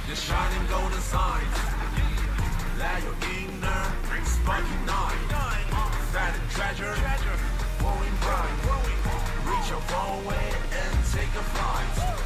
the shining golden signs. Let your inner spark ignite. Find a treasure, glowing bright. Reach your far away and take a flight.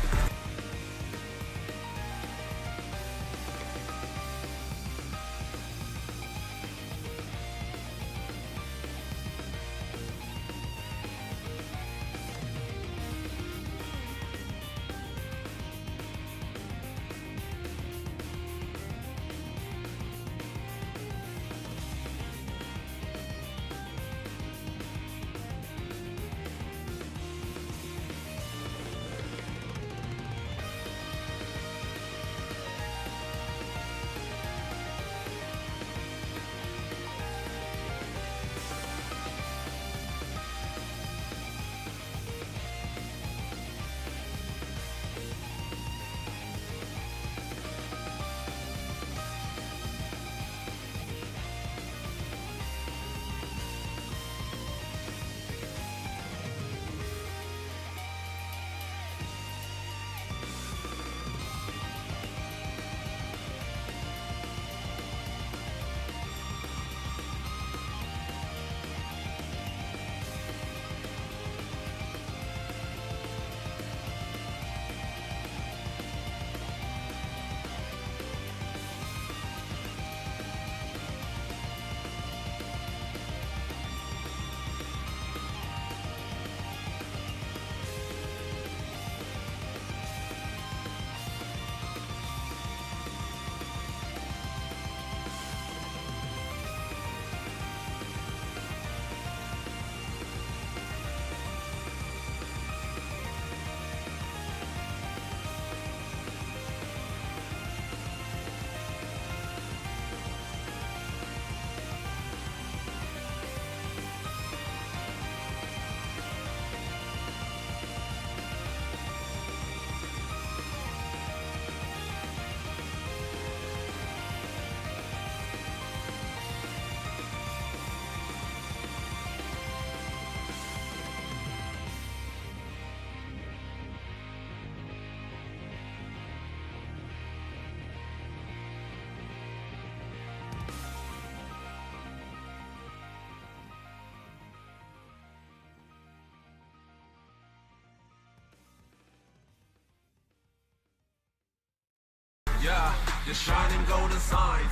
Yeah, the shining golden signs.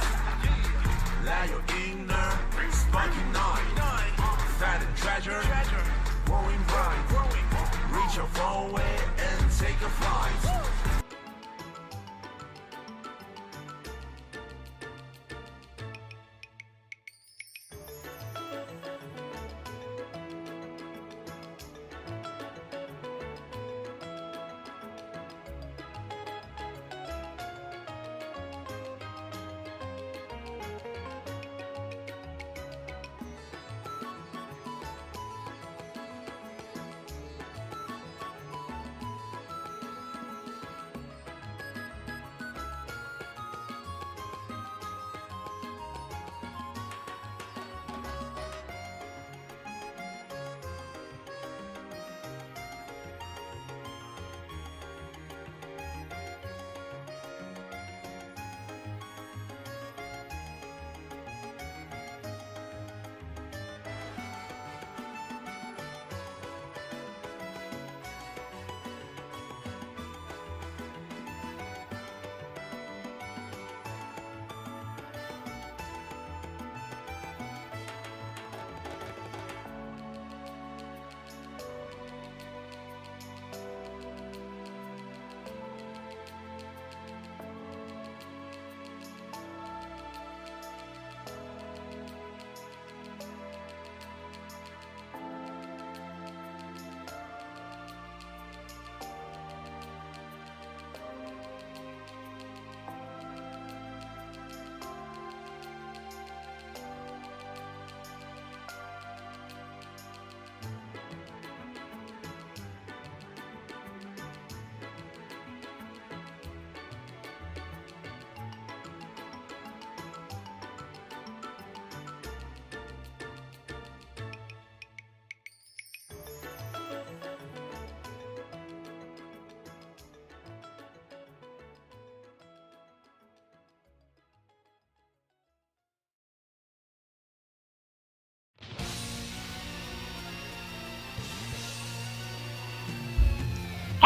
Let your inner spark ignite. Find a treasure, glowing bright. Reach your far away and take a flight.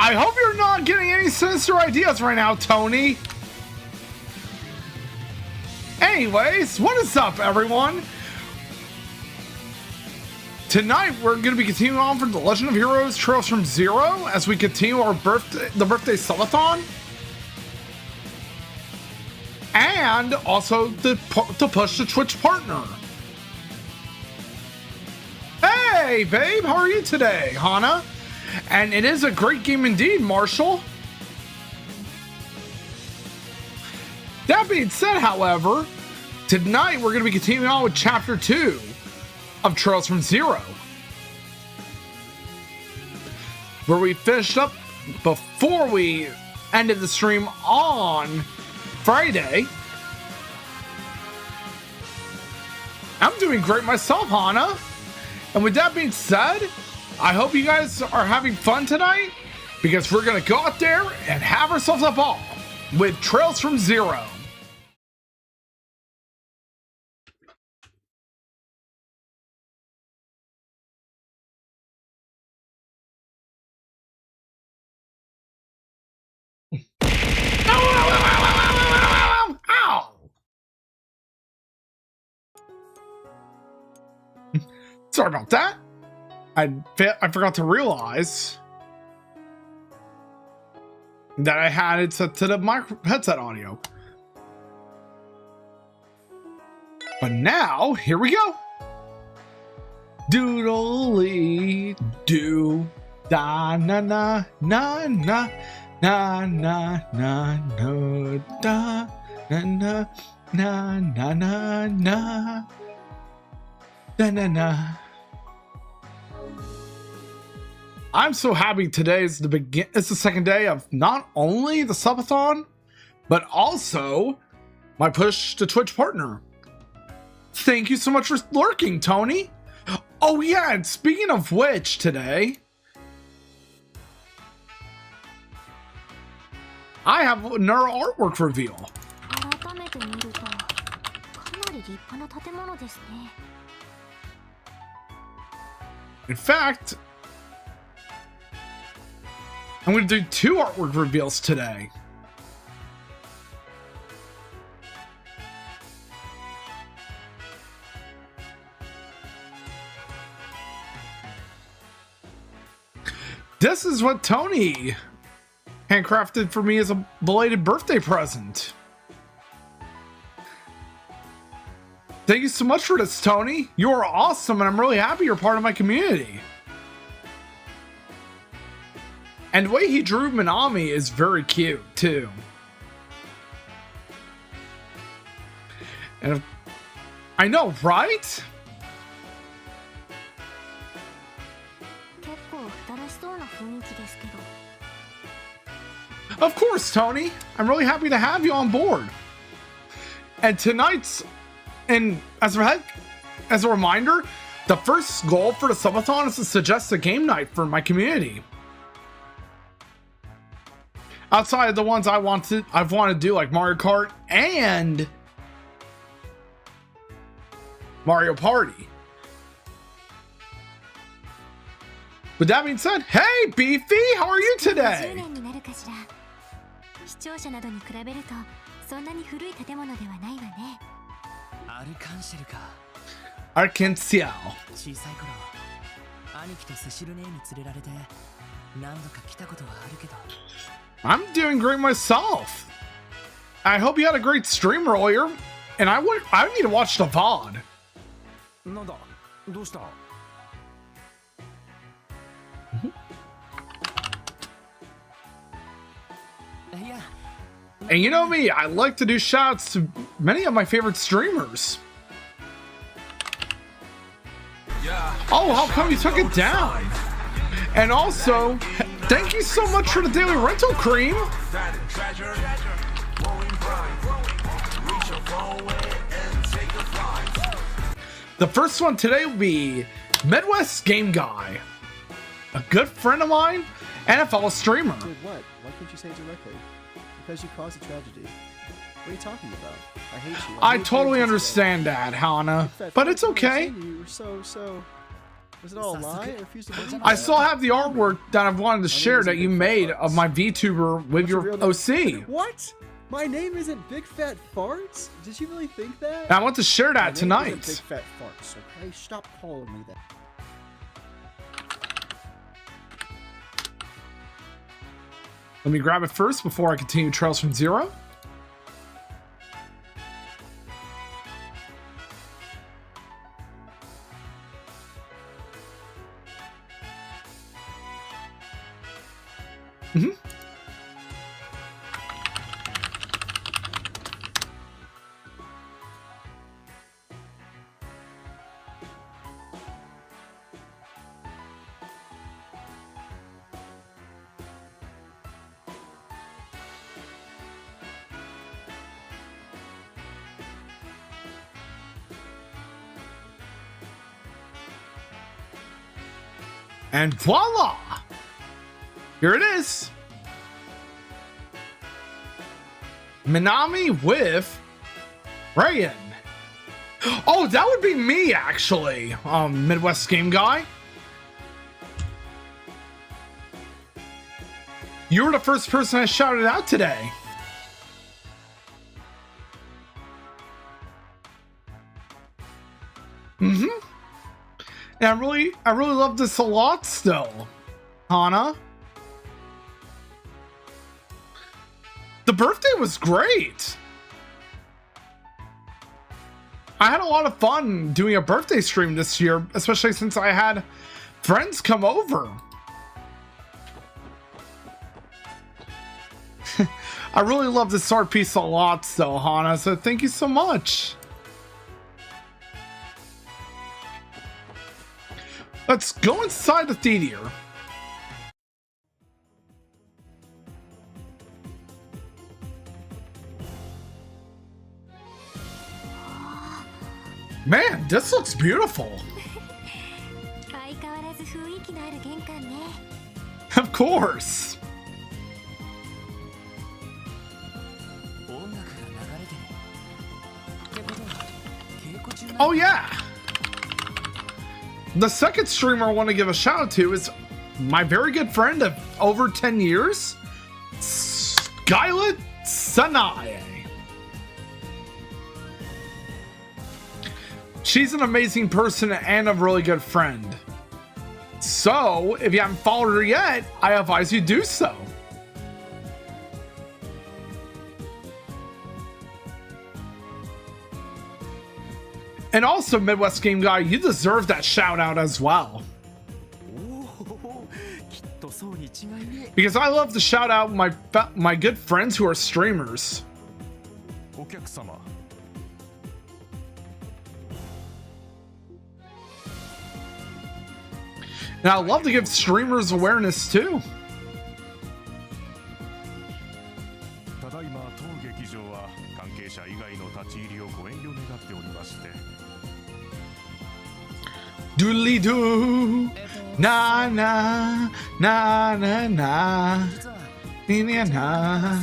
I hope you're not getting any sinister ideas right now, Tony. Anyways, what is up, everyone? Tonight, we're going to be continuing on from The Legend of Heroes Trails from Zero as we continue our birthday subathon. And also to push the Twitch partner. Hey, babe, how are you today, Hana? And it is a great game indeed, Marshall. That being said, however, tonight we're going to be continuing on with Chapter 2 of Trails from Zero, where we finished up before we ended the stream on Friday. I'm doing great myself, Hana. And with that being said, I hope you guys are having fun tonight, because we're going to go out there and have ourselves a ball with Trails from Zero. Ow! Sorry about that. I forgot to realize that I had it set to the headset audio. But now, here we go. Doodly doo da na na na na na na na no da na na na na na na da na na. I'm so happy today is it's the second day of not only the subathon, but also my push to Twitch partner. Thank you so much for lurking, Tony. Oh yeah, and speaking of which, today I have another artwork reveal. In fact, I'm going to do 2 artwork reveals today. This is what Tony handcrafted for me as a belated birthday present. Thank you so much for this, Tony. You are awesome, and I'm really happy you're part of my community. And the way he drew Minami is very cute, too. And I know, right? Of course, Tony. I'm really happy to have you on board. And tonight's, and as a reminder, the first goal for the subathon is to suggest a game night for my community. Outside of the ones I've wanted to do, like Mario Kart and Mario Party. With that being said, hey Beefy, how are you today? Arkansas. I'm doing great myself. I hope you had a great stream earlier, and I need to watch the VOD. And you know me, I like to do shoutouts to many of my favorite streamers. Oh, how come you took it down? And also, thank you so much for the daily rental cream. The first one today will be Midwest Game Guy, a good friend of mine and a fellow streamer. Did what? Why can't you say it directly? Because you caused a tragedy. What are you talking about? I hate you. I totally understand that, Hana, but it's okay. You were so. Was it all a lie? I refuse to believe I that. still have the artwork that I've wanted to share that you made of my VTuber with What's your real name? OC. What? My name isn't Big Fat Farts? Did you really think that? And I want to share My that name isn't Big tonight. Fat Farts, okay? Stop calling me that. Let me grab it first before I continue Trails from Zero. And voila! Here it is. Minami with Rayan. Oh, that would be me, actually. Midwest Game Guy. You were the first person I shouted out today. And I really love this a lot still, Hana. The birthday was great. I had a lot of fun doing a birthday stream this year, especially since I had friends come over. I really love this art piece a lot still, Hana, so thank you so much. Let's go inside the theater. Man, this looks beautiful. Of course. Oh yeah. The second streamer I want to give a shout out to is my very good friend of over 10 years, Skylet Sanae. She's an amazing person and a really good friend. So, if you haven't followed her yet, I advise you do so. And also, Midwest Game Guy, you deserve that shout out as well. Because I love to shout out my good friends who are streamers. And I love to give streamers awareness too. Doodly doo, na na na na na, na na.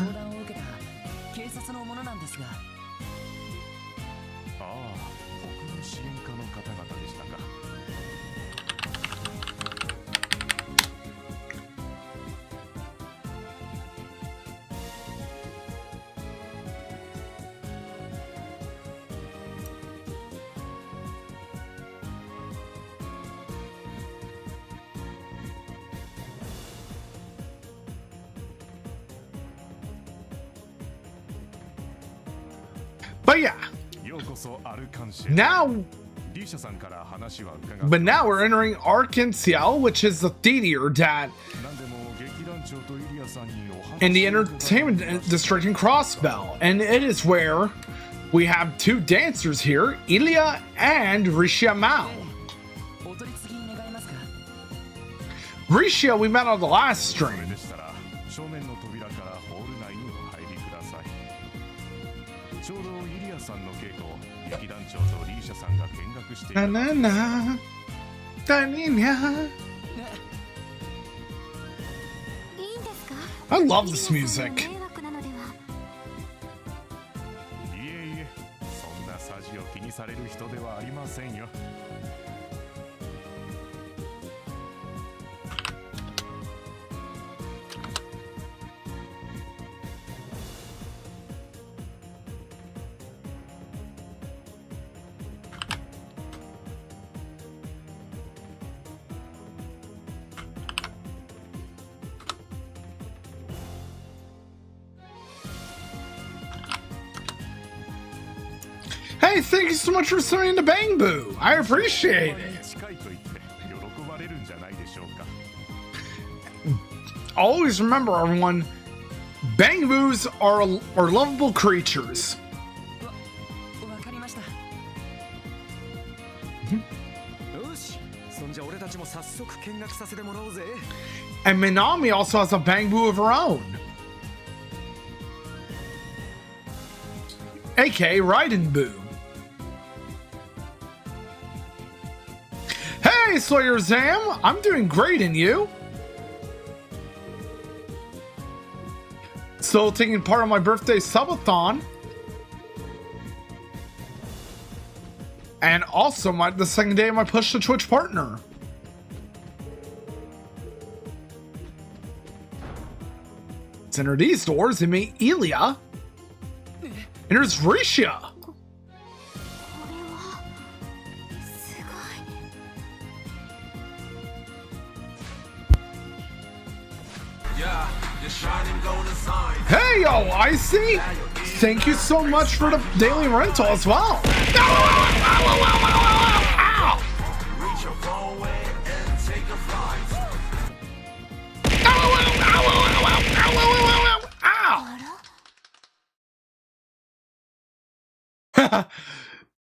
But yeah, now we're entering Arkansas, which is the theater that in the entertainment district in Crossbell, and it is where we have two dancers here, Ilya and Rishia Mao. Rishia we met on the last stream. Na na na, I love this music. Hey, thank you so much for sending the Bang Boo. I appreciate it. Always remember, everyone, Bang Boos are lovable creatures. And Minami also has a Bang Boo of her own, aka Raiden Boo. Hey, Slayer Zam! I'm doing great, and you? Still taking part of my birthday subathon. And also the second day of my push to Twitch partner. Let's enter these doors and meet Elia. And there's Risha. Hey, yo, Icy! Thank you so much for the daily rental as well.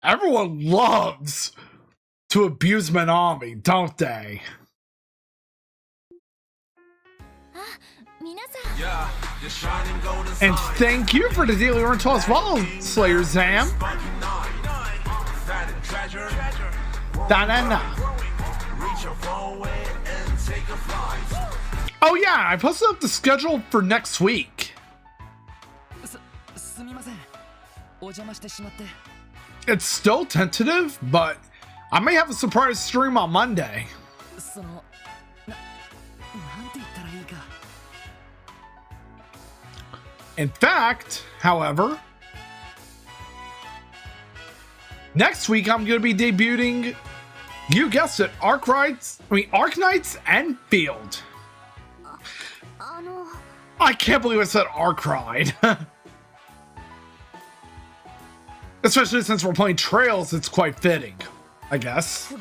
Everyone loves to abuse Minami, don't they? And thank you for the daily rental as well, Slayer Zam. Oh yeah, I posted up the schedule for next week. It's still tentative, but I may have a surprise stream on Monday. In fact, however, next week I'm going to be debuting, you guessed it, Arknights Enfield. I can't believe I said Arkride. Especially since we're playing Trails, it's quite fitting, I guess.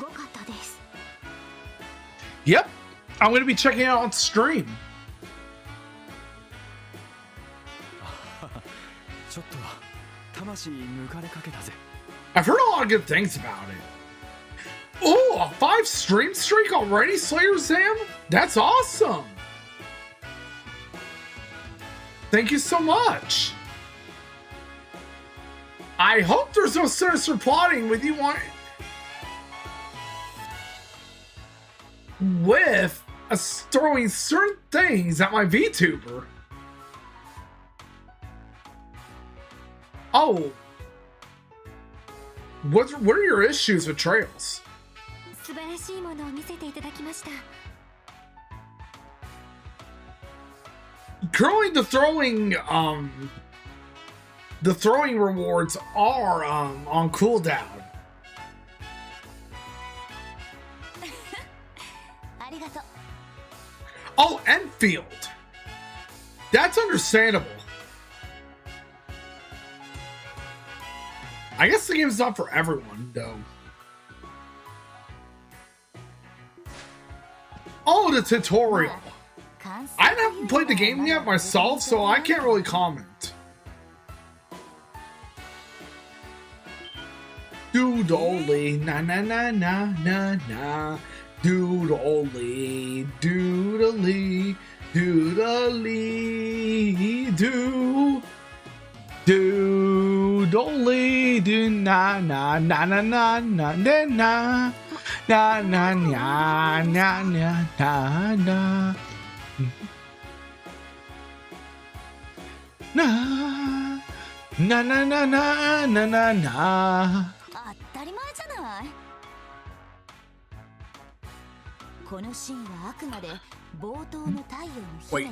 Yep, I'm going to be checking it out on stream. I've heard a lot of good things about it. Oh, a 5 stream streak already, Slayer Zam? That's awesome! Thank you so much! I hope there's no sinister plotting with you throwing certain things at my VTuber. Oh, what are your issues with Trails? Currently, the throwing rewards are on cooldown. Oh, Enfield. That's understandable. I guess the game's not for everyone, though. Oh, the tutorial. I haven't played the game yet myself, so I can't really comment. Doodly, na na na na na na. Doodly, doodly, doodly, doo. Doodly, do na na na na na na na na na na na na na na. Na na na na na na na na. Wait,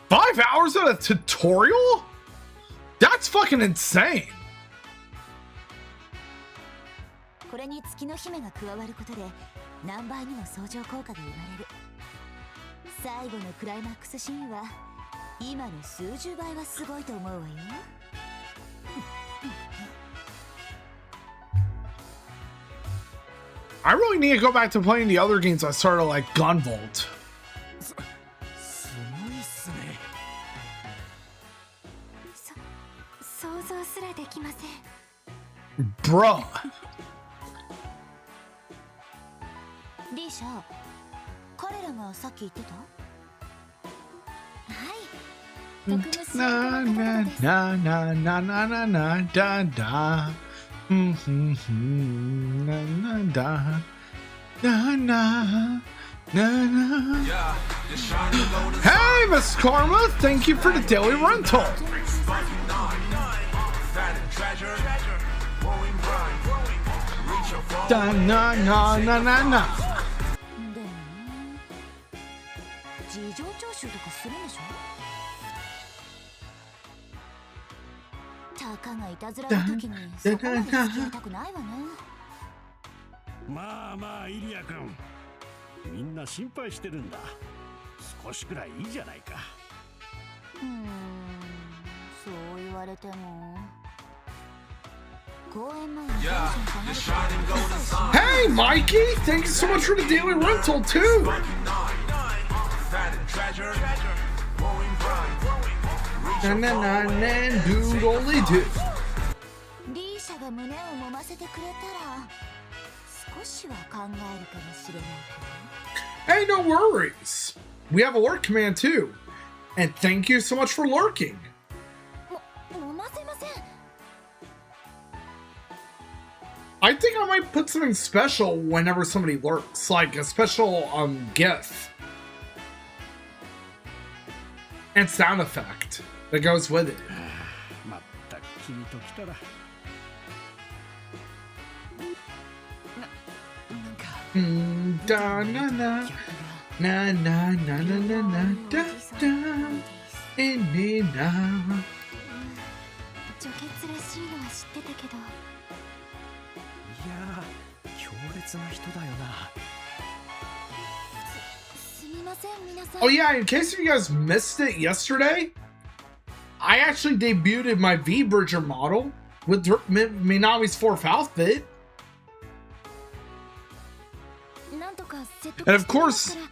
5 hours of a tutorial? That's fucking insane. これに月の姫が加わることで何倍にも相乗効果が生まれる。最後のクライマックスシーンは今の数十倍はすごいと思うわよ。I really need to go back to playing the other games I started, like Gunvolt. すごいっすね。想像すらできません。 Bruh. リーシャ、彼らがさっき言ってた？はい。特務仕事 Na の方 na です。 na na na na na na da da. Na na da. Na na na na. Yeah, you're shining golden Hey, Miss Karma, thank you for the daily rental. sparking nine. Fat and treasure, glowing bright. Reach your phone. Da na na na na na. でも事情聴取とかするんでしょ？たかがいたずらの時にそこまで付き合いたくないわね。まあまあイリア君、みんな心配してるんだ。少しくらいいいじゃないか。そう言われても。公演前に Yeah, you're shining golden sign. Hey, Mikey, thank you so much for the daily rental, too. Sparking nine. Fat and treasure, glowing bright. Reach Na your na na phone. na, dude, only do. リーシャが胸を揉ませてくれたら少しは考えるかもしれないけど。 Hey, no worries. We have a lurk command, too. And thank you so much for lurking. 揉ませません。 I think I might put something special whenever somebody lurks, like a special GIF and sound effect that goes with it. まったく君と来たら。なんか Da na na na na na na na na da da in me now. 除血らしいのは知ってたけど。いやー強烈な人だよな。すみません皆さん。 Oh yeah, in case you guys missed it yesterday, I actually debuted my V-Bridger model with Minami's 4th outfit. なんとか説得 And of してもらった course, ら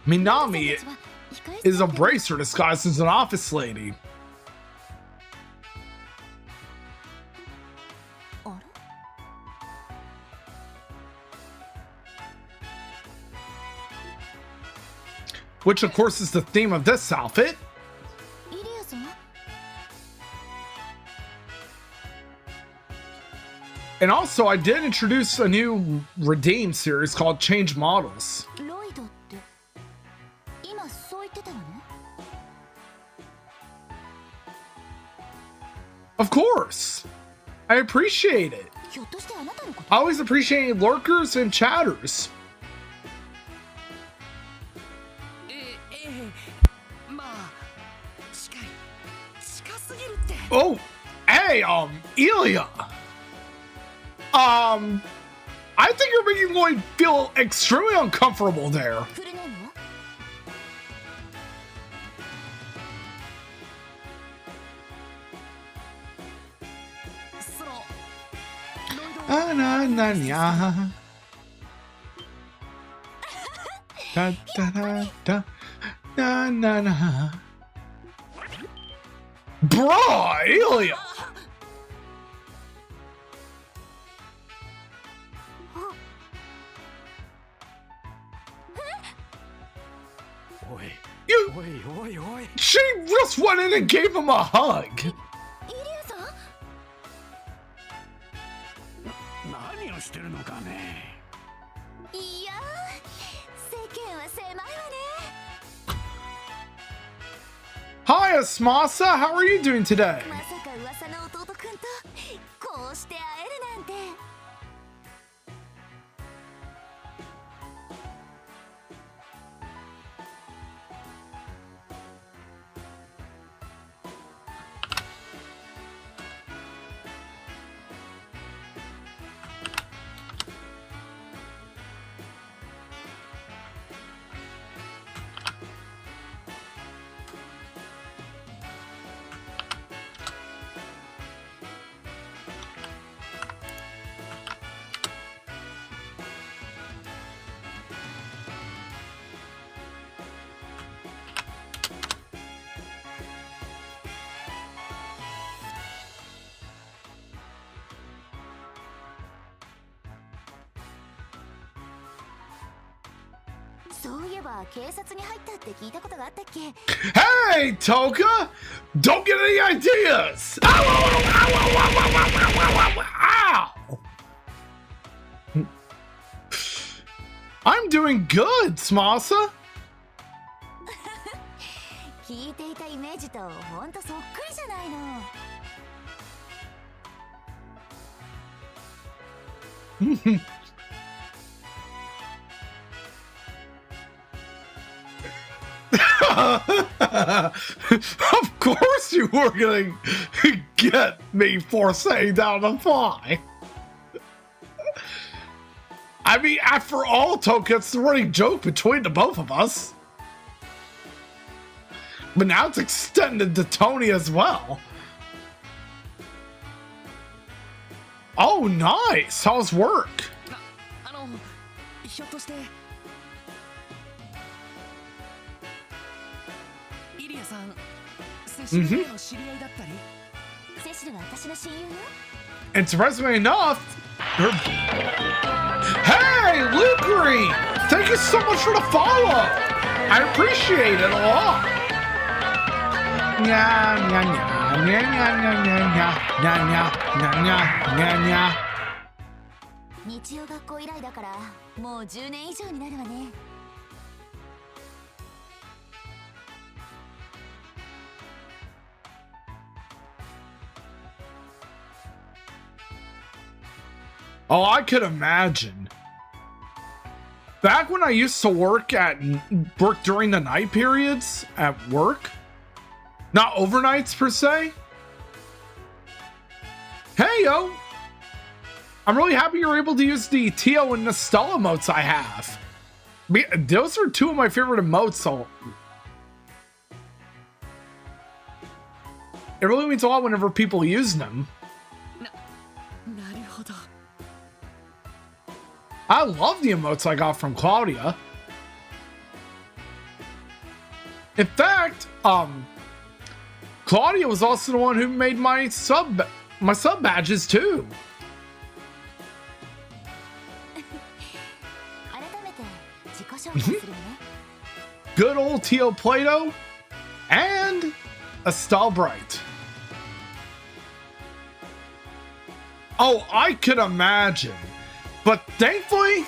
Minami 私たちは控え室 is a だけ bracer disguised as an office lady. あれ Which of course is the theme of this outfit. イリアさん And also, I did introduce a new Redeem series called Change Models. ロイドって今そう言ってたわね。 Of course. I appreciate it. ひょっとしてあなたのこと I always appreciate lurkers and chatters. まあ近すぎるって。 Oh, hey, Elia. I think you're making Lloyd feel extremely uncomfortable there. フルネームは そのロイド Ah, na, na, nya. Da, da, da, da. Na, na, na. Bruh, Elia. おい You, おいおいおい。 she just went in and gave him a hug. イリアさん 何をしてるのかね。いやー世間は狭いわね。 Hi, Asmasa. How are you doing today? まさか噂の弟くんとこうして会えるなんて。そういえば警察に入ったって聞いたことがあったっけ。 Hey, Toka! Don't get any ideas! Ow! I'm doing good, Smasa. 聞いていたイメージとほんとそっくりじゃないの。Of course you were gonna get me for saying down the fly. I mean, after all, Toka, it's the running joke between the both of us. But now it's extended to Tony as well. Oh, nice. How's work? ひょっとしてイリアさんセシルの知り合いだったり。セシルは私の親友よ。 Interestingly enough, hey, Lucre! Thank you so much for the follow. I appreciate it a lot. Nya nya nya nya nya nya nya nya nya nya nya. 日曜学校以来だからもう10年以上になるわね。Oh, I could imagine. Back when I used to work during the night periods at work, not overnights per se. Hey, yo. I'm really happy you're able to use the Tio and Nostella emotes I have. Those are two of my favorite emotes, so it really means a lot whenever people use them. なるほど。 I love the emotes I got from Claudia. In fact, Claudia was also the one who made my sub badges too. 改めて自己紹介するね。Good old Tio Plato and Estelle Bright. Oh, I could imagine. But thankfully,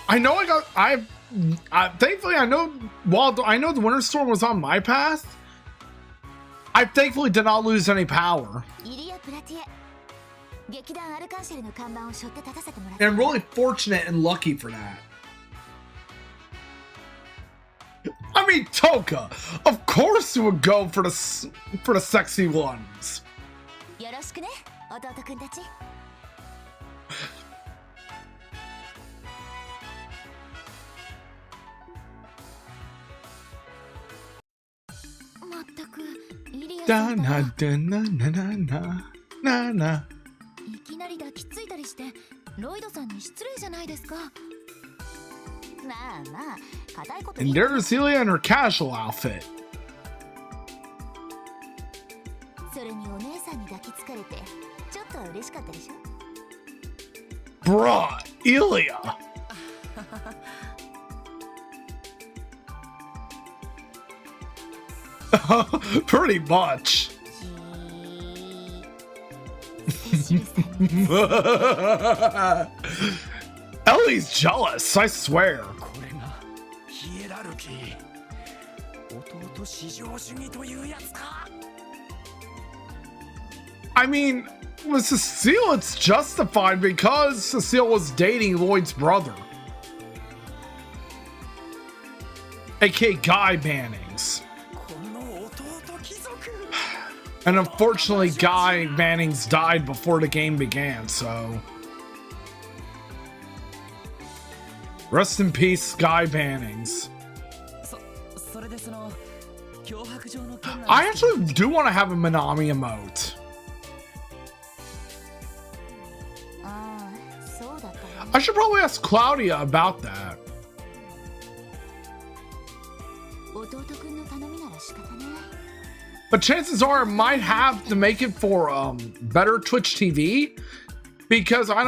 thankfully I know while I know the winter storm was on my path, I thankfully did not lose any power. イリア・プラティエ。劇団アルカンシェルの看板を背負って立たせてもらった。 And I'm really fortunate and lucky for that. I mean, Toka, of course you would go for the sexy ones. よろしくね、弟くんたち。まったくイリアさ Da んだ na da na na na na na na. いきなり抱きついたりしてロイドさんに失礼じゃないですか。まあまあ硬いこと And 言う there's Celia in her casual outfit. それにお姉さんに抱きつかれてちょっと嬉しかったでしょ。 Bruh, Ilya. Pretty much. セシルさんに Ellie's jealous, I swear. これがヒエラルキー。弟至上主義というやつか。 I mean, with Cecile, it's justified because Cecile was dating Lloyd's brother, aka Guy Bannings. この弟貴族。 And unfortunately, Guy Bannings died before the game began, so. Rest in peace, Guy Bannings. それでその脅迫状の件なんですけど。 I actually do want to have a Minami emote. ああそうだったね。 I should probably ask Claudia about that. 弟くんの頼みなら仕方ない。 But chances are I might have to make it for better Twitch TV because I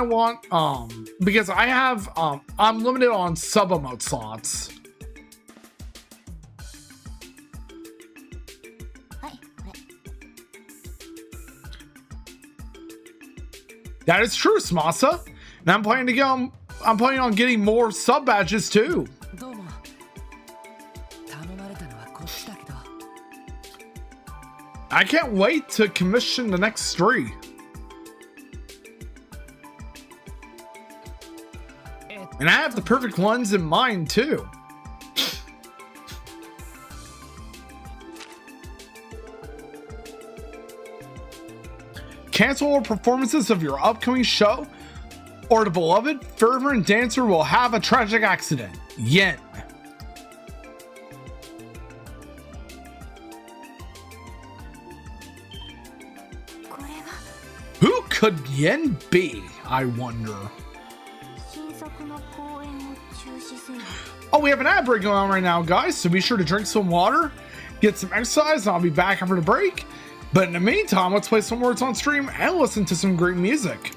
have I'm limited on sub emote slots. That is true, Smasa. And I'm planning on getting more sub badges too. どうも頼まれたのはこっちだけど I can't wait to commission the next 3. And I have the perfect ones in mind too. Cancel all performances of your upcoming show, or the beloved fervent dancer will have a tragic accident. Yen. これが Who could Yen be, I wonder? 新作の公演を中止せよ Oh, we have an ad break going on right now, guys, so be sure to drink some water, get some exercise, and I'll be back after the break. But in the meantime, let's play some words on stream and listen to some great music.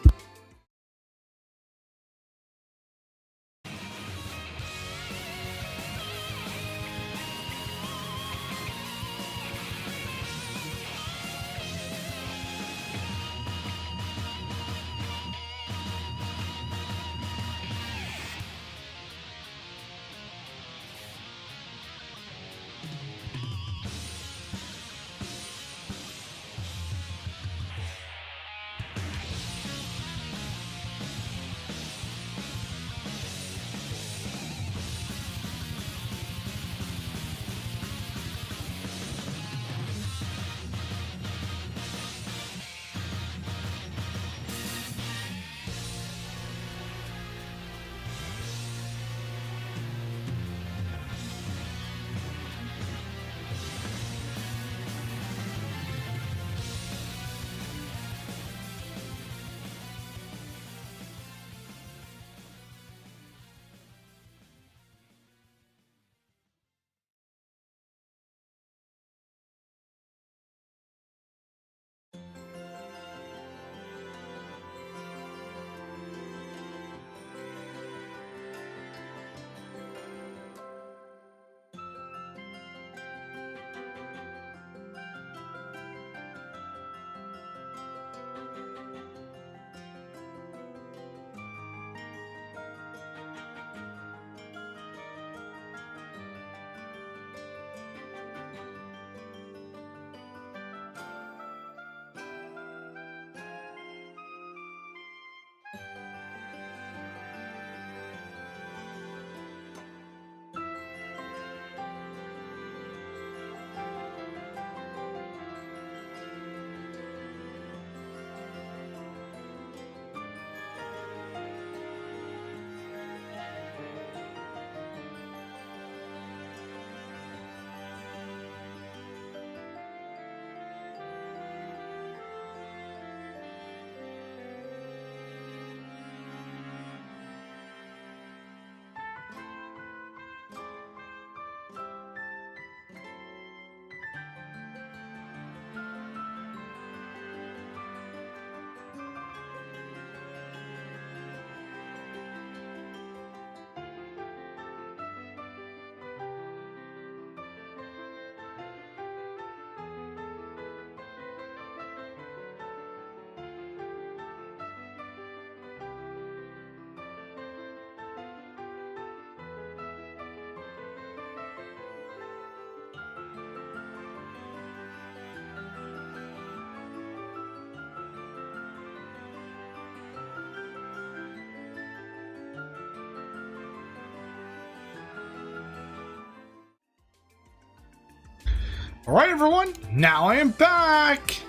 Alright everyone, now I am back!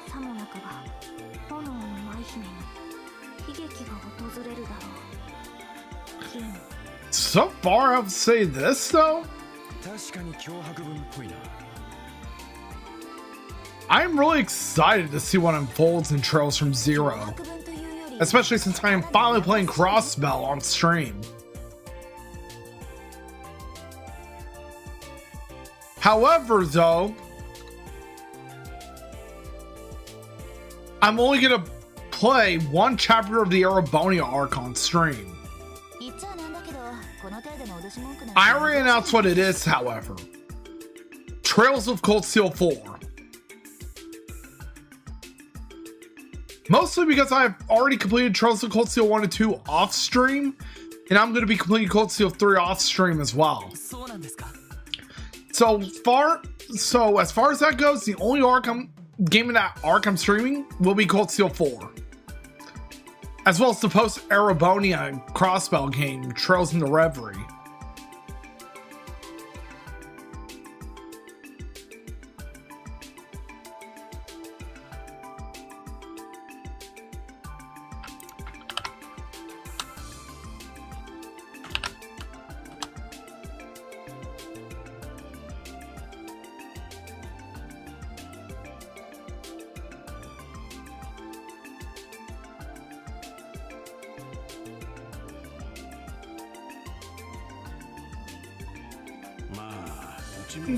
さもなくば炎の舞姫に悲劇が訪れるだろうキン So far, I would say this though. 確かに脅迫文っぽいな I'm really excited to see what unfolds in Trails from Zero, 白文というより especially since I am finally playing Crossbell on stream. However, though, I'm only gonna play one chapter of the Arabonia arc on stream. 言っちゃなんだけどこの程度の脅し文句なんて I already announced what it is, however. Trails of Cold Steel 4. Mostly because I've already completed Trails of Cold Steel 1 and 2 off stream, and I'm going to be completing Cold Steel 3 off stream as well. そうなんですか。 So as far as that goes, the only game in that arc I'm streaming will be Cold Steel 4. As well as the post-Arabonia crossbow game, Trails into Reverie.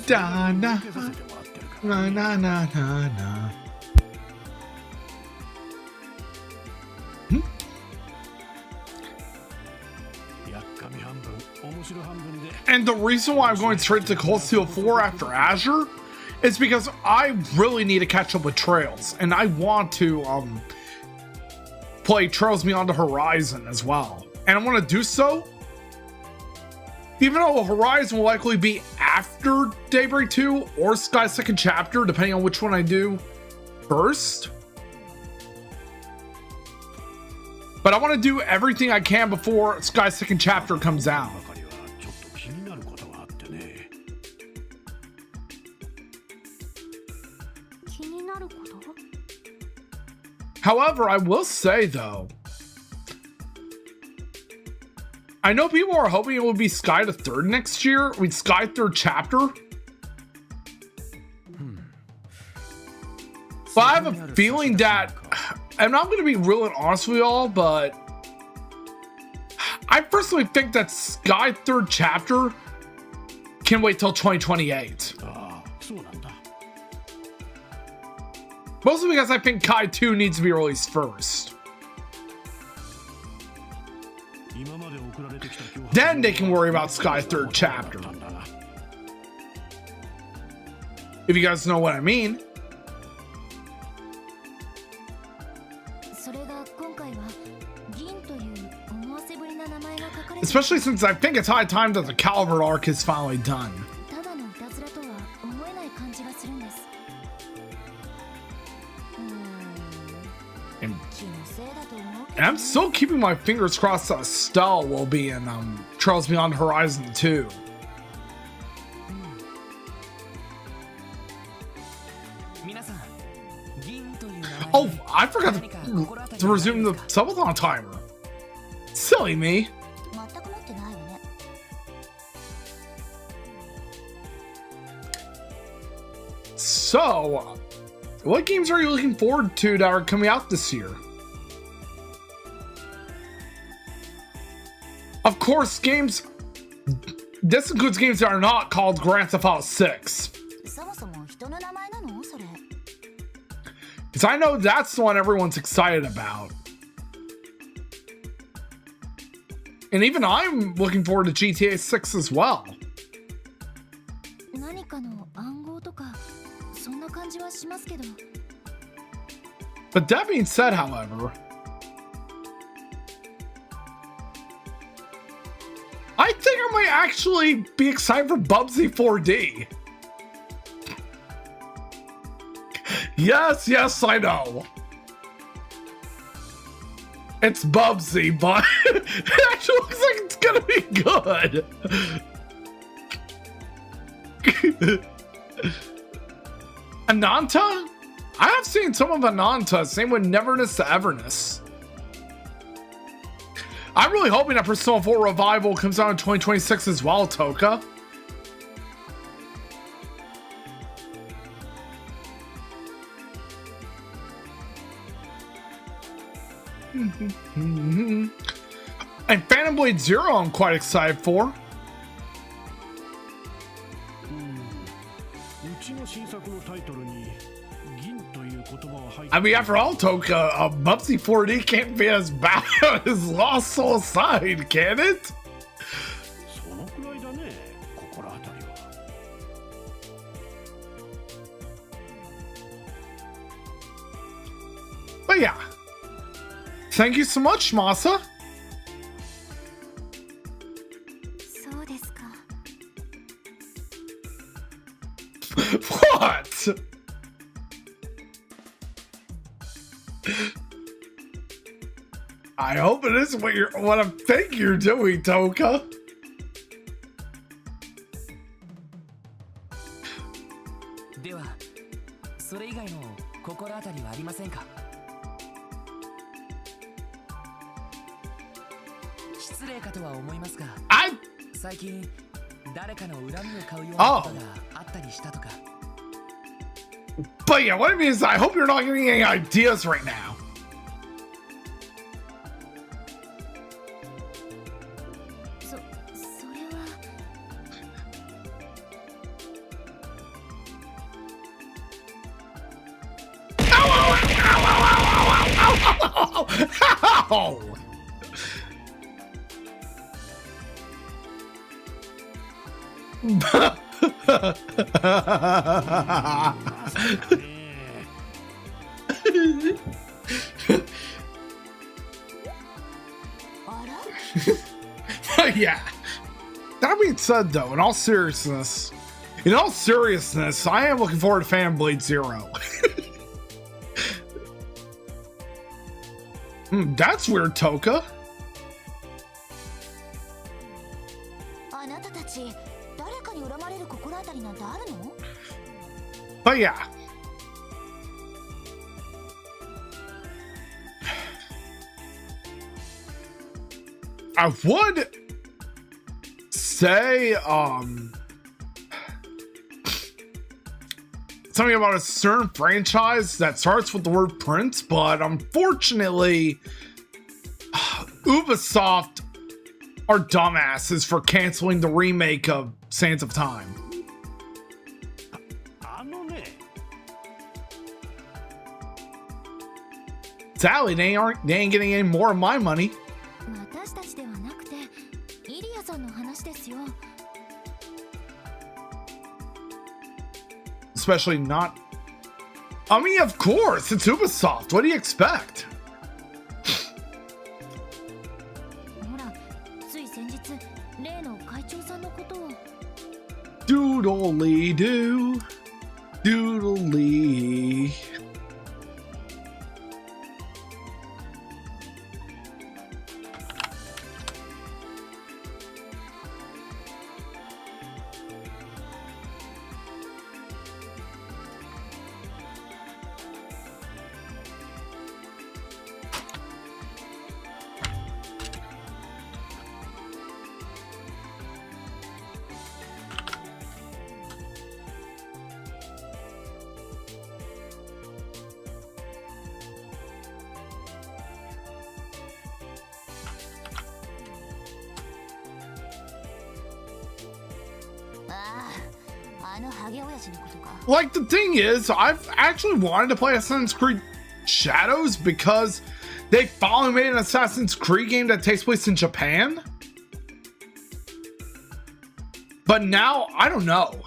Da na na na na na na. And the reason why I'm going straight to Cold Steel 4 after Azure is because I really need to catch up with Trails, and I want to play Trails Beyond the Horizon as well. And I want to do so even though Horizon will likely be after Daybreak 2 or Sky Second Chapter, depending on which one I do first. But I want to do everything I can before Sky Second Chapter comes out. However, I will say though, I know people are hoping it will be Sky the Third next year. I mean, Sky Third Chapter. But I have a feeling that, and I'm going to be real and honest with y'all, but I personally think that Sky Third Chapter can wait till 2028. Mostly because I think Kai 2 needs to be released first. Then they can worry about Sky Third Chapter. If you guys know what I mean. Especially since I think it's high time that the Calvert arc is finally done. And I'm still keeping my fingers crossed that Estelle will be in Trails Beyond Horizon 2. Oh, I forgot to resume the subathon timer. Silly me. So, what games are you looking forward to that are coming out this year? Of course, games. This includes games that are not called Grand Theft Auto 6. Because I know that's the one everyone's excited about. And even I'm looking forward to GTA 6 as well. But that being said, however, I think I might actually be excited for Bubsy 4D. Yes, I know. It's Bubsy, but it actually looks like it's gonna be good. Ananta? I have seen some of Ananta, same with Neverness to Everness. I'm really hoping that Persona 4 Revival comes out in 2026 as well, Toka. And Phantom Blade Zero I'm quite excited for. I mean, after all, Toka, Bubsy 4D can't be as bad as Lost Soul Side, can it? But yeah, Thank you so much, Masa. そうですか。 What? I hope it isn't what I think you're doing, Toka. ではそれ以外の心当たりはありませんか？失礼かとは思いますが、 I 最近誰かの恨みを買うようなことがあったりしたとか。 But yeah, what I mean is I hope you're not getting any ideas right now. それは Ow! Yeah. That being said, though, in all seriousness, I am looking forward to Phantom Blade Zero. That's weird, Toka. あなたたち誰かに恨まれる心当たりなんてあるの？ But yeah. I would say something about a certain franchise that starts with the word Prince, but unfortunately Ubisoft are dumbasses for canceling the remake of Sands of Time. あのね、 Sadly, they ain't getting any more of my money. 私たちではなくてイリアさんの話ですよ。 Especially not. I mean, of course, it's Ubisoft. What do you expect? ほら、つい先日例の会長さんのことを。 Doodly doo. Doodly. Like, the thing is, I've actually wanted to play Assassin's Creed Shadows because they finally made an Assassin's Creed game that takes place in Japan. But now, I don't know.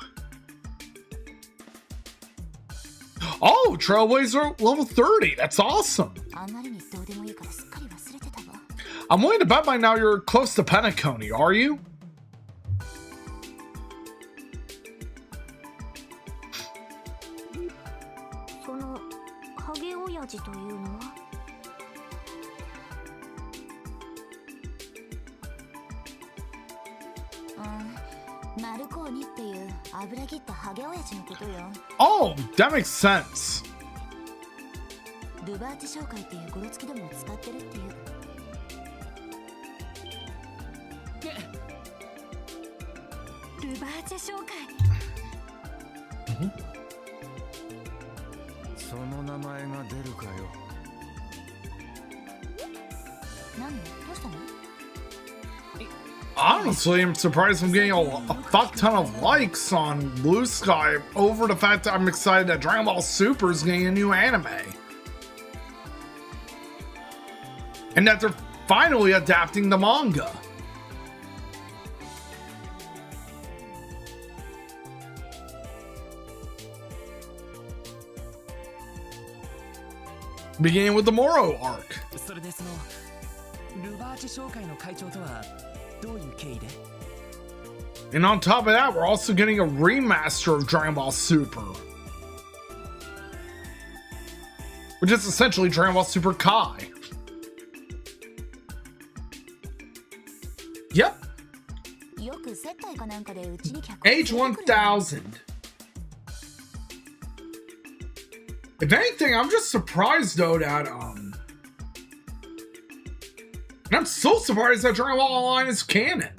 Oh, Trailblazer level 30. That's awesome. I'm willing to bet by now you're close to Penacony, are you? Oh, that makes sense. Honestly, I'm surprised I'm getting a fuck ton of likes on Blue Sky over the fact that I'm excited that Dragon Ball Super is getting a new anime. And that they're finally adapting the manga. Beginning with the Moro arc. それでそのルバーチ商会の会長とはどういう経緯で？ And on top of that, we're also getting a remaster of Dragon Ball Super, which is essentially Dragon Ball Super Kai. Yep. よく接待かなんかでうちに客 Age 1000. If anything, I'm just surprised though that and I'm so surprised that Dragon Ball Online is canon.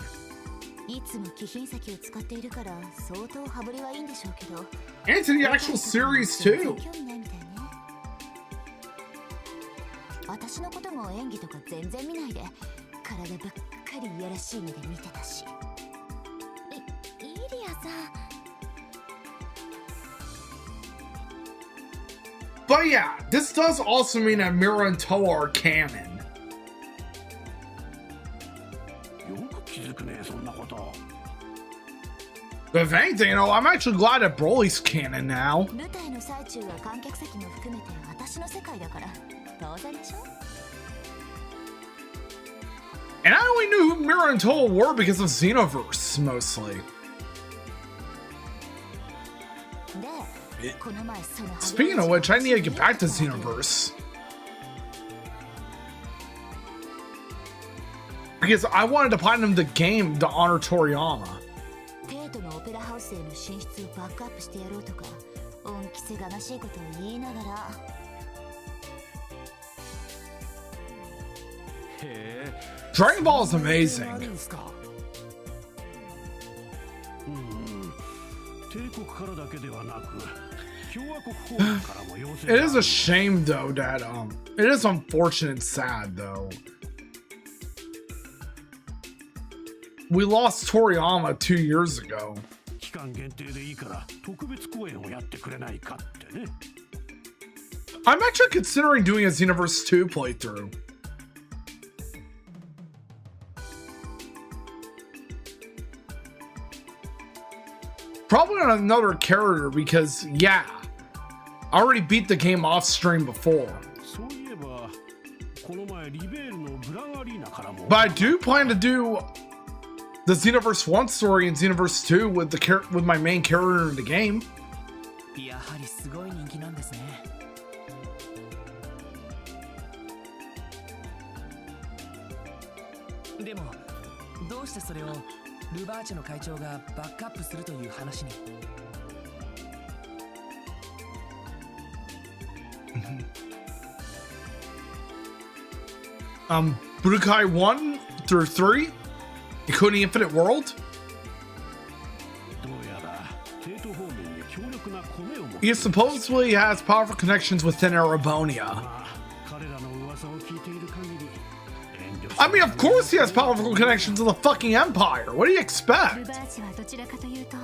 いつも貴賓席を使っているから相当羽振りはいいんでしょうけど And to the actual series 全然 too. 興味ないみたいね私のことも演技とか全然見ないで体ばっかりいやらしい目で見てたしイリアさん But yeah, this does also mean that Mira and Toa are canon. よく気づくね、そんなこと。 But if anything, I'm actually glad that Broly's canon now. 舞台の最中は観客席も含めて私の世界だから当然でしょ And I only knew who Mira and Toa were because of Xenoverse, mostly. でこの前その Speaking of which, I need to get back to Xenoverse. Because I wanted to platinum the game to honor Toriyama. テートのオペラハウスへの進出をバックアップしてやろうとか恩着せがましいことを言いながらへえ。 Dragon Ball is amazing. 帝国からだけではなく、共和国方面からも要請 It is a shame though that it is unfortunate and sad though. We lost Toriyama 2 years ago. 期間限定でいいから特別公演をやってくれないかってね。 I'm actually considering doing a Xenoverse 2 playthrough. Probably on another character because, yeah, I already beat the game off stream before. そういえば、この前リベールのブランアリーナからも。 But I do plan to do the Xenoverse 1 story and Xenoverse 2 with with my main character in the game. やはりすごい人気なんですね。でもどうしてそれをルバーチェの会長がバックアップするという話に。Budokai 1 through 3, including Infinite World. どうやら帝都方面に強力なコネを持って He supposedly has powerful connections within Arabonia. まあ彼らの噂を聞いている限り遠慮し I mean, of course he has powerful connections to the fucking Empire. What do you ル expect? バーチはどちらかというと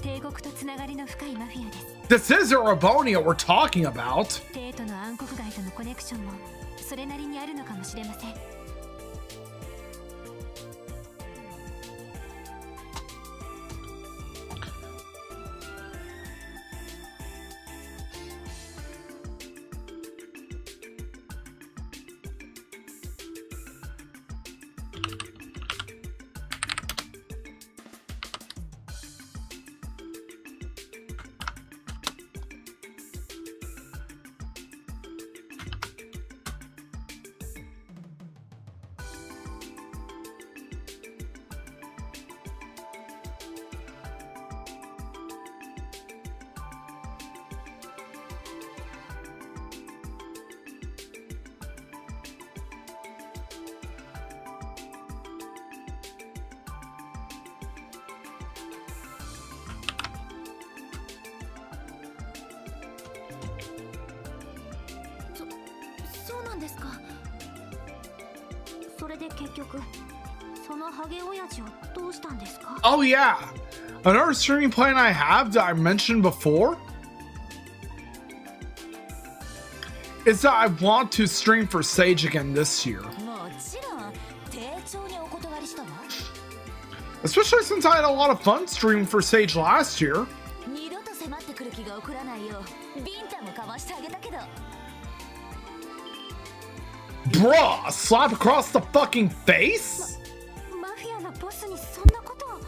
帝国とつながりの深いマフィアです This is Arabonia we're talking about. 帝都の暗黒街とのコネクションもそれなりにあるのかもしれません そうなんですかそれで結局そのハゲ親父をどうしたんですか Oh yeah, another streaming plan I have that I mentioned before is that I want to stream for Sage again this year. もちろん丁重にお断りしたわ Especially since I had a lot of fun streaming for Sage last year. 二度と迫ってくる気が起こらないようビンタもかわしてあげたけど Bruh, a slap across the fucking face? マフィアのボスにそんなことを。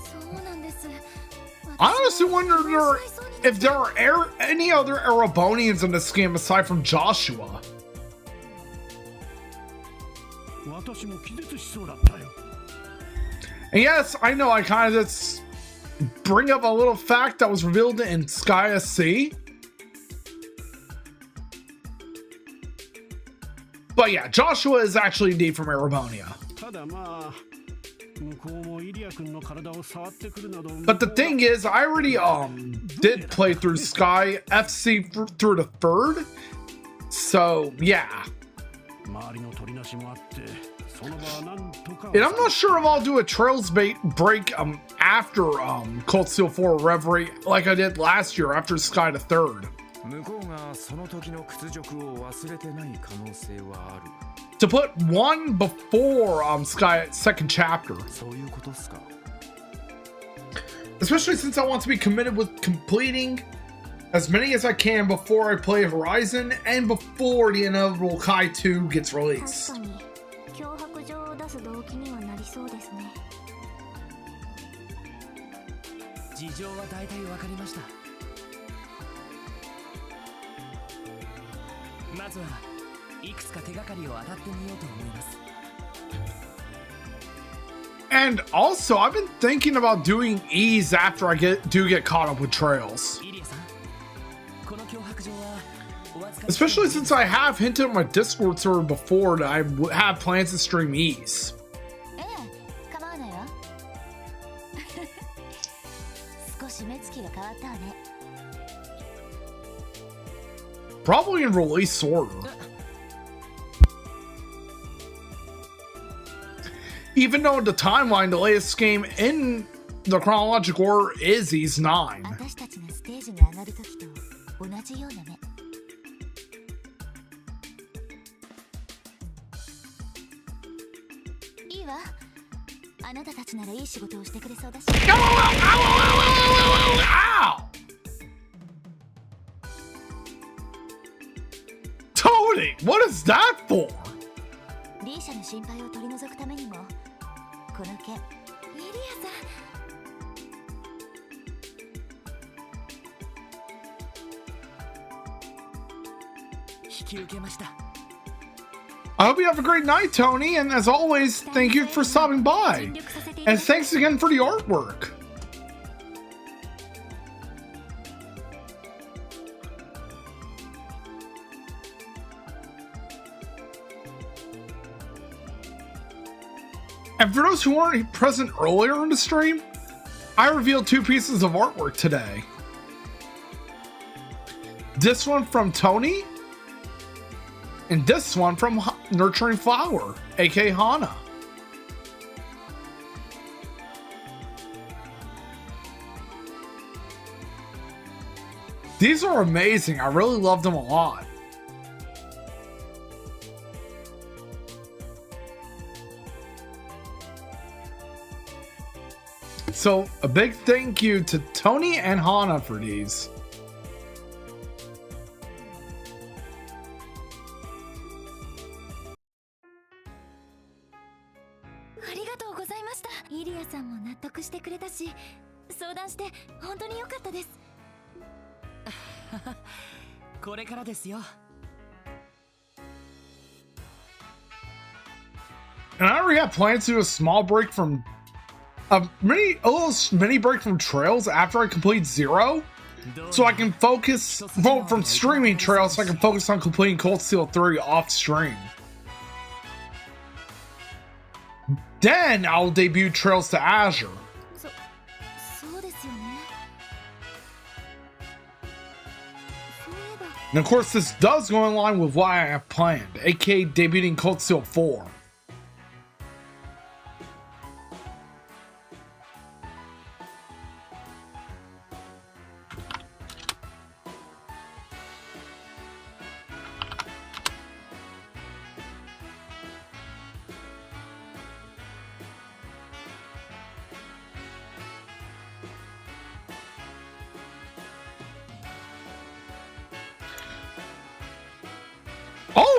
そうなんです。 I honestly wonder if there are any other Erebonians in this game aside from Joshua. 私も気絶しそうだったよ。 And yes, I know I kind of just bring up a little fact that was revealed in Sky SC. But yeah, Joshua is actually indeed from Erebonia. ただまあ、向こうもイリア君の体を触ってくるなど。 But the thing is, I already did play through Sky FC through the third. So yeah. 周りの取りなしもあって、その場はなんとか。 And I'm not sure if I'll do a Trails break after Cold Steel 4 Reverie like I did last year after Sky the third. 向こうがその時の屈辱を忘れてない可能性はある。 To put one before Sky second chapter. そういうことっすか。 Especially since I want to be committed with completing as many as I can before I play Horizon and before the inevitable Kai 2 gets 確 released. かに脅迫状を出す動機にはなりそうですね。事情は大体わかりました。まずはいくつか手がかりを当たってみようと思います。 And also, I've been thinking about doing E's after I do get caught up with Trails. イリアさん、この脅迫状はお預かり。 Especially since I have hinted on my Discord server before that I have plans to stream E's. ええ、構わないわ。少し目つきが変わったわね。 Probably in release order. Even though the timeline, the latest game in the chronological order is E's 9. 私たちがステージに上がる時と同じようなね。いいわ。あなたたちならいい仕事をしてくれそうだし。 Ow! Tony, what is that for? リーシャの心配を取り除くためにもこの件。イリアさん。引き受けました。 I hope you have a great night, Tony, and as always, thank you for stopping by. And thanks again for the artwork. And for those who weren't present earlier in the stream, I revealed 2 pieces of artwork today. This one from Tony, and this one from Nurturing Flower, aka Hana. These are amazing. I really love them a lot. So a big thank you to Tony and Hana for these. ありがとうございました。イリアさんも納得してくれたし、相談して本当に良かったです。これからですよ。 And I already have plans to do a small break from a little mini break from Trails after I complete 0, so I can focus from streaming Trails, so I can focus on completing Cold Steel 3 off stream. Then I'll debut Trails to Azure. そうですよね。そういえば。 And of course, this does go in line with what I have planned, aka debuting Cold Steel 4.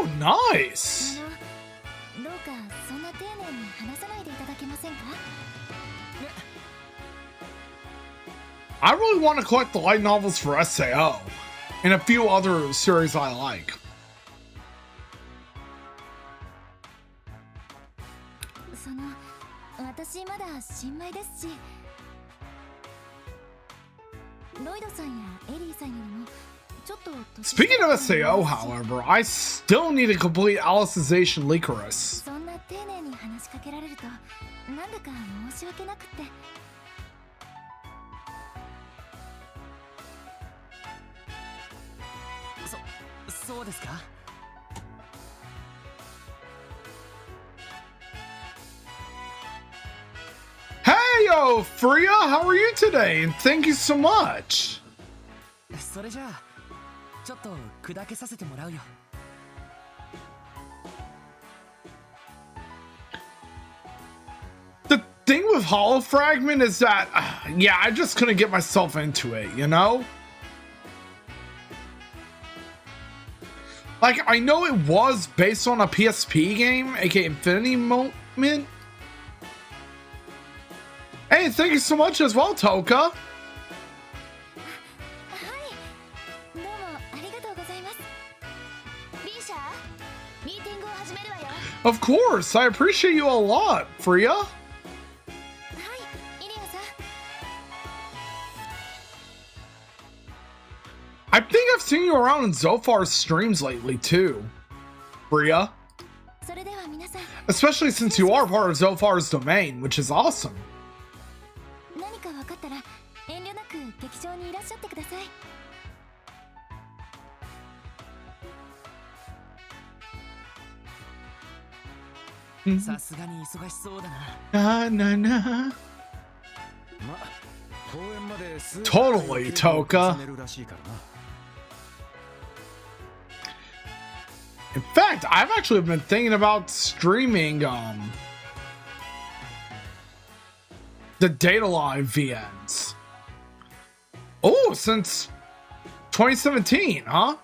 Oh, nice. どうかそんな丁寧に話さないでいただけませんか？ I really want to collect the light novels for SAO and a few other series I like. その私まだ新米ですし、ロイドさんやエリーさんよりもちょっと年 Speaking of SAO, however, I still need to complete Alicization Lycoris. そんな丁寧に話しかけられるとなんだか申し訳なくって。そうですか。 Hey, yo, Freya, how are you today? And thank you so much. それじゃあちょっと砕けさせてもらうよ。 The thing with Hollow Fragment is that, yeah, I just couldn't get myself into it, you know? Like, I know it was based on a PSP game, aka Infinity Moment. Hey, thank you so much as well, Toka. はい、どうもありがとうございます。リーシャー、ミーティングを始めるわよ。 Of course, I appreciate you a lot, Freya. はい、イリアさん。 I think I've seen you around in Zophar's streams lately too, Freya. それでは皆さん、 Especially since you are part of Zophar's domain, which is awesome. 何か分かったら遠慮なく劇場にいらっしゃってください。 さすがに忙しそうだな。 Na na na. ま、公演まで数 Totally, Toka. めるらしいからな。 In fact, I've actually been thinking about streaming the data line VNs. Oh, since 2017, huh?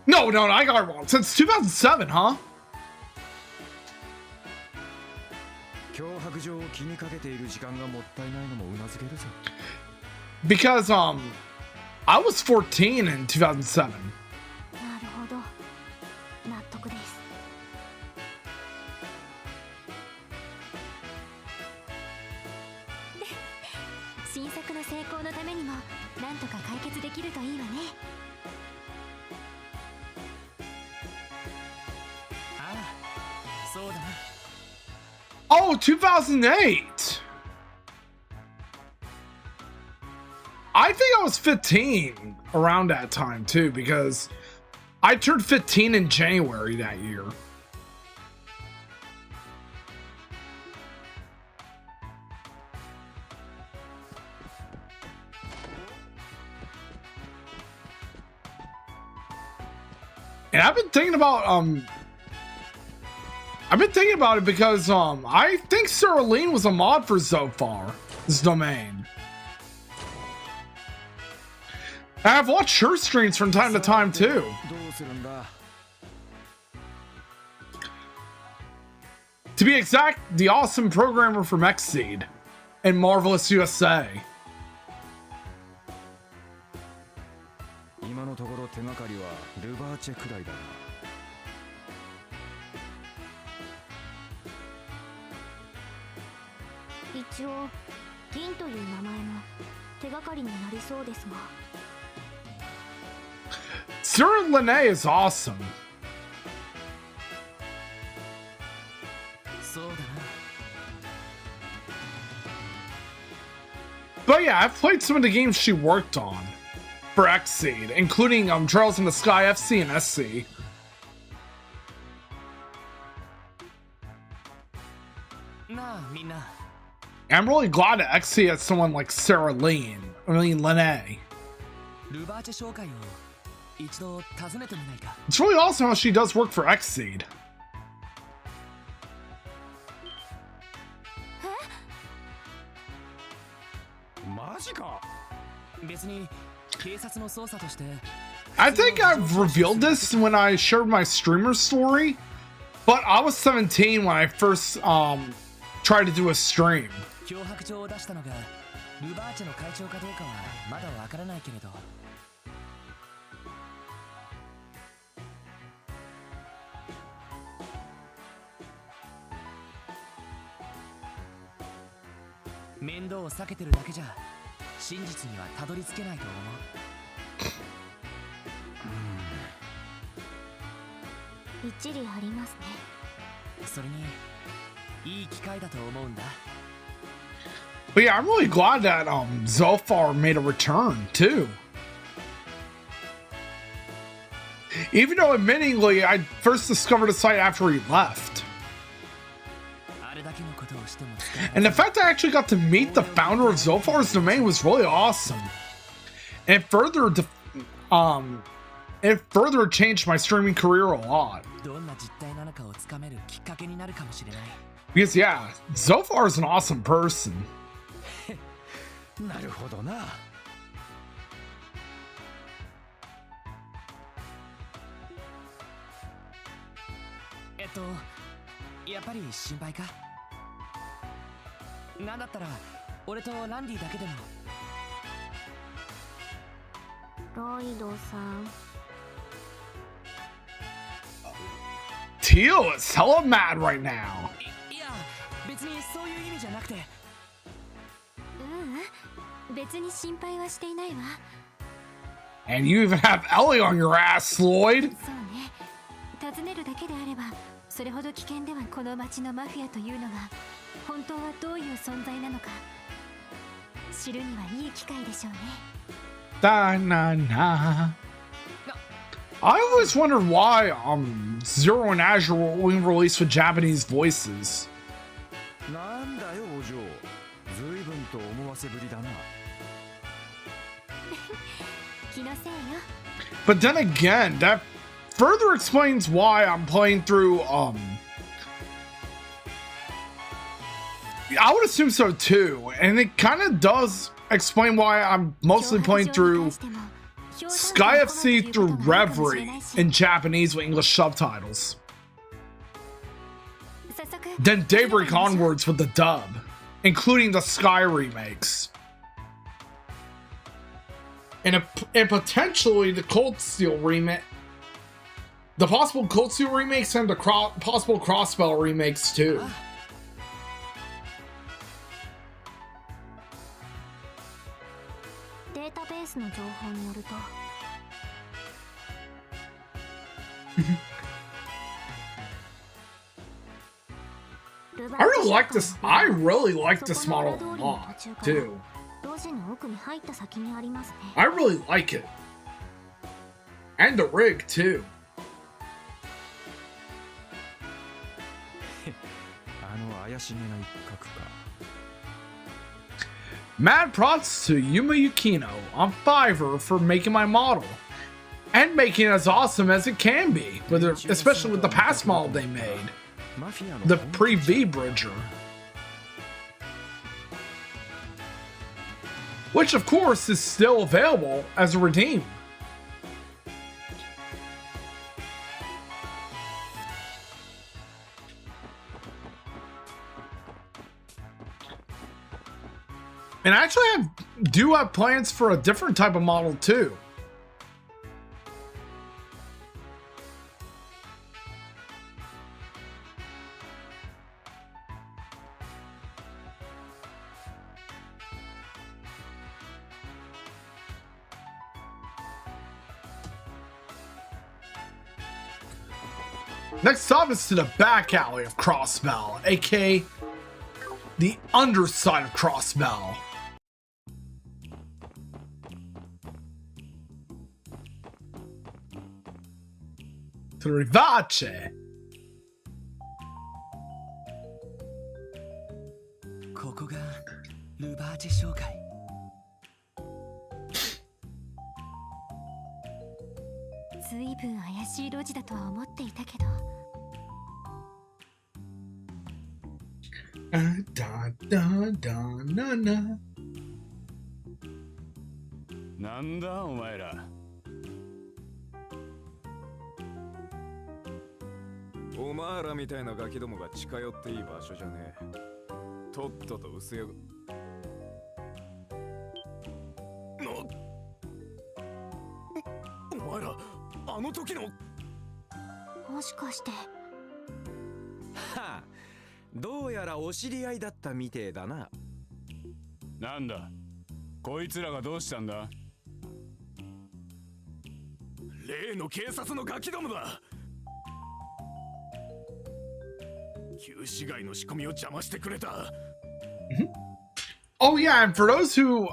No, I got it wrong. Since 2007, huh? 脅迫状を気にかけている時間がもったいないのもうなずけるぞ。 Because I was 14 in 2007. なるほど、納得です。 で、新作の成功のためにもなんとか解決できるといいわね。 ああ、そうだな。 Oh, 2008. I think I was 15 around that time too, because I turned 15 in January that year. And I've been thinking about it because I think Cereline was a mod for Zophar's domain. And I've watched her streams from time to time too. どうするんだ。 To be exact, the awesome programmer from Xseed and Marvelous USA. 今のところ手がかりはルバーチェくらいだな。 一応銀という名前も手がかりになりそうですが。 Cyril Lene is awesome. そうだな。 But yeah, I've played some of the games she worked on for Xseed, including Trails in the Sky FC and SC. なあみんな。 I'm really glad that Xseed has someone like Lene. ルバーチェ紹介を一度訪ねてみないか。 It's really awesome how she does work for Xseed. マジか。別に警察の捜査として I think I've revealed this when I shared my streamer story, but I was 17 when I first tried to do a stream. 脅迫状を出したのがルバーチェの会長かどうかはまだわからないけれど。面倒を避けてるだけじゃ真実にはたどり着けないと思う。一理ありますね。それにいい機会だと思うんだ。 But yeah, I'm really glad that Zophar made a return too. Even though admittingly I first discovered the site after he left. And the fact I actually got to meet the founder of Zophar's domain was really awesome. And it further changed my streaming career a lot. Because yeah, Zophar is an awesome person. なるほどな。やっぱり心配か。なんだったら俺とランディだけでも。ロイドさん。Teal is hella mad right now. いや、別にそういう意味じゃなくて。別に心配はしていないわ。And you even have Ellie on your ass, Lloyd. そうね。尋ねるだけであれば、それほど危険ではこの町のマフィアというのが本当はどういう存在なのか知るにはいい機会でしょうね。Da na na. I always wondered why Zero and Azure were only released with Japanese voices. なんだよお嬢。随分と思わせぶりだな。 But then again, that further explains why I'm playing through I would assume so too, and it kind of does explain why I'm mostly playing through Sky FC through Reverie in Japanese with English subtitles. Then Daybreak onwards with the dub, including the Sky remakes. And potentially the Cold Steel remake, the possible Cold Steel remakes and the possible Crossbell remakes too. データベースの情報によると I really like this. I really like this model a lot too. I really like it. And the rig too. Mad props to Yuma Yukino on Fiverr for making my model. And making it as awesome as it can be, especially with the past model they made. The pre-V Bridger. Which of course is still available as a redeem. And I actually do have plans for a different type of model too. Next up is to the back alley of Crossbell, aka the underside of Crossbell. To the Rivace. ここがルバーチェ商会。ずいぶん怪しい路地だとは思っていたけど。なんだお前ら。お前らみたいなガキどもが近寄っていい場所じゃねえ。とっとと薄よ。お前らあの時の。もしかして。はあ、どうやらお知り合いだったみてえだな。なんだこいつらがどうしたんだ。例の警察のガキどもだ。旧市街の仕込みを邪魔してくれた。Oh yeah, and for those who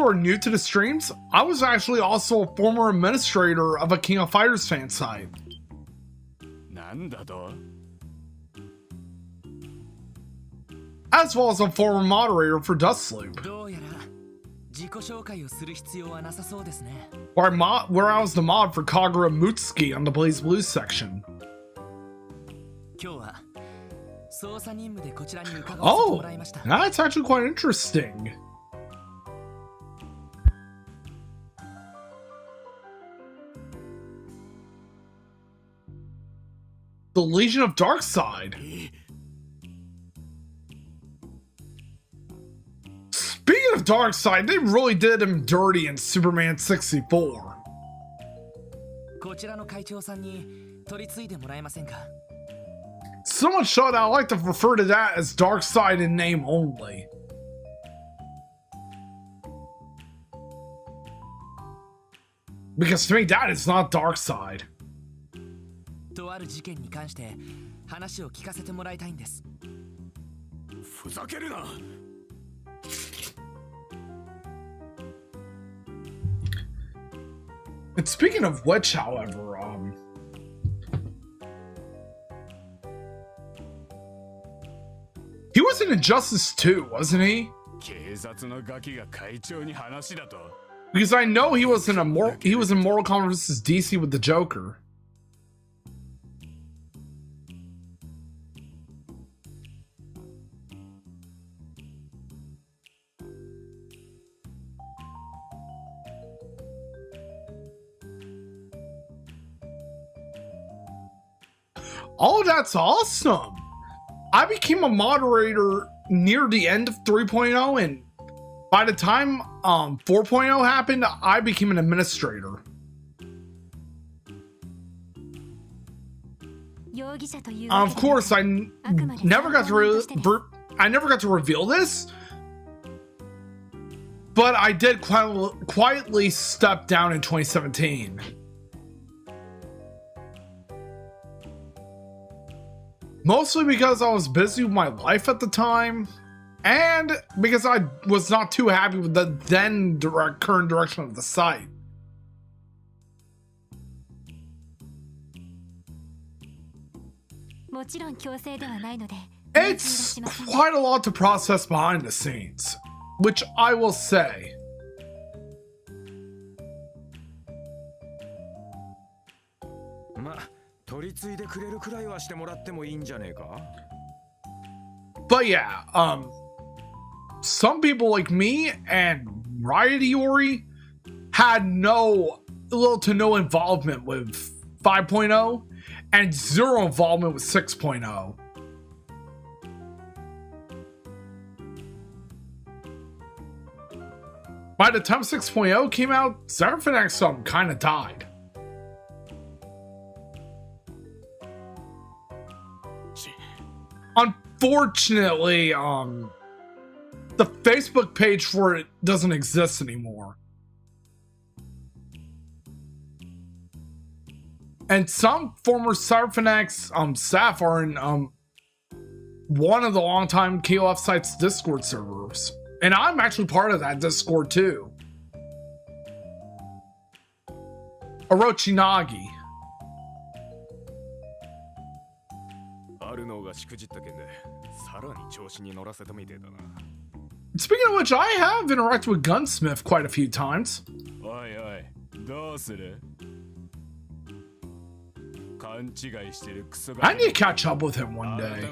are new to the streams, I was actually also a former administrator of a King of Fighters fan site. なんだと。As well as a former moderator for Dustloop. どうやら自己紹介をする必要はなさそうですね。Where I was the mod for Kagura Mutsuki on the Blaze Blue section. 今日は捜査任務でこちらに伺わせて Oh, もらいました。 that's actually quite interesting. The Legion of Darkside. Speaking of Darkside, they really did him dirty in Superman 64. こちらの会長さんに取り次いでもらえませんか。 So much so that I like to refer to that as Darkside in name only. Because to me, that is not Darkside. とある事件に関して話を聞かせてもらいたいんです。ふざけるな。And speaking of which, however, he was in Injustice 2, wasn't he? 警察のガキが会長に話だと。 Because I know he was in Mortal Kombat vs. DC with the Joker. Oh, that's awesome! I became a moderator near the end of 3.0, and by the time 4.0 happened, I became an administrator. Of course, I never got to reveal this, but I did quietly step down in 2017. Mostly because I was busy with my life at the time, and because I was not too happy with the then current direction of the site. It's quite a lot to process behind the scenes, which I will say. But yeah, some people like me and Riot Iori had little to no involvement with 5.0 and zero involvement with 6.0. By the time 6.0 came out, Zerphinex kind of died. Unfortunately, the Facebook page for it doesn't exist anymore. And some former Cyberfinex staff are in one of the longtime KOF site's Discord servers. And I'm actually part of that Discord too. Orochinagi. Speaking of which, I have interacted with Gunsmith quite a few times. I need to catch up with him one day.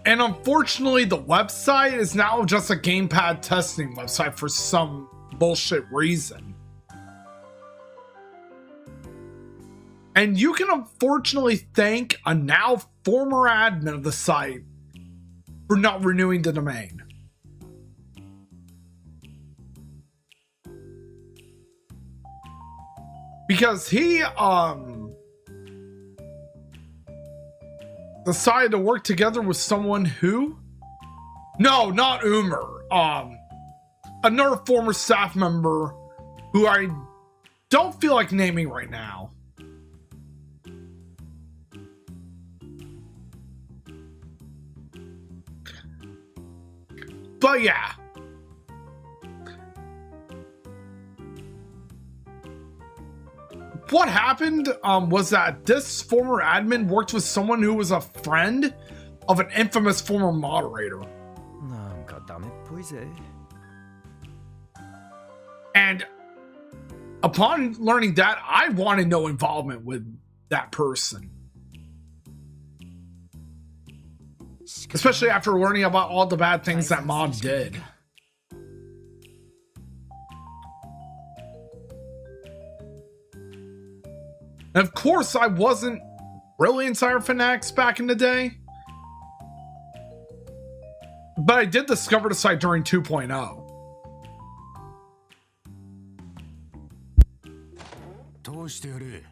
And unfortunately, the website is now just a gamepad testing website for some bullshit reason. And you can unfortunately thank a now former admin of the site for not renewing the domain. Because he decided to work together with someone who? No, not Umer. Another former staff member who I don't feel like naming right now. But yeah. What happened was that this former admin worked with someone who was a friend of an infamous former moderator. And upon learning that, I wanted no involvement with that person. Especially after learning about all the bad things that mod did. And of course, I wasn't really in Cyber Fanatics back in the day. But I did discover the site during 2.0. 通してやれ。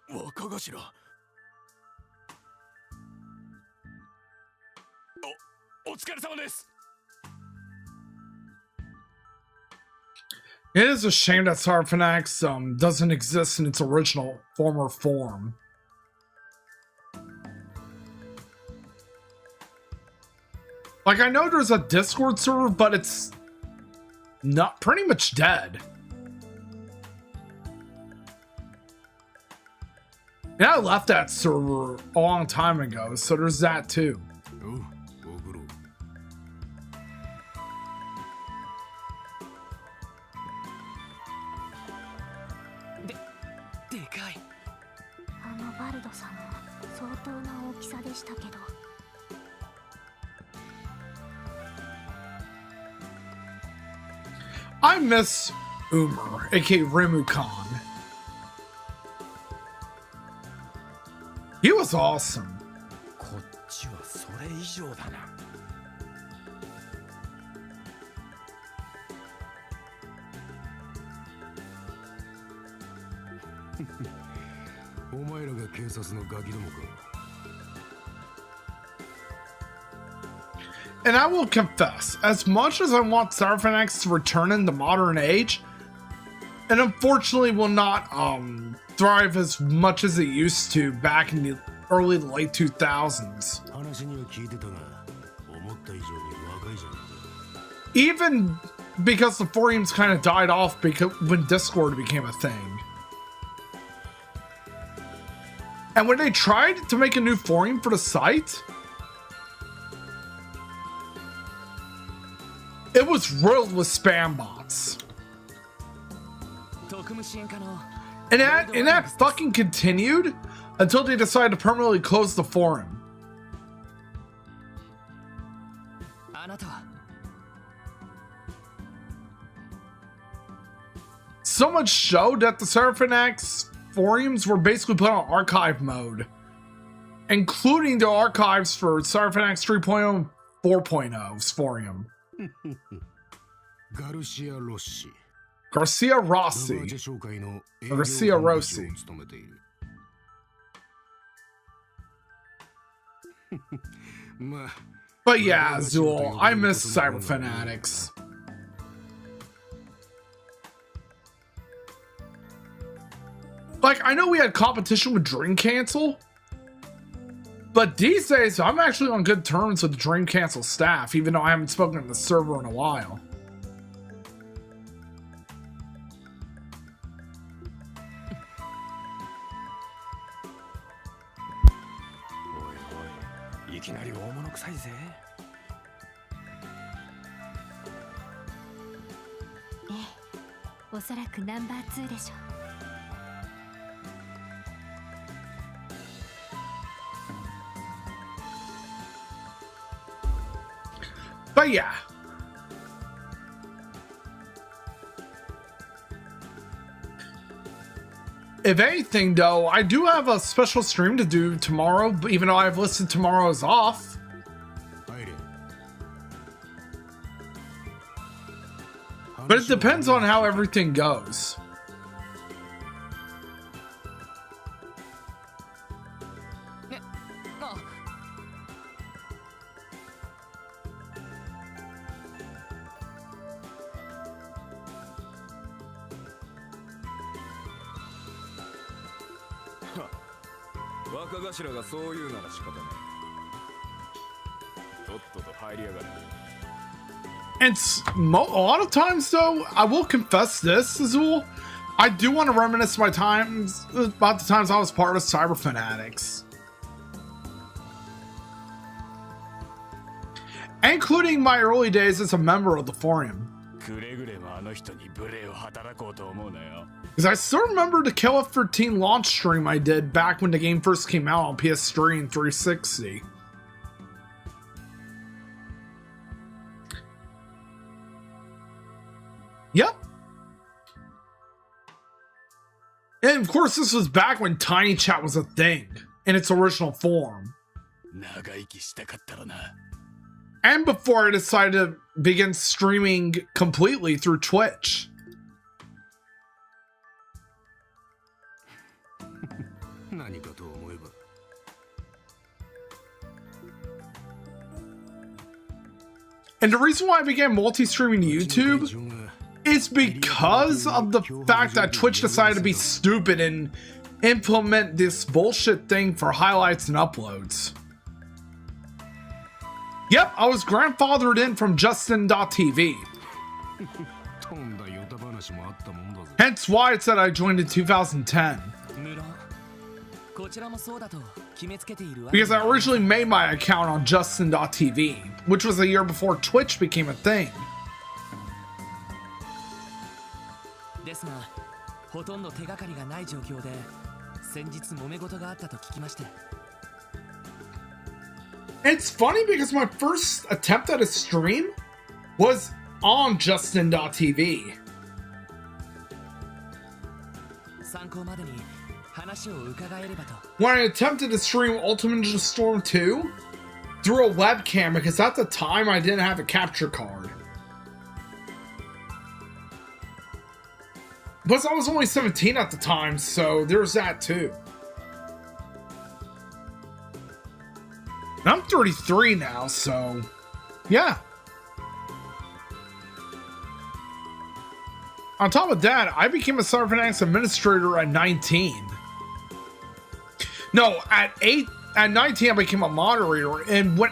若頭。お疲れ様です。 It is a shame that Cyber Fanatics doesn't exist in its original former form. Like, I know there's a Discord server, but it's not pretty much dead. Yeah, I left that server a long time ago, so there's that too. I miss Umer, aka Rimu-kan. He was awesome. こっちはそれ以上だな。お前らが警察のガキどもか。 And I will confess, as much as I want Cyber Fanatics to return in the modern age, it unfortunately will not thrive as much as it used to back in the early to late 2000s. Even because the forums kind of died off because when Discord became a thing. And when they tried to make a new forum for the site, it was riddled with spam bots. And that fucking continued until they decided to permanently close the forum. So much so that the Cyber Fanatics forums were basically put on archive mode, including the archives for Cyber Fanatics 3.0 and 4.0's forum. Garcia Rossi. Garcia Rossi. Garcia Rossi. But yeah, Zool, I miss Cyber Fanatics. Like, I know we had competition with Dream Cancel, but these days, I'm actually on good terms with the Dream Cancel staff, even though I haven't spoken to the server in a while. But yeah. If anything, though, I do have a special stream to do tomorrow, even though I've listed tomorrow as off. But it depends on how everything goes. And a lot of times, though, I will confess this, Azul, I do want to reminisce my times about the times I was part of Cyber Fanatics. Including my early days as a member of the forum. Because I still remember the Kill F13 launch stream I did back when the game first came out on PS3 and 360. Yep. And of course, this was back when Tiny Chat was a thing in its original form. And before I decided to begin streaming completely through Twitch. And the reason why I began multi-streaming YouTube is because of the fact that Twitch decided to be stupid and implement this bullshit thing for highlights and uploads. Yep, I was grandfathered in from Justin.tv. Hence why it said I joined in 2010. Because I originally made my account on Justin.tv, which was a year before Twitch became a thing. It's funny because my first attempt at a stream was on Justin.tv. When I attempted to stream Ultimate Ninja Storm 2 through a webcam, because at the time I didn't have a capture card. Plus I was only 17 at the time, so there's that too. And I'm 33 now, so yeah. On top of that, I became a Cyber Fanatics administrator at 19. No, at 19 I became a moderator, and when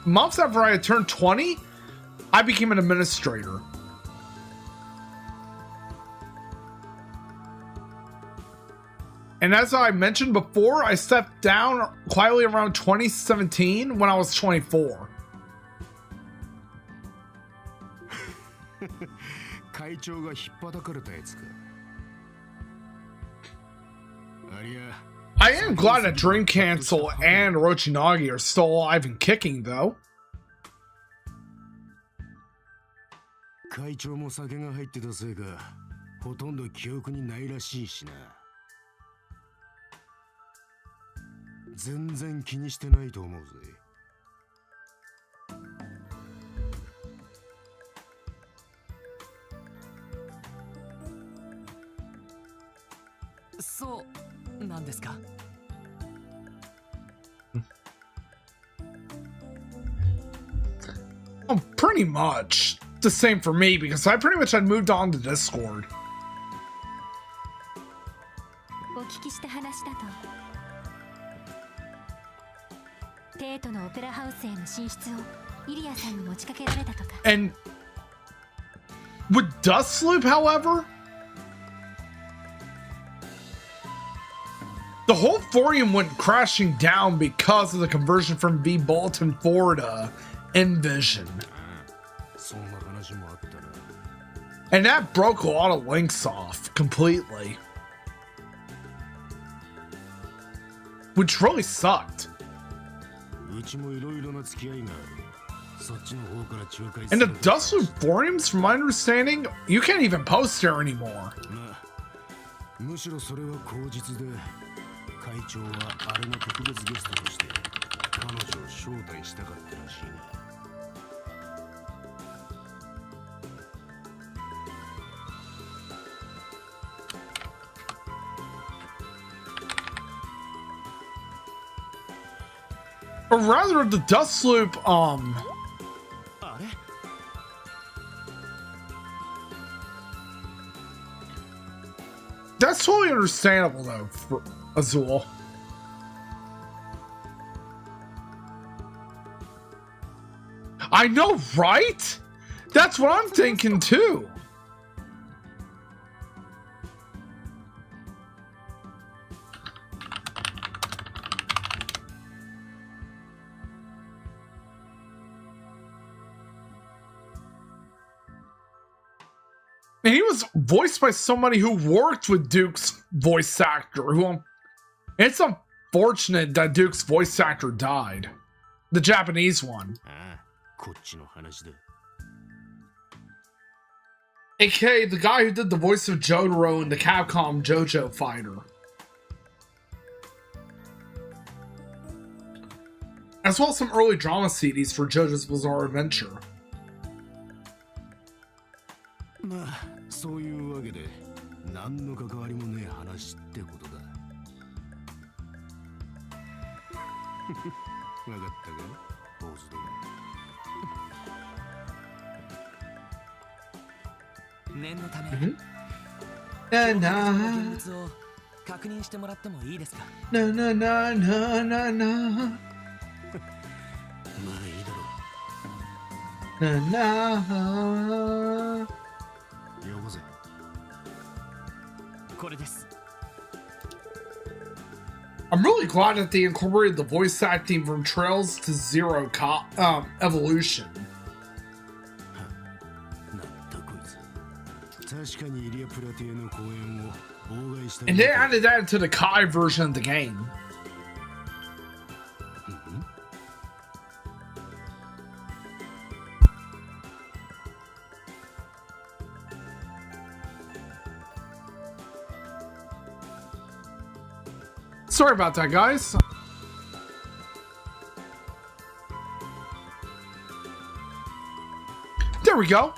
months after I had turned 20, I became an administrator. And as I mentioned before, I stepped down quietly around 2017 when I was 24. I am glad that Dream Cancel and Orochinagi are still alive and kicking, though. Oh, pretty much the same for me, because I pretty much had moved on to Discord. And with Dustloop, however, the whole forum went crashing down because of the conversion from V Bulletin 4 to Envision. And that broke a lot of links off completely, which really sucked. In the Dustloop forums, from my understanding, you can't even post there anymore. むしろそれは口実で会長はあれの特別ゲストとして彼女を招待したかったらしいね。Or rather, the Dustloop, that's totally understandable though for Azul. I know, right? That's what I'm thinking too. And he was voiced by somebody who worked with Duke's voice actor. It's unfortunate that Duke's voice actor died. The Japanese one. AKA the guy who did the voice of Jotaro in the Capcom JoJo Fighter. As well as some early drama CDs for JoJo's Bizarre Adventure. まあそういうわけで何の関わりもねえ話ってことだ。わかったか、ボスども。念のため。なな。現物を確認してもらってもいいですか。なななななな。まあいいだろう。なな。よこせ。これです。 I'm really glad that they incorporated the voice acting from Trails to Zero Evolution. なんだこいつ。確かにイリアプラティアの公演を妨害した。 And they added that into the Kai version of the game. Sorry about that, guys. There we go.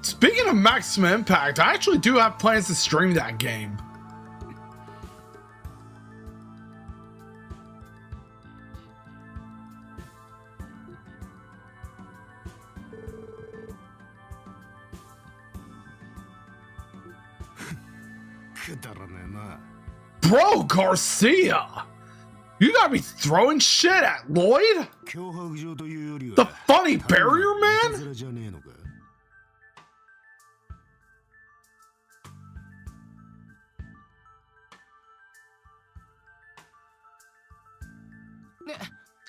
Speaking of Maximum Impact, I actually do have plans to stream that game. Bro, Garcia! You gotta be throwing shit at Lloyd? The funny barrier man?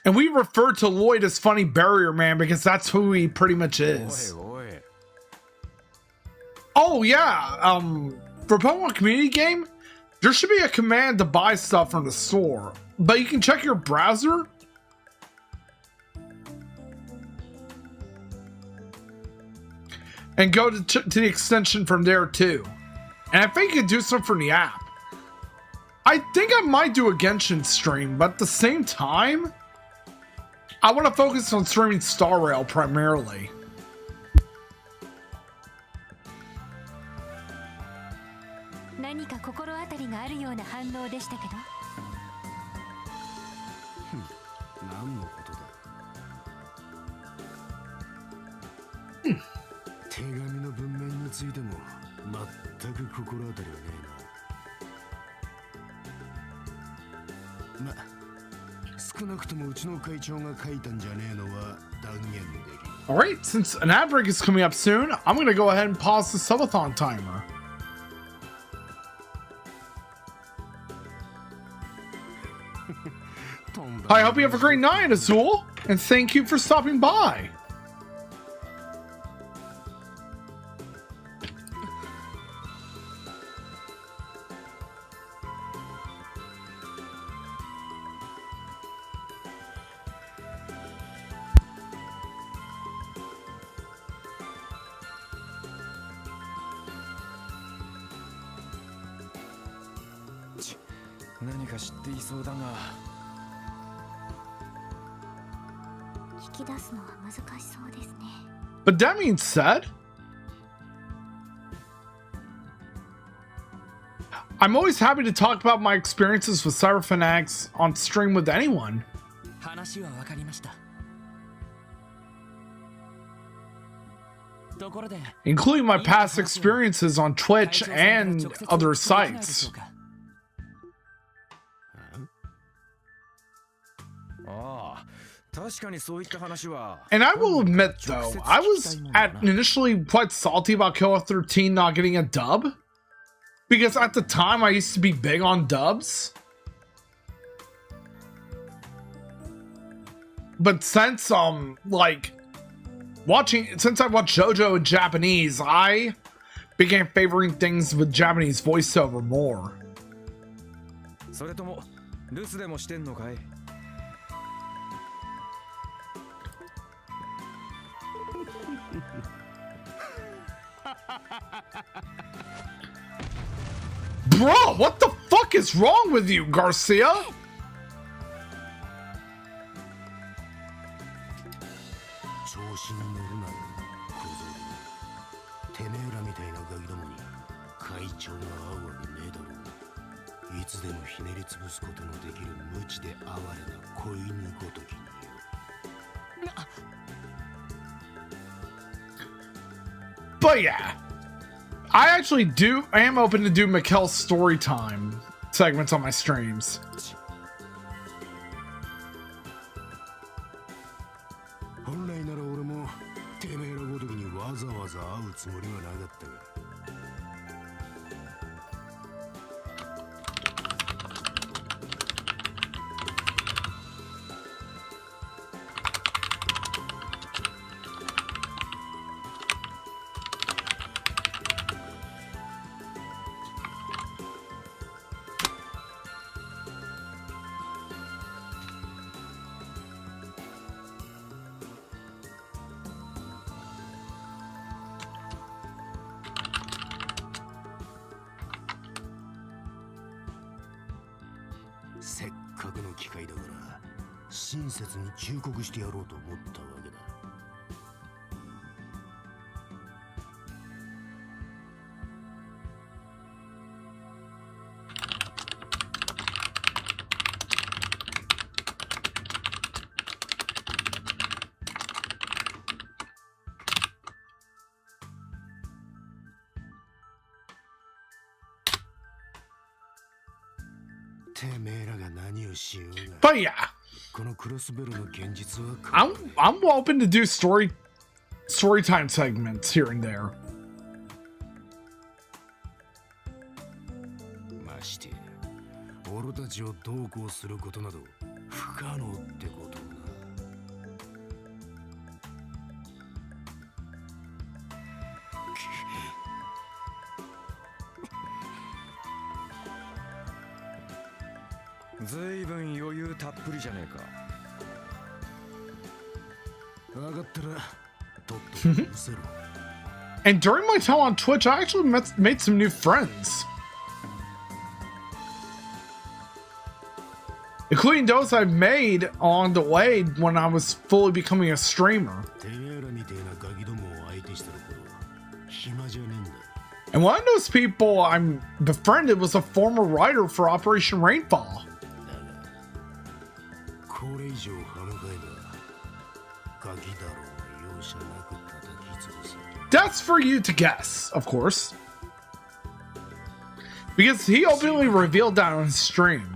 And we refer to Lloyd as funny barrier man because that's who he pretty much is. Oh yeah, for Pokemon Community Game, there should be a command to buy stuff from the store, but you can check your browser. And go to the extension from there too. And I think you can do something from the app. I think I might do a Genshin stream, but at the same time, I want to focus on streaming Star Rail primarily. 何か心当たりがあるような反応でしたけど。何のことだ。手紙の文面についても全く心当たりはねえな。ま、少なくともうちの会長が書いたんじゃねえのは断言できる。Alright, since an ad break is coming up soon, I'm going to go ahead and pause the subathon timer. I hope you have a great night, Azul, and thank you for stopping by. 何か知っていそうだが。引き出すのは難しそうですね。 But that being said, I'm always happy to talk about my experiences with Cyberfanatics on stream with anyone, 話は分かりました。ところで including my past experiences on Twitch and other sites. ああ、確かにそういった話は。 And I will admit, though, I was initially quite salty about KOF 13 not getting a dub. Because at the time, I used to be big on dubs. But since, like, since I watched JoJo in Japanese, I began favoring things with Japanese voiceover more. それとも留守でもしてんのかい。Bro, what the fuck is wrong with you, Garcia? 調子に乗るなよ、小僧。てめえらみたいなガキどもに会長が会うわけねえだろう。いつでもひねり潰すことのできる無知で哀れな子犬ごときによ。But yeah, I am open to do Mikkel's story time segments on my streams. 本来なら俺もてめえらごときにわざわざ会うつもりはなかったが。せっかくの機会だから親切に忠告してやろうと思ったわけだ。てめえらが何をしようが。 But yeah, このクロスベルの現実は I'm open to do story time segments here and there. ましてや俺たちをどうこうすることなど不可能ってことをな。ずいぶん余裕たっぷりじゃねえか。分かったらとっととうせろ。 And during my time on Twitch, I actually made some new friends, including those I made on the way when I was fully becoming a streamer. てめえらみてえなガキどもを相手してる頃暇じゃねえんだ。 And one of those people I'm befriended was a former writer for Operation Rainfall. これ以上歯向かえばガキだろうが容赦なく叩き潰す。 That's for you to guess, of course. Because he openly revealed that on his stream.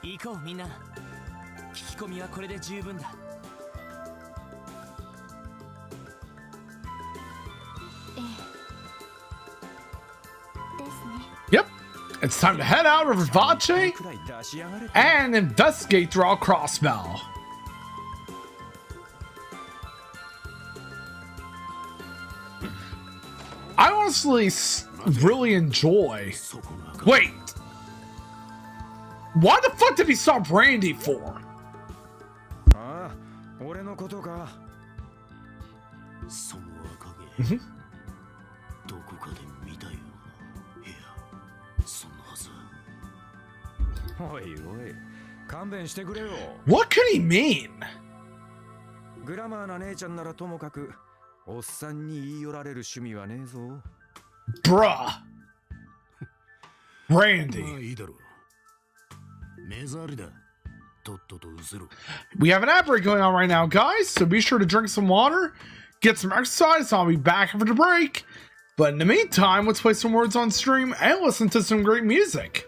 行こうみんな。聞き込みはこれで十分だ。Yep, it's time to head out of Rivace くらい出しやがれ。 and investigate throughout Crossbell. I honestly really enjoy. Wait, why the fuck did he stop Randy for? ああ、俺のことか。その赤毛どこかで見たような。いやそんなはず。おいおい、勘弁してくれよ。 What could he mean? グラマーな姉ちゃんならともかく、おっさんに言い寄られる趣味はねえぞ。 Bruh. まあ Randy. いいだろう。目障りだ。とっととうせろ。 We have an ad break going on right now, guys, so be sure to drink some water, get some exercise. I'll be back after the break. But in the meantime, let's play some words on stream and listen to some great music.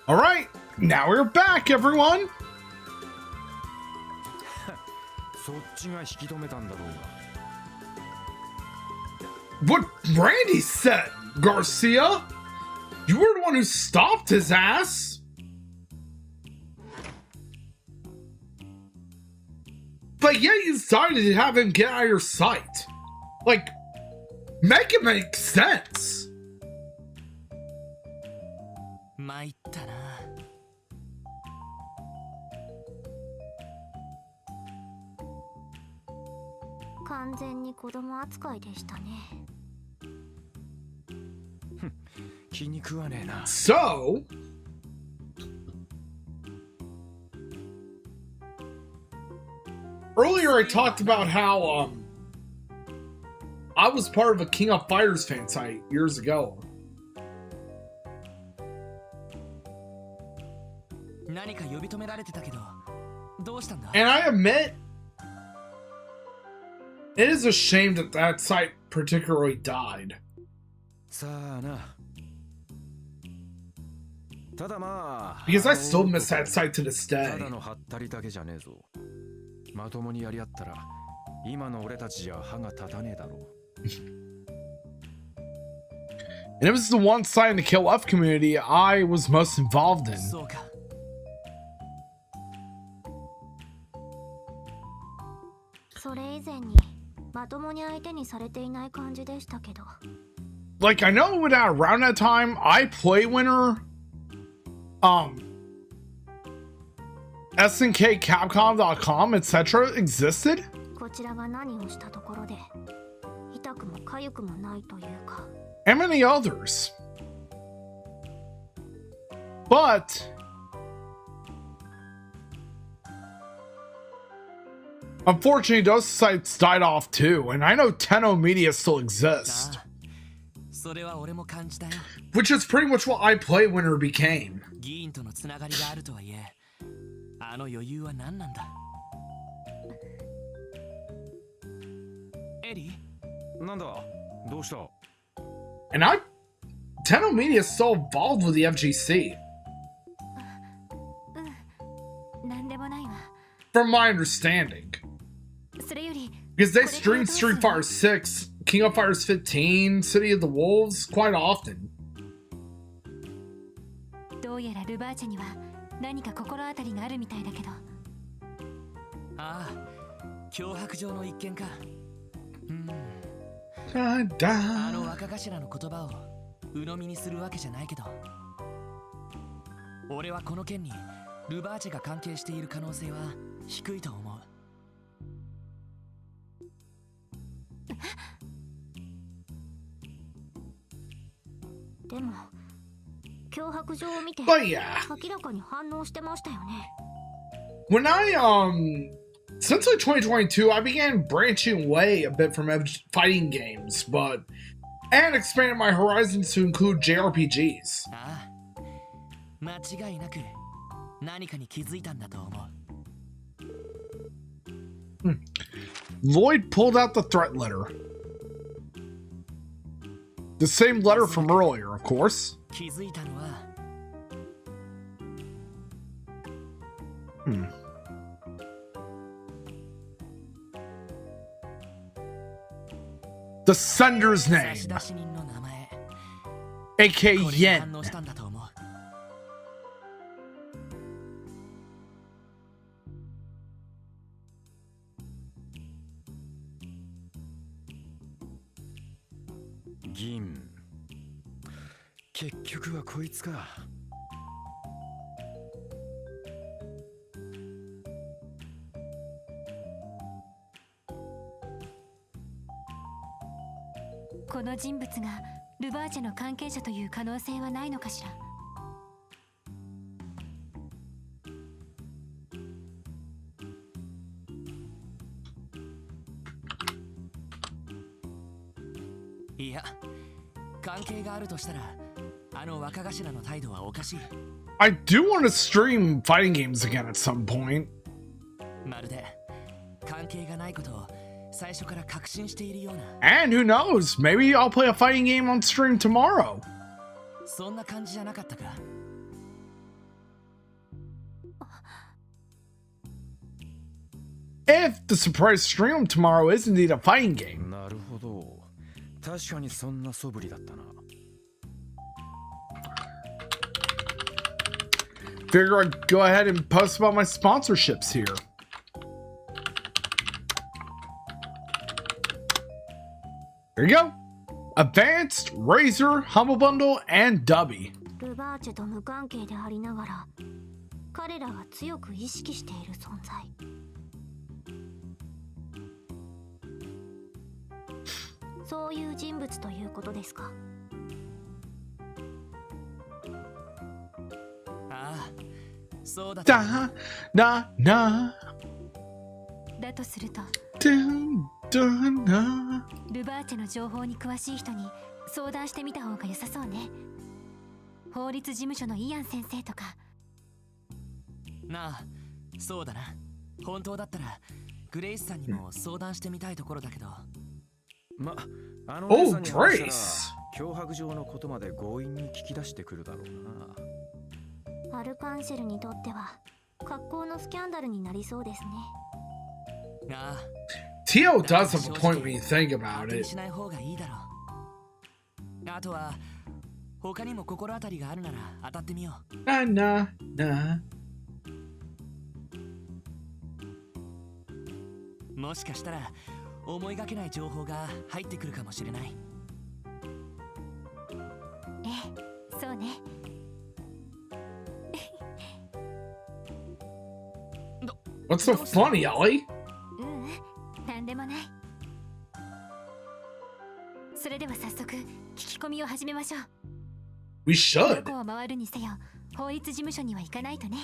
All right, now we're back, everyone. そっちが引き止めたんだろうが。 What Randy said, Garcia? You were the one who stopped his ass. But yet you decided to have him get out of your sight. Like, make it make sense. 参ったな。完全に子供扱いでしたね。気に食わねえな。 So, earlier I talked about how I was part of a King of Fighters fan site years ago. 何か呼び止められてたけど、どうしたんだ？ And I admit, it is a shame that that site particularly died. さあな。ただまあ。Because I still miss that site to this た day. だのハったりだけじゃねえぞ。まともにやり合ったら、今の俺たちじゃ歯が立たねえだろう。And it was the one site in the KLF community I was most involved in. そうか。それ以前にまともに相手にされていない感じでしたけど。Like, I know that around that time, iPlaywinner, SNK Capcom.com, etc. existed. こちらが何をしたところで痛くも痒くもないというか。And many others. But unfortunately, those sites died off too, and I know Tenno Media still exists, それは俺も感じたよ。 which is pretty much what iPlaywinner became. 議員とのつながりがあるとはいえ、あの余裕は何なんだ？エリー？なんだ？どうした？ And Tenno Media is still involved with the FGC. なんでもないわ。 From my understanding. それより Because they stream Street Fighter 6, King of Fighters 15, City of the Wolves quite often. どうやらルバーチェには何か心当たりがあるみたいだけど。ああ、脅迫状の一件か。あの若頭の言葉を鵜呑みにするわけじゃないけど、俺はこの件にルバーチェが関係している可能性は低いと思う。でも脅迫状を見て But yeah, 明らかに反応してましたよね。 when since like 2022, I began branching away a bit from fighting games, and expanded my horizons to include JRPGs. ああ、間違いなく何かに気づいたんだと思う。Lloyd pulled out the threat letter. The same letter from earlier, of course. 気づいたのは、The sender's 差 name, 出人の名前、 aka これに反 Yen. 応したんだと思う。銀。結局はこいつか。この人物がルバーチェの関係者という可能性はないのかしら。いや、関係があるとしたら、あの若頭の態度はおかしい。I do want to stream fighting games again at some point. まるで関係がないことを最初から確信しているような。 And who knows, maybe I'll play a fighting game on stream tomorrow. そんな感じじゃなかったか。If the surprise stream tomorrow is indeed a fighting game. なるほど。確かにそんな素振りだったな。Figure I'd go ahead and post about my sponsorships here. There you go. Advanced, Razor, Humble Bundle, and Dubby. ルバーチェと無関係でありながら彼らが強く意識している存在。そういう人物ということですか。ああ、そうだった。 Da, na, na. だとすると Dun, ルバーチェの情報に詳しい人に相談してみた方が良さそうね。法律事務所のイアン先生とか。なあ、そうだな。本当だったらグレイスさんにも相談してみたいところだけど。あの姉さんに話したら Grace 脅迫状のことまで強引に聞き出してくるだろうな。アルカンシェルにとっては格好のスキャンダルになりそうですね。ああ、 Tio does have a point when you think 当 about てに it. しない方がいいだろう。あとは他にも心当たりがあるなら当たってみよう。Nah. もしかしたら思いがけない情報が入ってくるかもしれない。ええ、そうね。What's so funny, Ellie? なんでもない。それでは早速聞き込みを始めましょう。We ど should. こを回るにせよ法律事務所には行かないとね。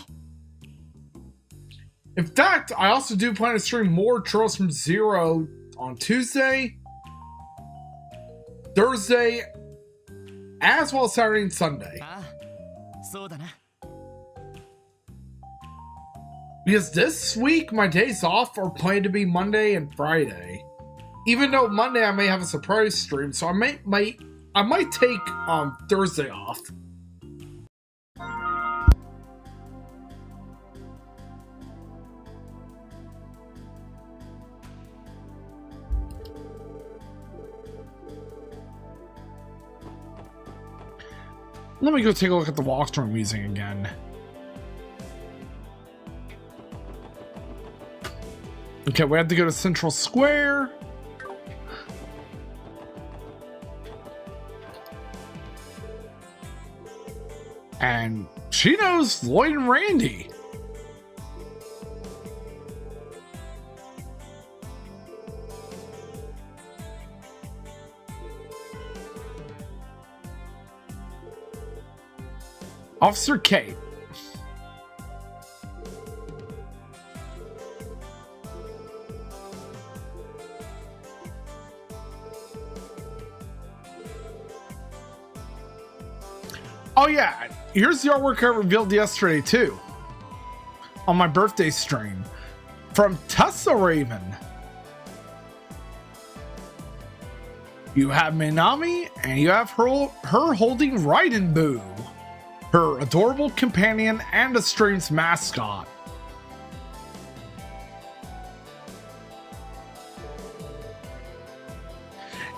In fact, I also do plan to stream more Trails from Zero on Tuesday, Thursday, as well as Saturday and Sunday. ああ、そうだな。Because this week, my days off are planned to be Monday and Friday. Even though Monday I may have a surprise stream, so I might take Thursday off. Let me go take a look at the walkthrough I'm using again. Okay, we have to go to Central Square. And she knows Lloyd and Randy. Officer Kate. Oh yeah, here's the artwork I revealed yesterday too. On my birthday stream. From Tessa Raven. You have Minami, and you have her holding Raiden Boo, her adorable companion and the stream's mascot.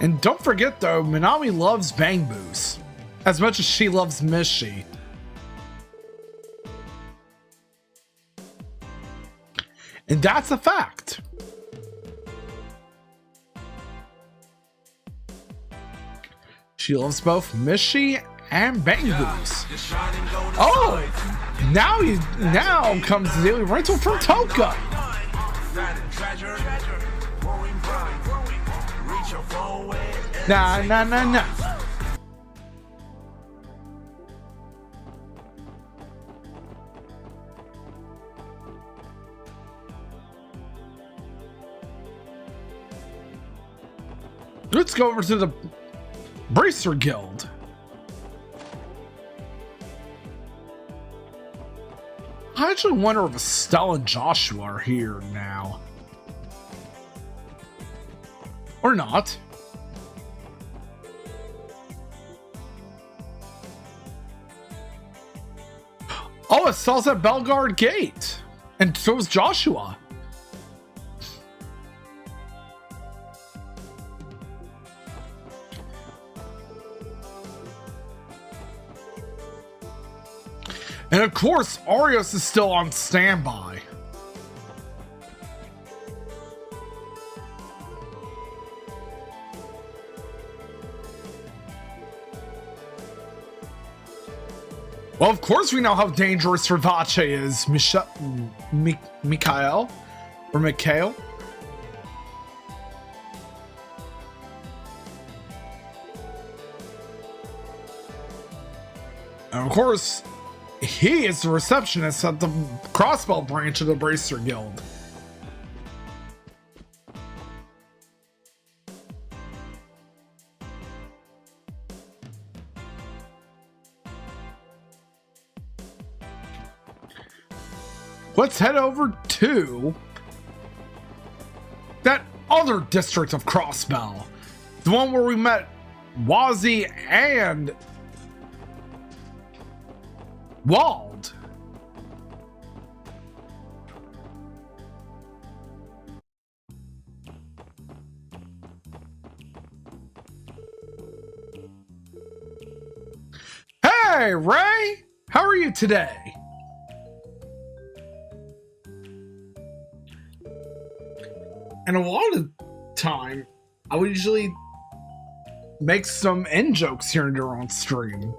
And don't forget though, Minami loves Bang Boos as much as she loves Mishi. And that's a fact. She loves both Mishi and Bang Boos. Oh! Now comes the daily rental from Toka. Nah. Let's go over to the Bracer Guild. I actually wonder if Estelle and Joshua are here now. Or not. Oh, Estelle's at Belgard Gate. And so is Joshua. And of course, Arios is still on standby. Well, of course we know how dangerous Rivace is, Mikhail. And of course, he is the receptionist at the Crossbow branch of the Bracer Guild. let's head over to that other district of Crossbell. The one where we met Wazzy and Wald. Hey, Ray! How are you today? And a lot of time, I would usually make some in jokes here and there on stream.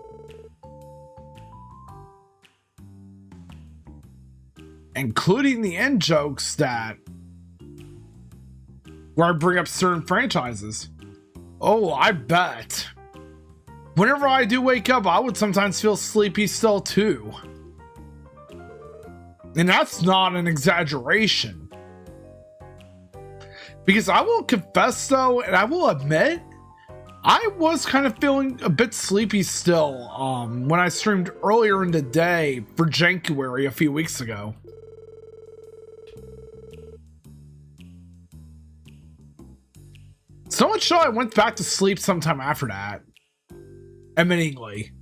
Including the in jokes that where I bring up certain franchises. Oh, I bet. Whenever I do wake up, I would sometimes feel sleepy still too. And that's not an exaggeration. Because I will confess though, and I will admit, I was kind of feeling a bit sleepy still when I streamed earlier in the day for January a few weeks ago. So much so I went back to sleep sometime after that. Admittingly.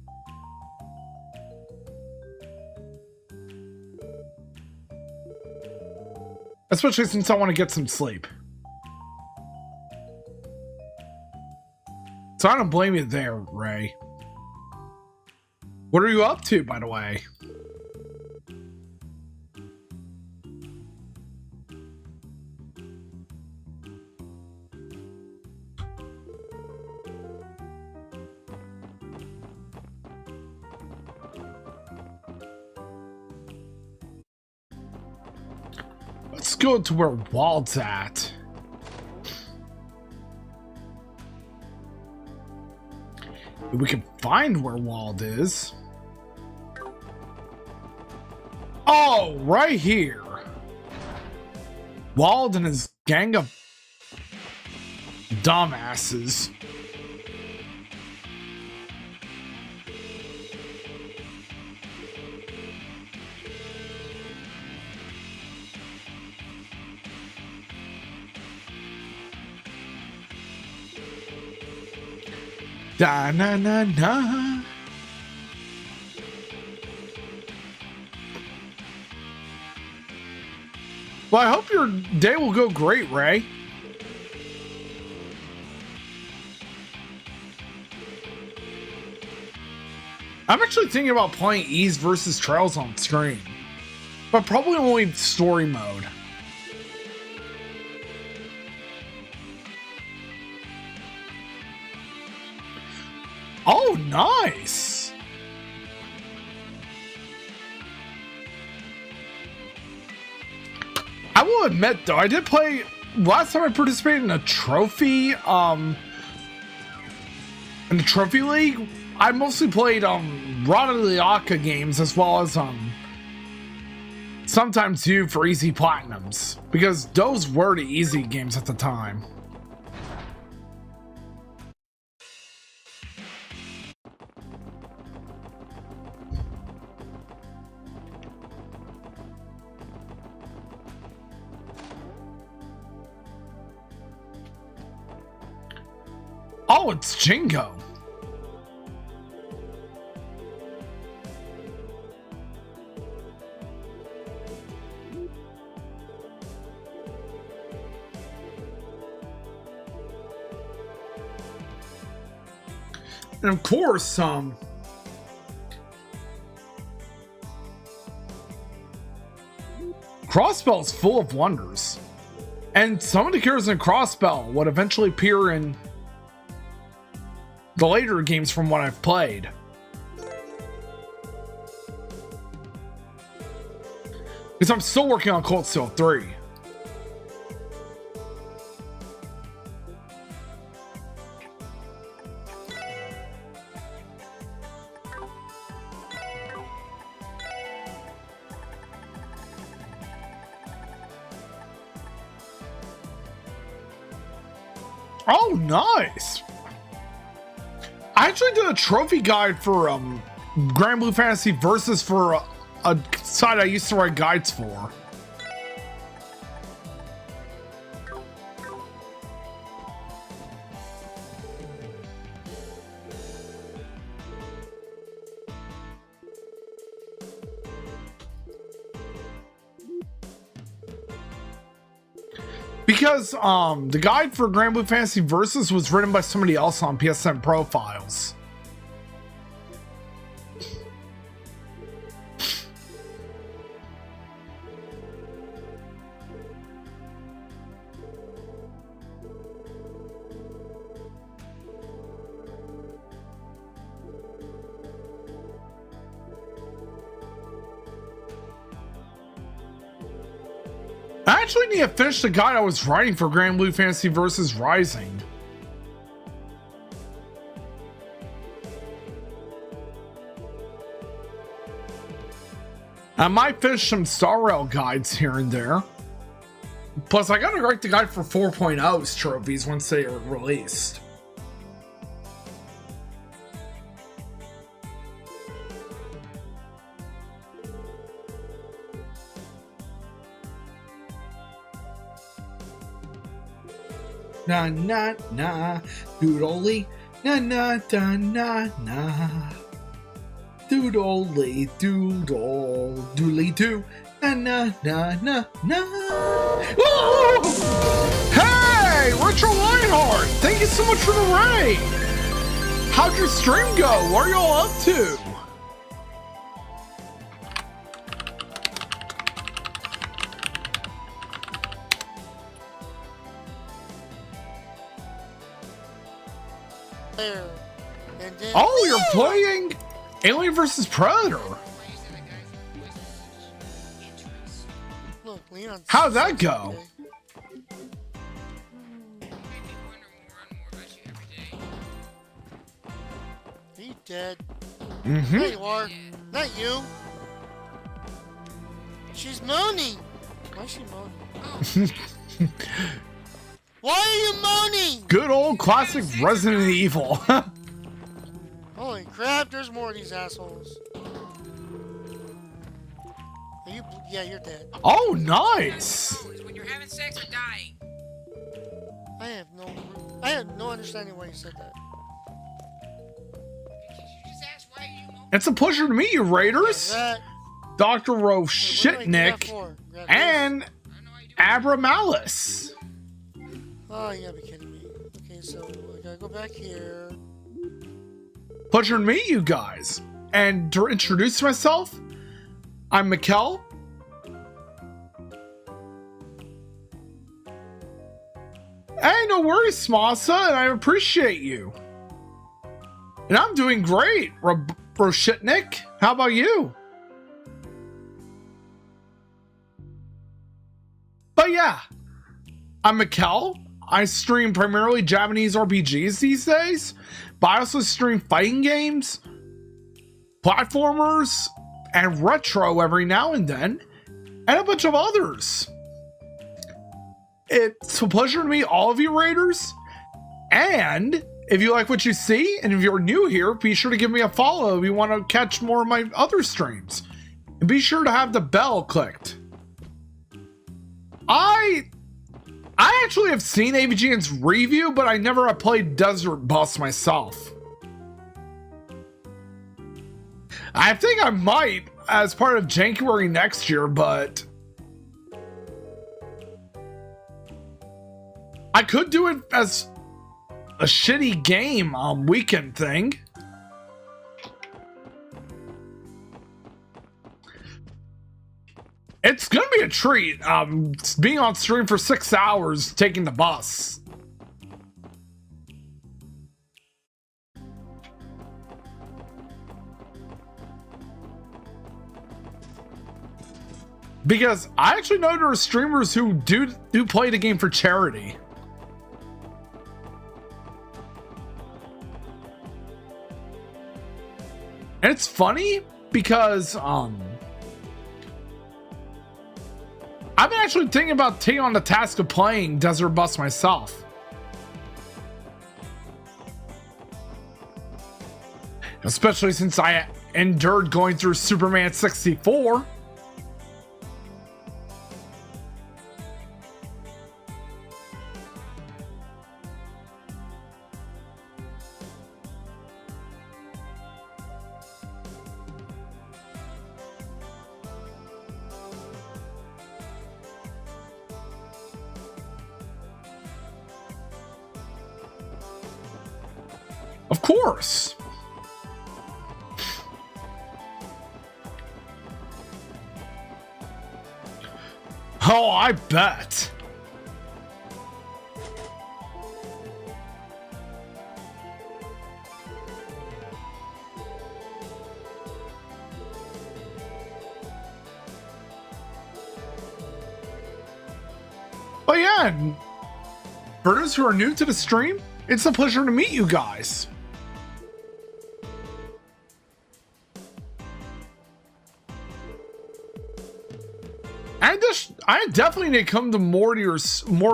Especially since I want to get some sleep. So I don't blame you there, Ray. What are you up to, by the way? Let's go to where Wald's at. If we can find where Wald is. Oh, right here. Wald and his gang of dumbasses. Da na na na. Well, I hope your day will go great, Ray. I'm actually thinking about playing Ease versus Trails on stream, but probably only story mode. Oh, nice! I will admit, though, I did play... Last time I participated in a trophy, in the Trophy League, I mostly played, Radaliaka games, as well as, sometimes you for easy platinums. Because those were the easy games at the time. Oh, it's Jingo. And of course, Crossbell's full of wonders. And some of the characters in Crossbell would eventually appear in the later games from what I've played. Because I'm still working on Cold Steel 3. Oh, nice! I actually did a trophy guide for Grand Blue Fantasy Versus for a site I used to write guides for. Because the guide for Grand Blue Fantasy Versus was written by somebody else on PSN Profiles. I actually need to finish the guide I was writing for Grand Blue Fantasy Versus Rising. I might finish some Star Rail guides here and there. Plus, I gotta write the guide for 4.0's trophies once they are released. Na na na, doodly, na na da na na, doodly doodle, doodly doo, na na na na na. Oh! Hey, Retro Lionheart, thank you so much for the raid. How'd your stream go? What are y'all up to? Oh, you're playing Alien vs. Predator. Look, Leon's How'd that go? He dead. Mm-hmm. There you are. Not you. She's moaning. Why is she moaning? Why are you moaning? Good old classic Resident Evil. Holy crap, there's more of these assholes. Are you, yeah, you're dead. Oh, nice. When you're having sex or dying. I have no understanding why you said that. It's a pleasure to meet you, Raiders. Dr. Roshitnik and Abra Malice. Oh, you gotta be kidding me. Okay, so I gotta go back here. Pleasure to meet you guys. And to introduce myself, I'm Mikkel. Hey, no worries, Smasa, and I appreciate you. And I'm doing great, Roshitnik. How about you? But yeah, I'm Mikkel. I stream primarily Japanese RPGs these days, but I also stream fighting games, platformers, and retro every now and then, and a bunch of others. It's a pleasure to meet all of you Raiders, and if you like what you see, and if you're new here, be sure to give me a follow if you want to catch more of my other streams. And be sure to have the bell clicked. I actually have seen AVGN's review, but I never have played Desert Bus myself. I think I might as part of January next year, but I could do it as a shitty game weekend thing. It's gonna be a treat, being on stream for 6 hours, taking the bus. Because I actually know there are streamers who do play the game for charity. And it's funny because, I've been actually thinking about taking on the task of playing Desert Bus myself. Especially since I endured going through Superman 64. Of course. Oh, I bet. Oh yeah, and for those who are new to the stream, it's a pleasure to meet you guys. I definitely need to come to more of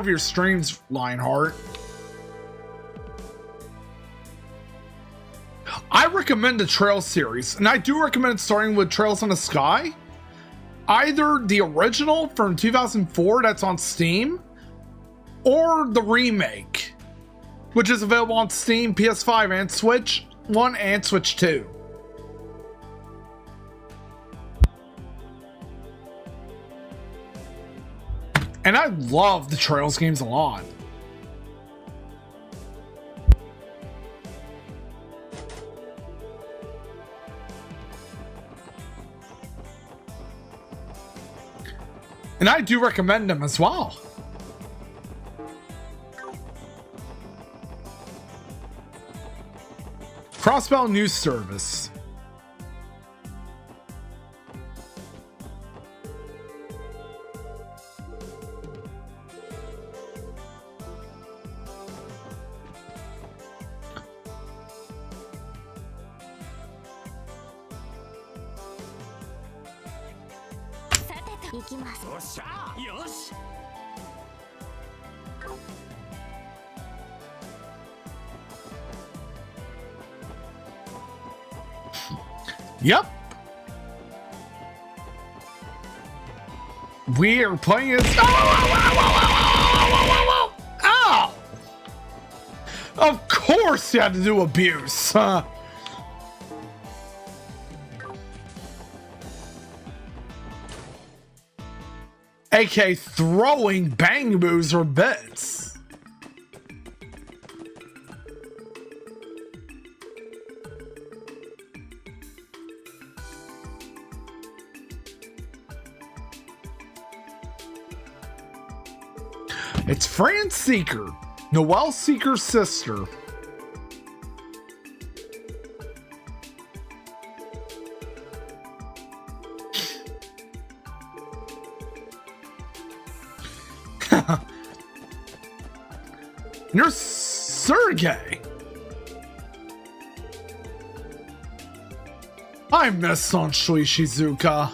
your streams, Lionheart. I recommend the Trail series, and I do recommend starting with Trails in the Sky. Either the original from 2004 that's on Steam, or the remake, which is available on Steam, PS5, and Switch 1 and Switch 2. And I love the Trails games a lot. And I do recommend them as well. Crossbell News Service. Yep. We are playing it. Ow! Of course you had to do abuse. AK throwing bang moves or bits. It's Fran Seeker, Noelle Seeker's sister. You're Sergey. I miss on Shui Shizuka.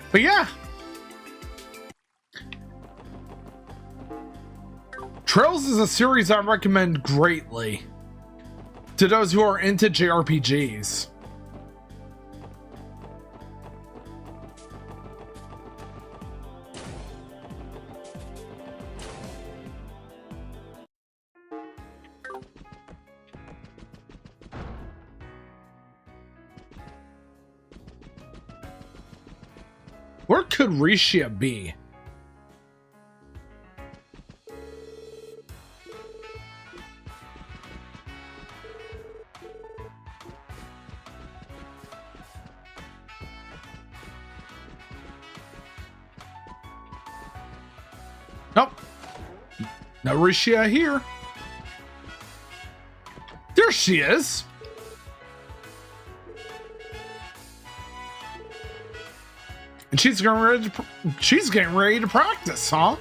But yeah, Trails is a series I recommend greatly to those who are into JRPGs. Where could Rishia be? Nope. No Rishia here. There she is. And she's getting ready to practice, huh?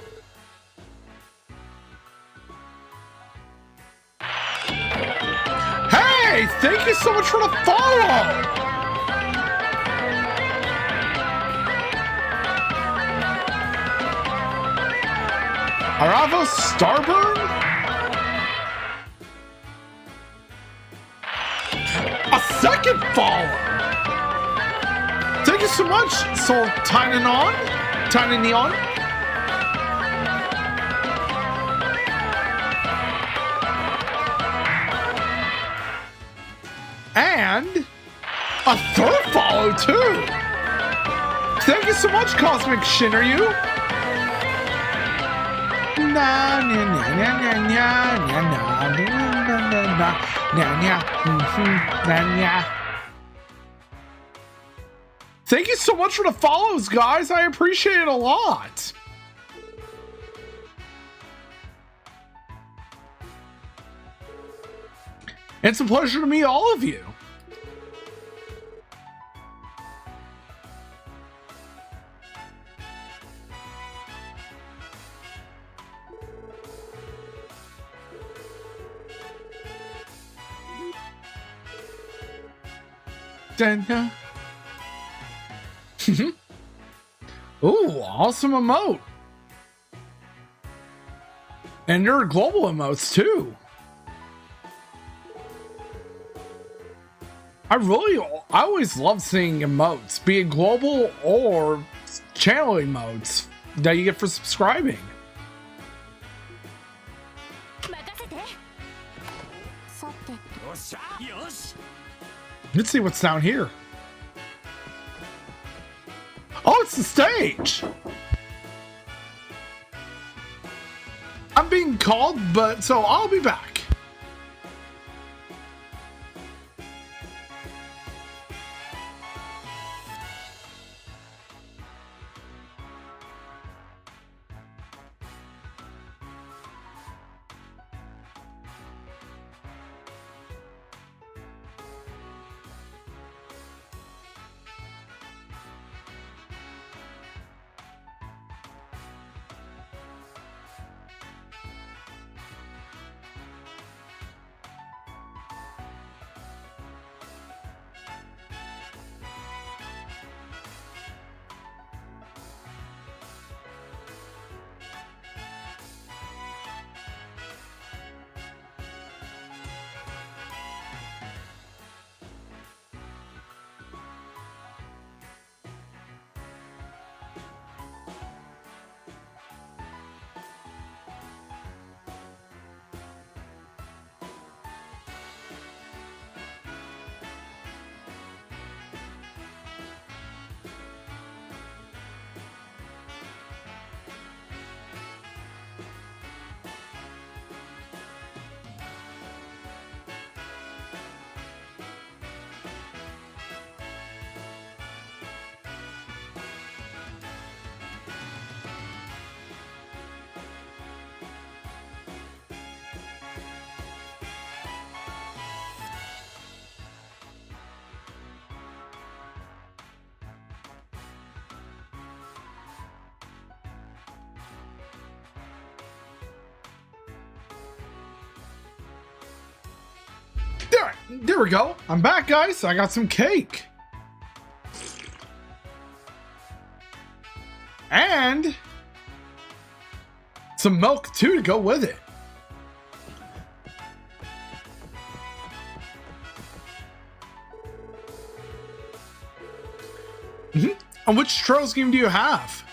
thank you so much for the follow! Aravo Starburn? A second follow! Thank you so much, Soul Tiny Neon. And a third follow too! Thank you so much, Cosmic Shinryu! Na na na na na na na na. Thank you so much for the follows, guys. I appreciate it a lot. It's a pleasure to meet all of you. Ooh, awesome emote. And there are global emotes too. I always love seeing emotes, be it global or channel emotes that you get for subscribing. Let's see what's down here. Oh, it's the stage! I'm being called, but so I'll be back. There we go. I'm back, guys. I got some cake. And some milk, too, to go with it. And which Trails game do you have?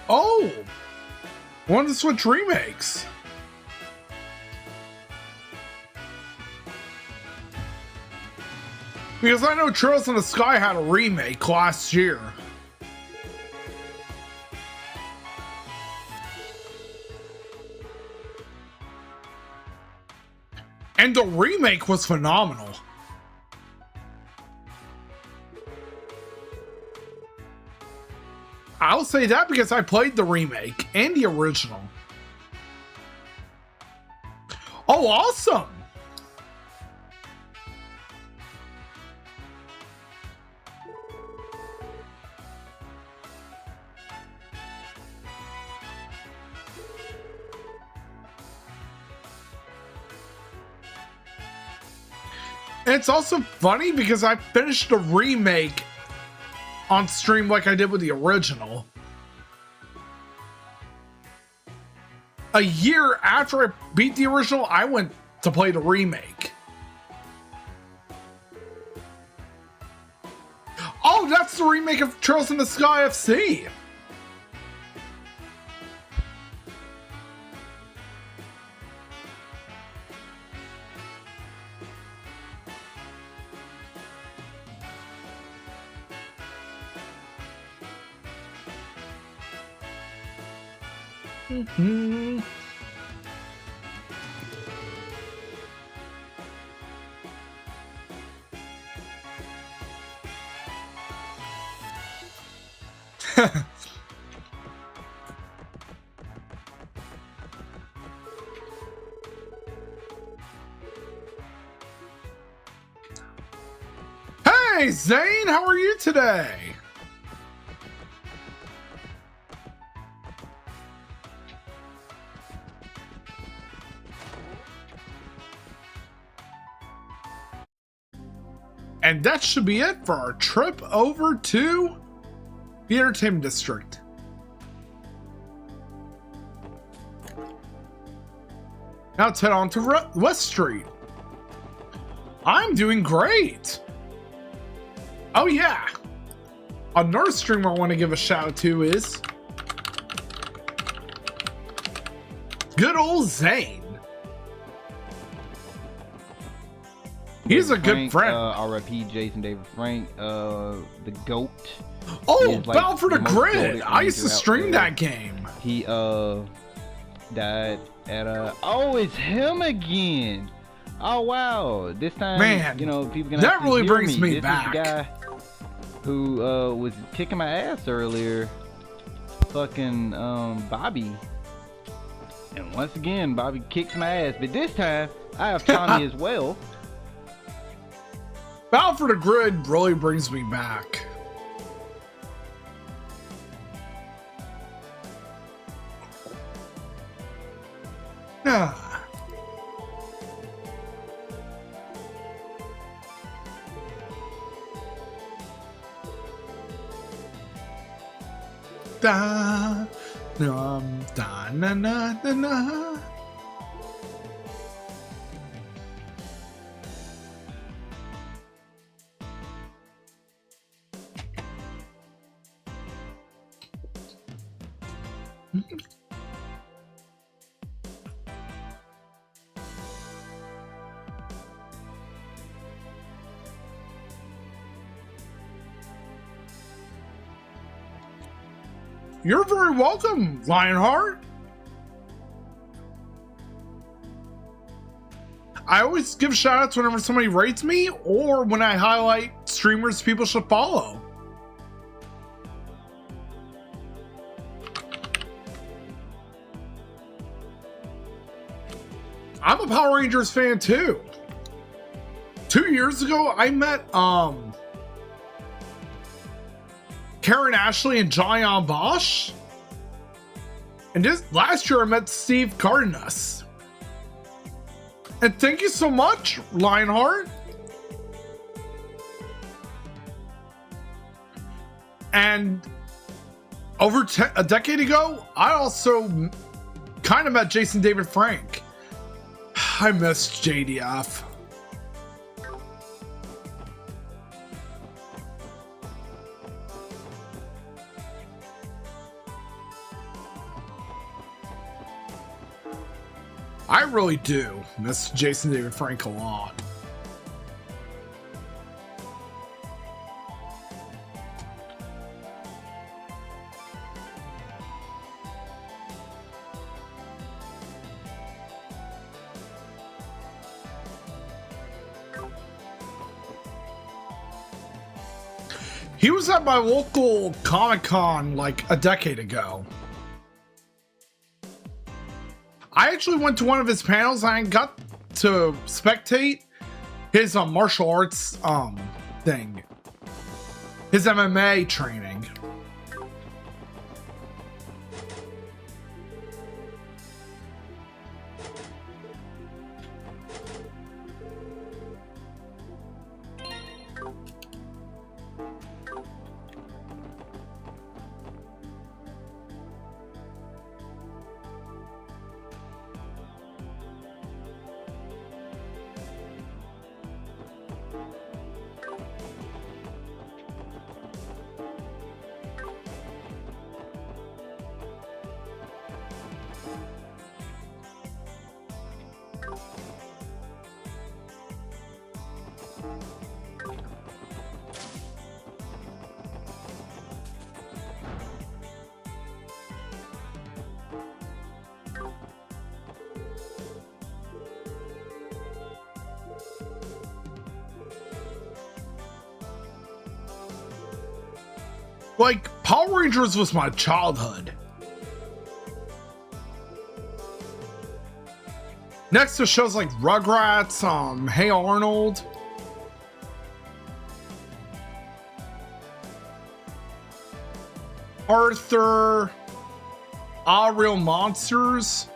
Oh! One of the Switch remakes. Because I know Trails in the Sky had a remake last year. And the remake was phenomenal. I'll say that because I played the remake and the original. Oh, awesome! And it's also funny because I finished the remake on stream like I did with the original. A year after I beat the original, I went to play the remake. Oh, that's the remake of Trails in the Sky FC. Mm-hmm. Hey, Zane, how are you today? And that should be it for our trip over to the Entertainment District. Now let's head on to West Street. I'm doing great. Oh yeah. Another streamer I want to give a shout out to is good old Zane. He's a good friend. R.I.P. Jason David Frank, the GOAT. Oh, Battle for the Grid! I used to stream that game. He died at oh, it's him again. Oh wow, this time, man, you know, people can that really brings me this back. Is the guy who was kicking my ass earlier, fucking Bobby. And once again, Bobby kicks my ass, but this time I have Tommy as well. Battle for the Grid really brings me back. Ah. Da, da, na, na, na, na. You're very welcome, Lionheart. I always give shoutouts whenever somebody rates me or when I highlight streamers people should follow. I'm a Power Rangers fan too. 2 years ago, I met Karen Ashley and John Bosch. And last year I met Steve Cardenas. And thank you so much, Lionheart. And over a decade ago, I also kind of met Jason David Frank. I missed JDF. I really do miss Jason David Frank a lot. He was at my local Comic-Con like a decade ago. I actually went to one of his panels and I got to spectate his martial arts thing. His MMA training. Like, Power Rangers was my childhood. Next to shows like Rugrats, Hey Arnold. Arthur. Ah Real Monsters.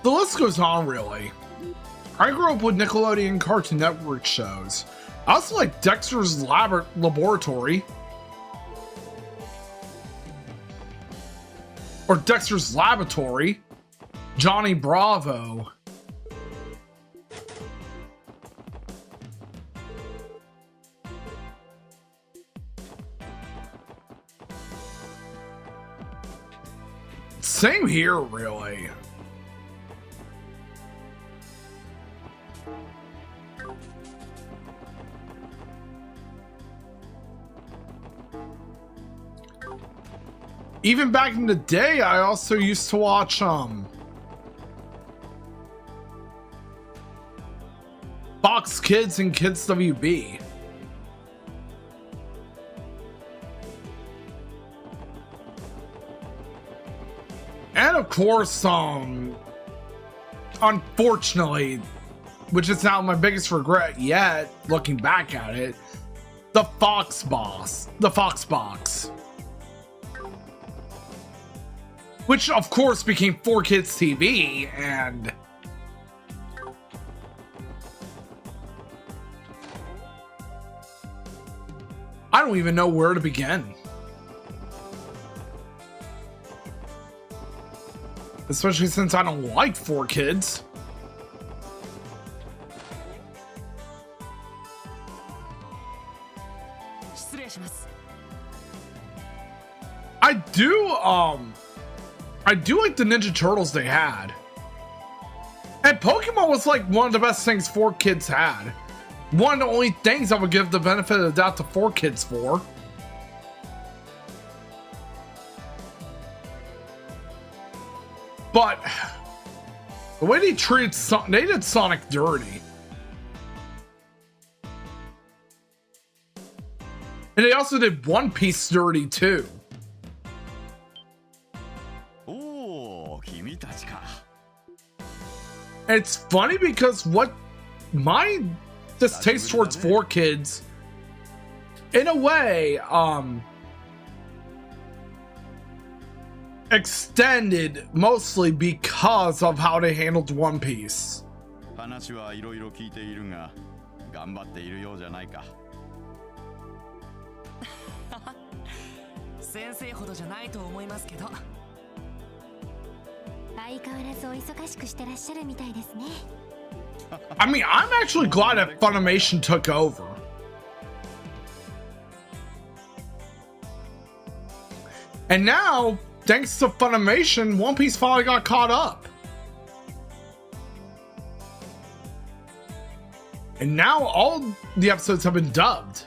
The list goes on, really. I grew up with Nickelodeon Cartoon Network shows. I also like Dexter's Laboratory. Or Dexter's Laboratory. Johnny Bravo. Same here, really. Even back in the day, I also used to watch Fox Kids and Kids WB. And of course, unfortunately, which is now my biggest regret yet, looking back at it, the Fox Box. Which, of course, became 4Kids TV, and I don't even know where to begin. Especially since I don't like 4Kids. I do like the Ninja Turtles they had. And Pokemon was like one of the best things 4Kids had. One of the only things I would give the benefit of the doubt to 4Kids for. But the way they treated they did Sonic dirty. And they also did One Piece dirty too. It's funny because what my distaste towards 4Kids, in a way, extended mostly because of how they handled One Piece. I mean, I'm actually glad that Funimation took over. And now, thanks to Funimation, One Piece finally got caught up. And now all the episodes have been dubbed.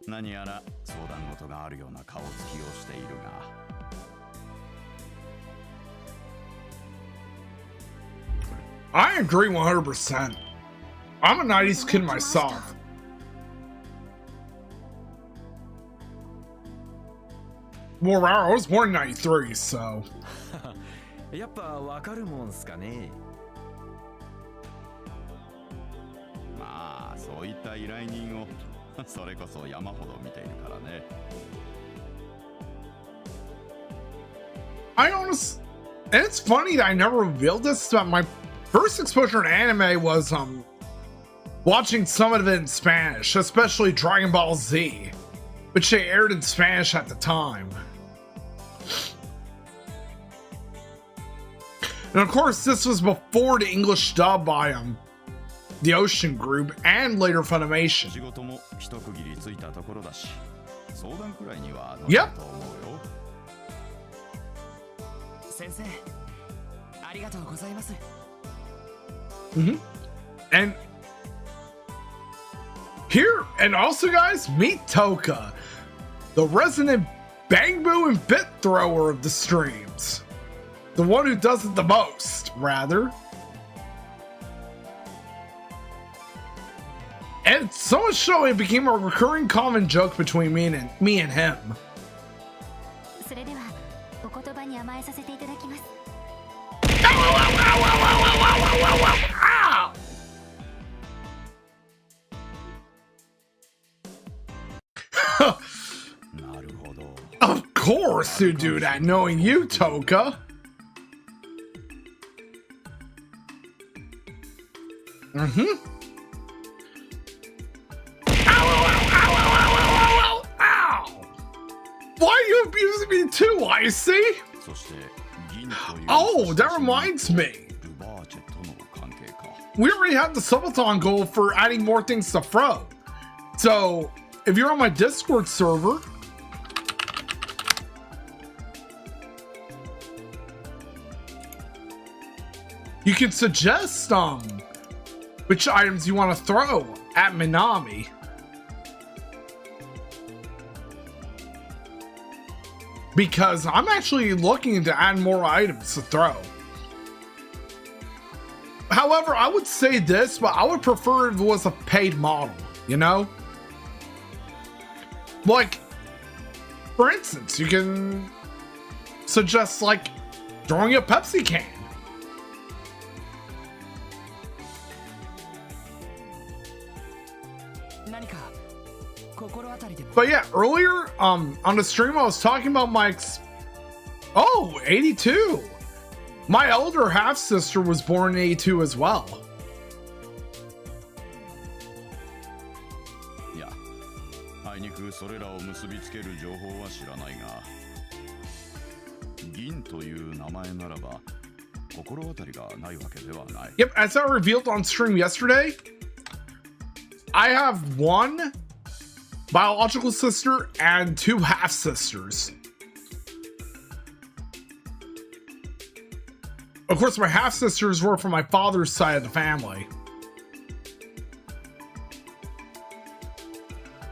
何やら相談事があるような顔つきをしているが。I agree 100%. I'm a 90s kid myself. Well, I was born in 93, so. やっぱわかるもんすかね。まあそういった依頼人をそれこそ山ほど見ているからね。I honestly, and it's funny that I never revealed this, but my first exposure to anime was watching some of it in Spanish, especially Dragon Ball Z, which they aired in Spanish at the time. And of course, this was before the English dub by the Ocean Group and later Funimation. Yep. 先生、ありがとうございます。And here, and also guys, meet Toka, the resident bang boo and bit thrower of the streams. The one who does it the most, rather. And so much so it became a recurring common joke between me and him. それではお言葉に甘えさせていただきます。Of course you do that, knowing you, Toka. Ow! Why are you abusing me too, Icy? Oh, that reminds me. We already have the subathon goal for adding more things to throw. So, if you're on my Discord server, you can suggest which items you want to throw at Minami. Because I'm actually looking to add more items to throw. However, I would say this, but I would prefer if it was a paid model, you know? Like, for instance, you can suggest, like, throwing a Pepsi can. But yeah, earlier on the stream I was talking about my 82. My elder half sister was born in 82 as well. Yeah. Yep, as I revealed on stream yesterday, I have one biological sister and two half sisters. Of course, my half sisters were from my father's side of the family.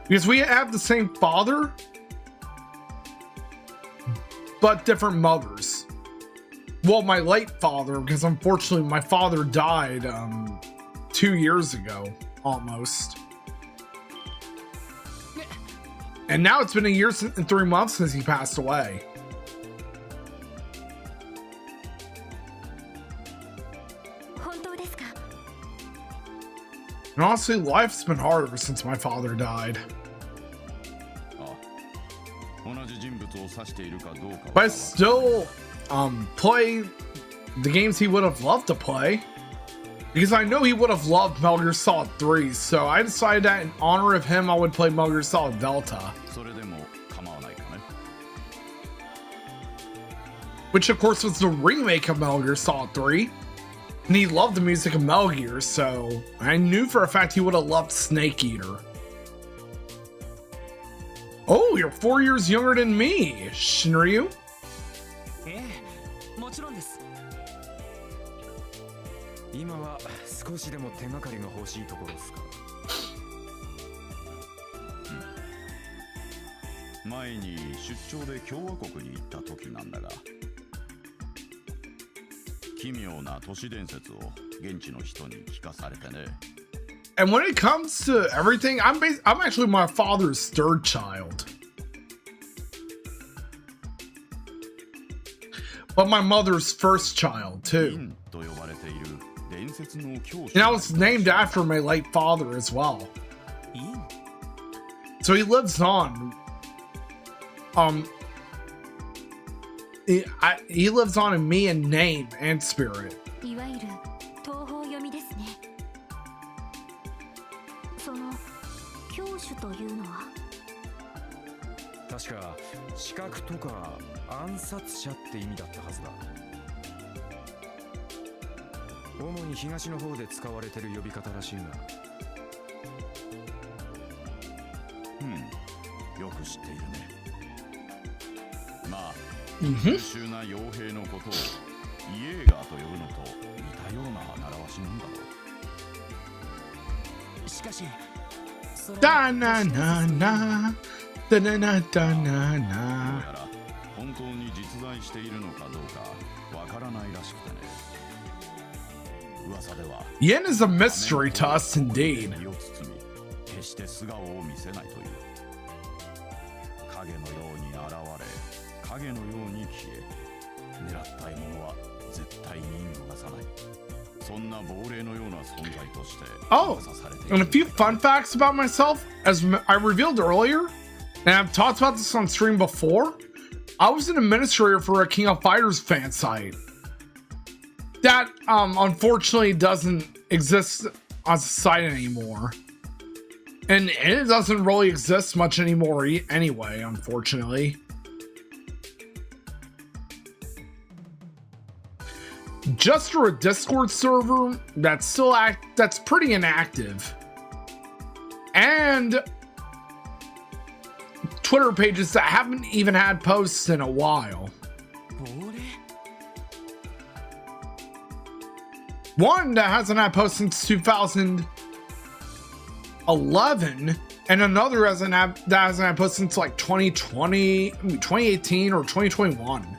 Because we have the same father, but different mothers. Well, my late father, because unfortunately my father died 2 years ago, almost. And now it's been a year and 3 months since he passed away. And honestly, life's been hard ever since my father died. But I still play the games he would have loved to play. Because I know he would have loved Metal Gear Solid 3, so I decided that in honor of him, I would play Metal Gear Solid Delta. Which of course was the remake of Metal Gear Solid 3. And he loved the music of Metal Gear, so I knew for a fact he would have loved Snake Eater. Oh, you're 4 years younger than me, Shinryu. 前に出張で共和国に行った時なんだが、奇妙な都市伝説を現地の人に聞かされてね。And when it comes to everything, I'm actually my father's third child. But my mother's first child, too. And I was named after my late father as well. So he lives on. He lives on in me in name and spirit. いわゆる東方読みですね。その教主というのは確か刺客とか暗殺者って意味だったはずだ。主に東の方で使われてる呼び方らしいが。よく知っているね。まあ、優秀な傭兵のことをイエーガーと呼ぶのと似たような習わしなんだろう。しかし、ダナナナダナナダナナ。本当に実在しているのかどうかわからないらしくてね。噂では Yen is a mystery to us indeed. 決して素顔を見せないという。影のように現れ、影のように消え、狙った獲物は絶対に逃さない。そんな亡霊のような存在として Oh, and a few fun facts about myself, as I revealed earlier, and I've talked about this on stream before. I was an administrator for a King of Fighters fan site. That unfortunately doesn't exist as a site anymore. And it doesn't really exist much anymore anyway, unfortunately. Just for a Discord server that's pretty inactive. And Twitter pages that haven't even had posts in a while. One that hasn't had posts since 2011, and another that hasn't had posts since like 2020, 2018 or 2021.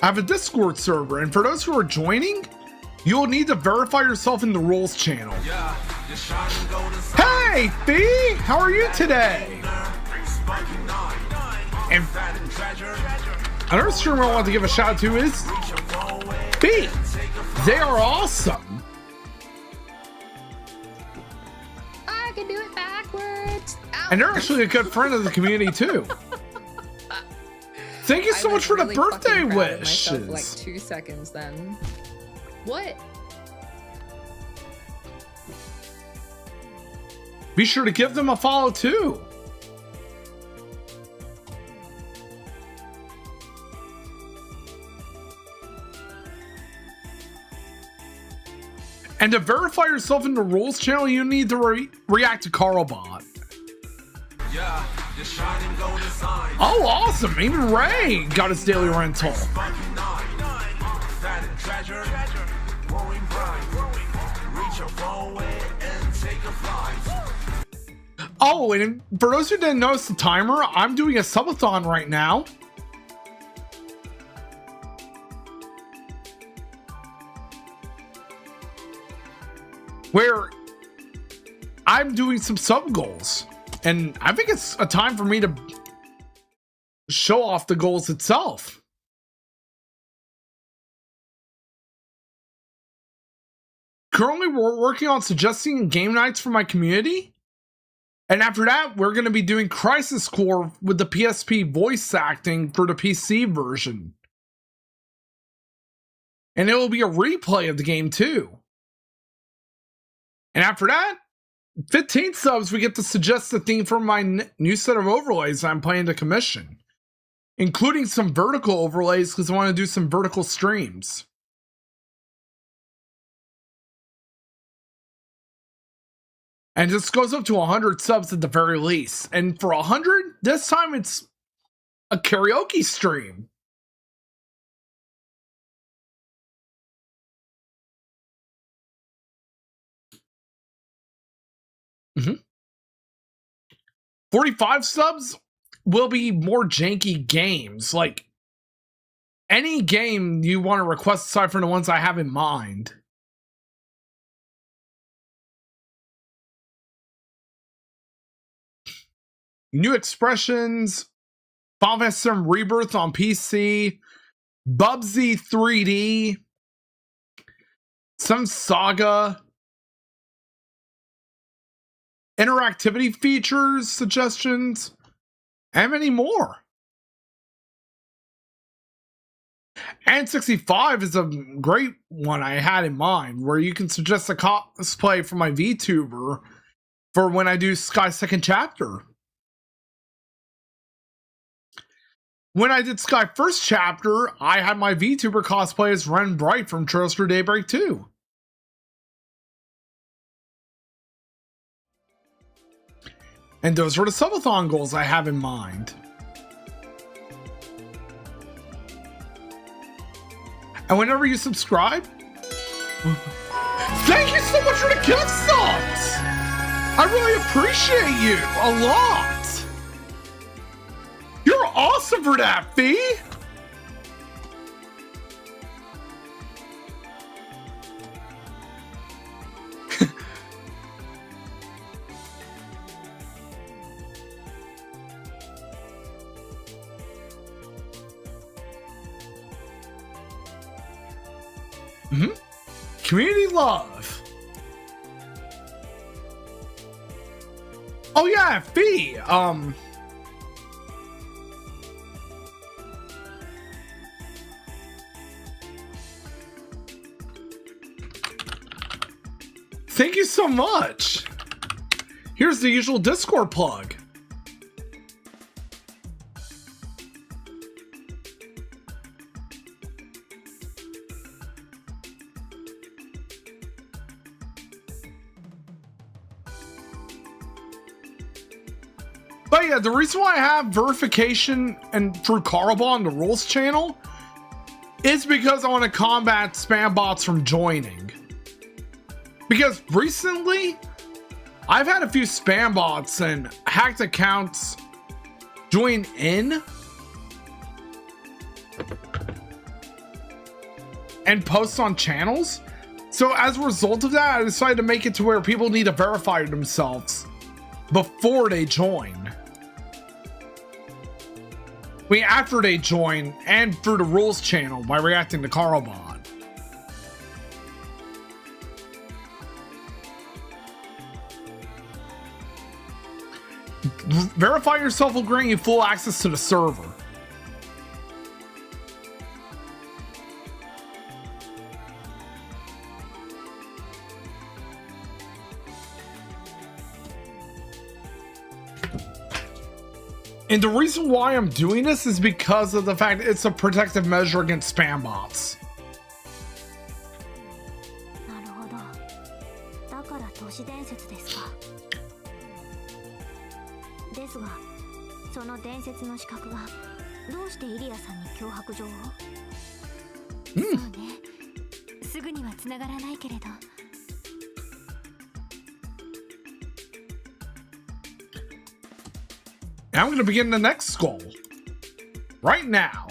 I have a Discord server, and for those who are joining, you'll need to verify yourself in the rules channel. Hey, Fee! How are you today? And another streamer I want to give a shout out to is Fee. They are awesome. I can do it backwards. Ow. And they're actually a good friend of the community too. Thank you so much for really the birthday wishes. For like 2 seconds then. What? Be sure to give them a follow too. And to verify yourself in the rules channel, you need to react to Carlbot. Oh, awesome! Even Ray got his daily rental. Oh, and for those who didn't notice the timer, I'm doing a subathon right now. Where I'm doing some sub goals. And I think it's a time for me to show off the goals itself. Currently, we're working on suggesting game nights for my community. And after that, we're going to be doing Crisis Core with the PSP voice acting for the PC version. And it will be a replay of the game too. And after that, 15 subs, we get to suggest the theme for my new set of overlays I'm planning to commission, including some vertical overlays because I want to do some vertical streams. And this goes up to 100 subs at the very least. And for 100, this time it's a karaoke stream. 45 subs will be more janky games. Like, any game you want to request aside from the ones I have in mind. New expressions, Final Fantasy VII Rebirth on PC, Bubsy 3D, some Saga, interactivity features, suggestions, and many more. And 65 is a great one I had in mind, where you can suggest a cosplay for my VTuber for when I do Sky's second chapter. When I did Sky first chapter, I had my VTuber cosplay as Ren Bright from Trails Through Daybreak 2. And those were the subathon goals I have in mind. And whenever you subscribe, thank you so much for the gift subs! I really appreciate you a lot! You're awesome for that, Fee! Community love. Oh yeah, Fee. Thank you so much. Here's the usual Discord plug. But yeah, the reason why I have verification and through Carlball on the rules channel is because I want to combat spam bots from joining. Because recently, I've had a few spam bots and hacked accounts join in and post on channels. So as a result of that, I decided to make it to where people need to verify themselves before they join. I mean, after they join and through the rules channel by reacting to Carlbot. Verify yourself will grant you full access to the server. And the reason why I'm doing this is because of the fact that it's a protective measure against spam bots. なるほど。だから都市伝説ですか。ですが、その伝説の資格がどうしてイリアさんに脅迫状を？そうね。すぐには繋がらないけれど。Now I'm going to begin the next goal. Right now.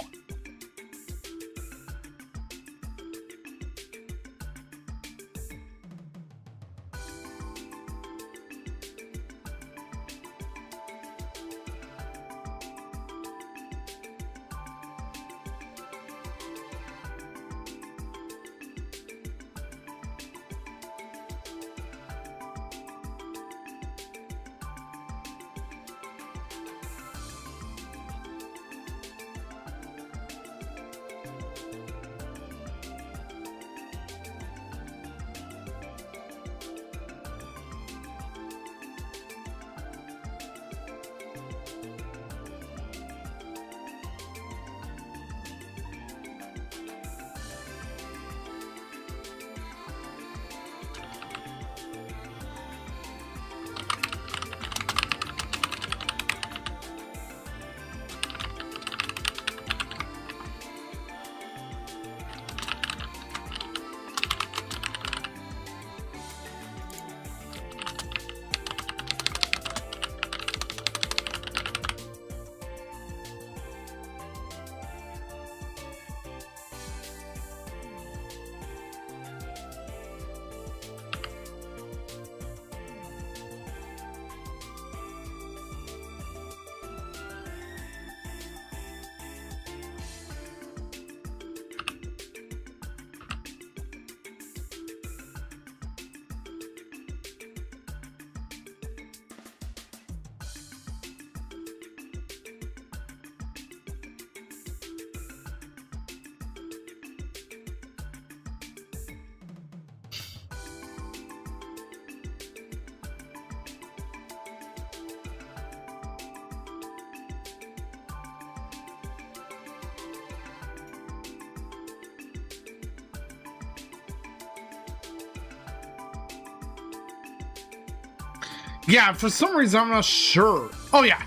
Yeah, for some reason I'm not sure. Oh yeah.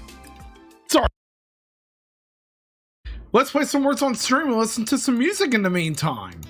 Sorry. Let's play some words on stream and listen to some music in the meantime.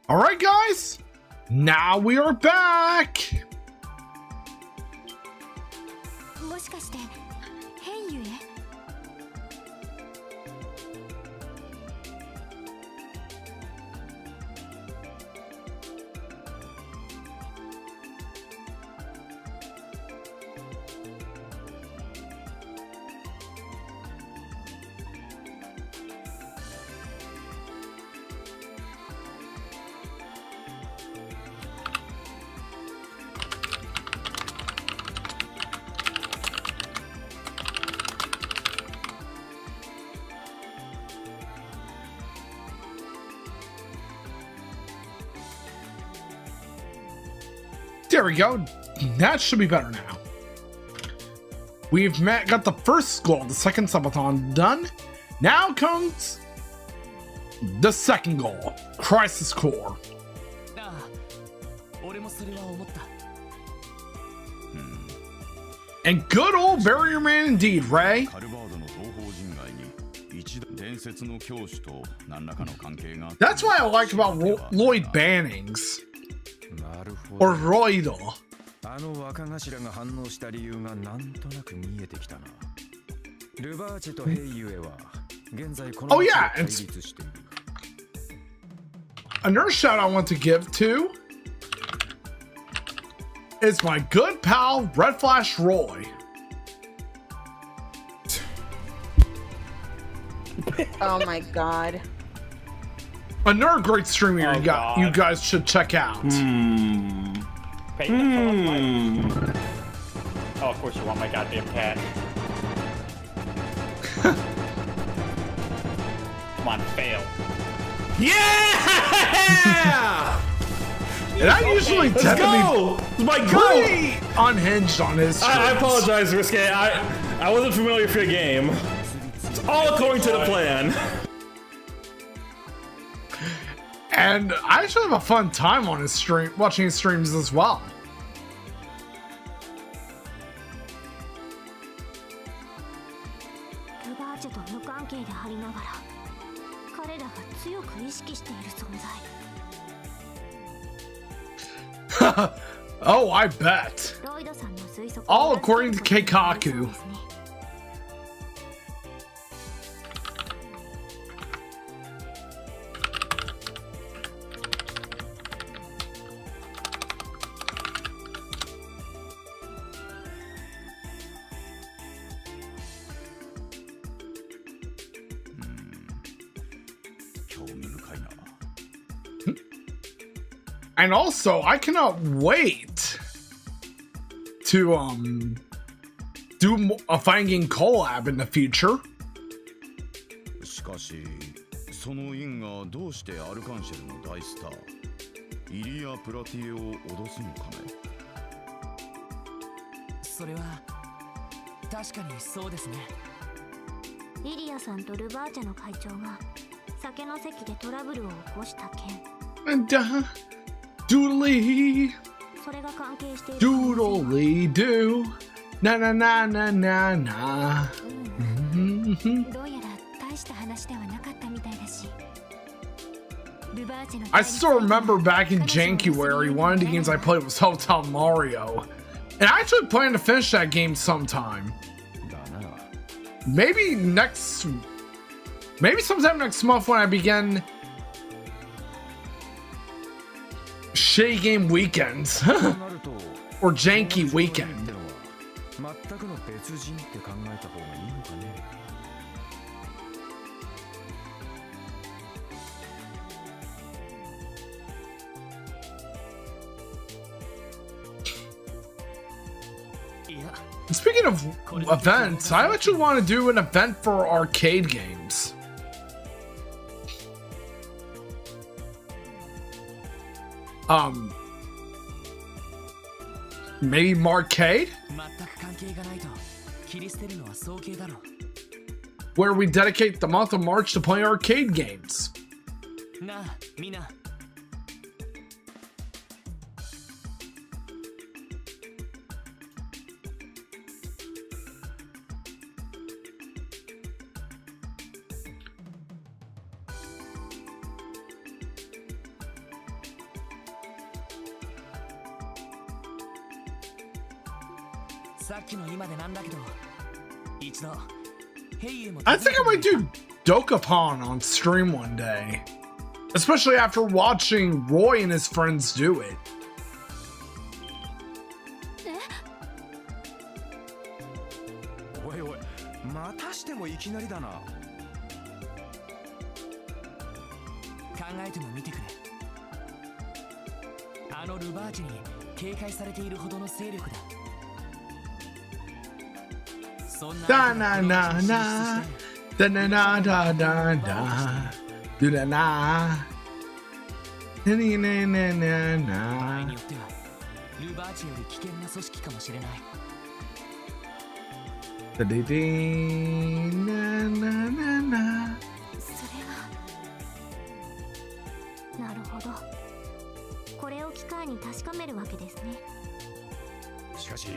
All right, guys, now we are back. もしかして変ゆえ There we go. That should be better now. We've got the first goal, the second subathon done. Now comes the second goal, Crisis Core. And good old Barrier Man indeed, Ray. That's what I like about Lloyd Bannings. Or Roido. あの若頭が反応した理由がなんとなく見えてきたな。ルバーチェとヘイユエは現在この Oh yeah, it's another shout I want to give to is my good pal Red Flash Roy. Oh my god. Another great streamer you guys should check out. Oh, of course you want my goddamn cat. Come on, fail. Yeah! And I usually tend to be pretty unhinged on his streams. I apologize, Risque. I wasn't familiar with your game. It's all according to the plan. And I actually have a fun time on his stream, watching his streams as well. Oh, I bet. All according to Keikaku. And also, I cannot wait to do a fighting game collab in the future. しかし、そのインがどうしてアルカンシェルの大スター、イリア・プラティエを脅すのかね。それは確かにそうですね。イリアさんとルバーチャの会長が酒の席でトラブルを起こした件。Doodly それが関係している。Doodly do na na na na na na. どうやら大した話ではなかったみたいだし。I still remember back in January, one of the games I played was Hotel Mario. And I actually plan to finish that game sometime. Maybe sometime next month when I begin Shitty Game Weekends. Or Janky Weekend. Speaking of events, I actually want to do an event for arcade games. Maybe Marcade? Where we dedicate the month of March to playing arcade games. I think I might do Dokapon on stream one day. Especially after watching Roy and his friends do it. Da na na na, da na na da da da, do da na, na na na na na. Da da dee na na na na. なるほど。これを機会に確かめるわけですね。しかし、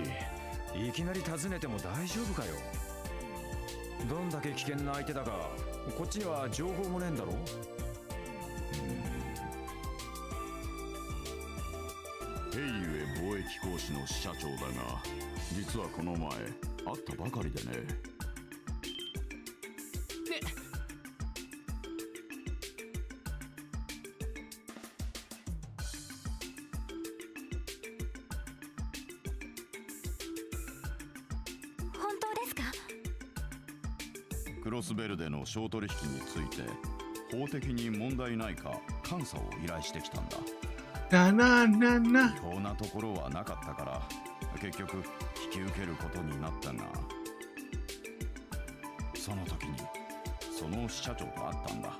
いきなり尋ねても大丈夫かよ。どんだけ危険な相手だか、こっちには情報もねえんだろ。ヘイユエ貿易公使の支社長だが、実はこの前会ったばかりでね。クロスベルでの商取引について法的に問題ないか監査を依頼してきたんだ。なななな。違法なところはなかったから結局引き受けることになったが、その時にその支社長と会ったんだ。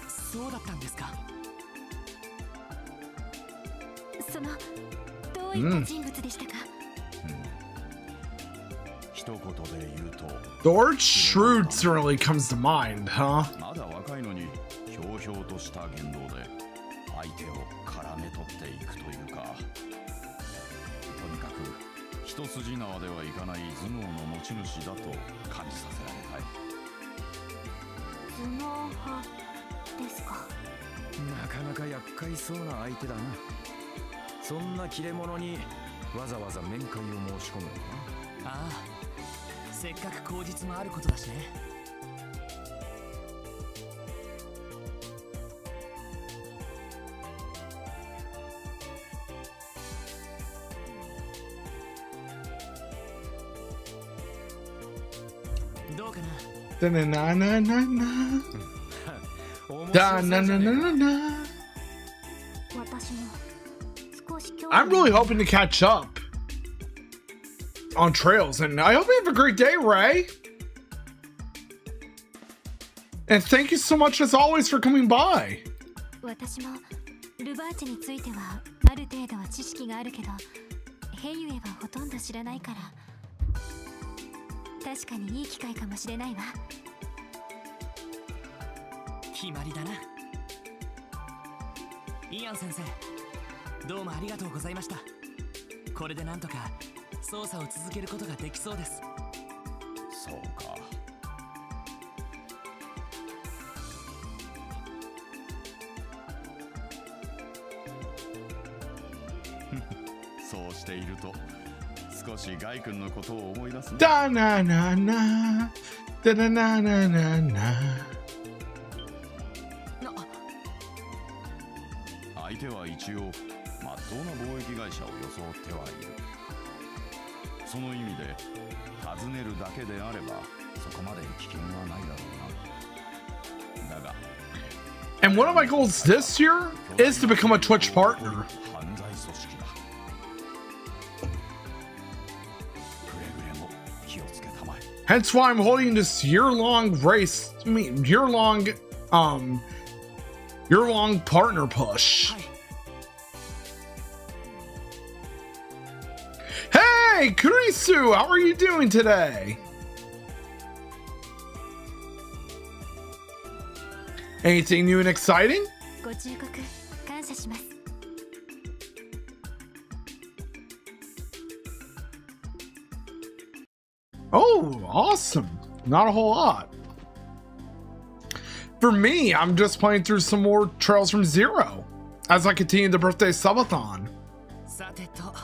そうだったんですか。そのどういった人物でしたか。一言で言うと The word shrewd certainly comes to mind, huh? まだ若いのにひょうひょうとした言動で相手を絡め取っていくというか、とにかく一筋縄ではいかない頭脳の持ち主だと感じさせられたい。頭脳派ですか。なかなか厄介そうな相手だな。そんな切れ者にわざわざ面会を申し込むのか。ああ、せっかく口実もあることだしね。どうかな。Da na na na na na. Da na na na na na. I'm really hoping to catch up on trails, and I hope you have a great day, Ray. And thank you so much as always for coming by. 私もルバーチについてはある程度は知識があるけど、ヘイユエはほとんど知らないから、確かにいい機会かもしれないわ。決まりだな。イアン先生、どうもありがとうございました。これでなんとか捜査を続けることができそうです。そうか。そうしていると少しガイ君のことを思い出すね。Da na na na. Da na na na na na. 相手は一応まっとうな貿易会社を装ってはいる。その意味で尋ねるだけであればそこまで危険はないだろうな。だが And one of my goals this year is to become a Twitch partner. 犯罪組織だ。くれぐれも気をつけたまえ。 Hence why I'm holding this year-long race. I mean, year-long partner push. Hey, Kurisu, how are you doing today? Anything new and exciting? ご忠告感謝します。Oh, awesome. Not a whole lot. For me, I'm just playing through some more Trails from Zero as I continue the birthday subathon. さてと、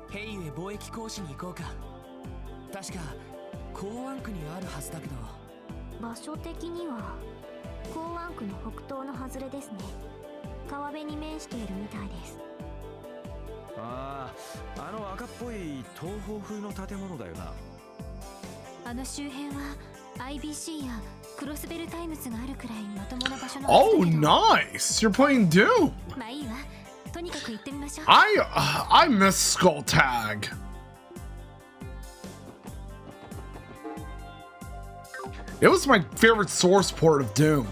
ヘイユへ貿易講師に行こうか。確か港湾区にあるはずだけど。場所的には港湾区の北東の外れですね。川辺に面しているみたいです。ああ、あの赤っぽい東方風の建物だよな。あの周辺は IBC やクロスベルタイムズがあるくらいまともな場所の。 Oh, nice! You're playing Doom. まあいいわ。とにかく行ってみましょう。I miss Skull Tag. It was my favorite source port of Doom.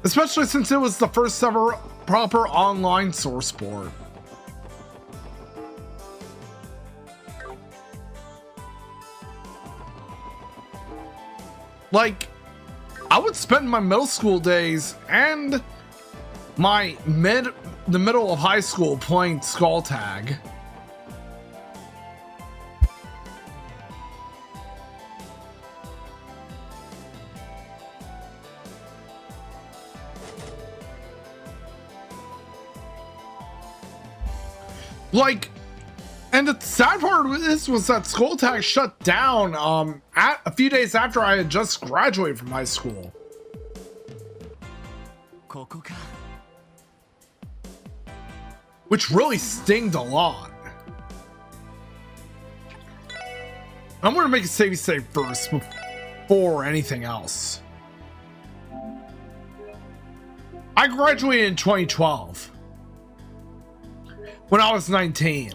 Especially since it was the first ever proper online source port. Like, I would spend my middle school days and the middle of high school playing Skull Tag. Like, and the sad part of this was that Skull Tag shut down at a few days after I had just graduated from high school. Which really stinged a lot. I'm gonna make a save first before anything else. I graduated in 2012 when I was 19.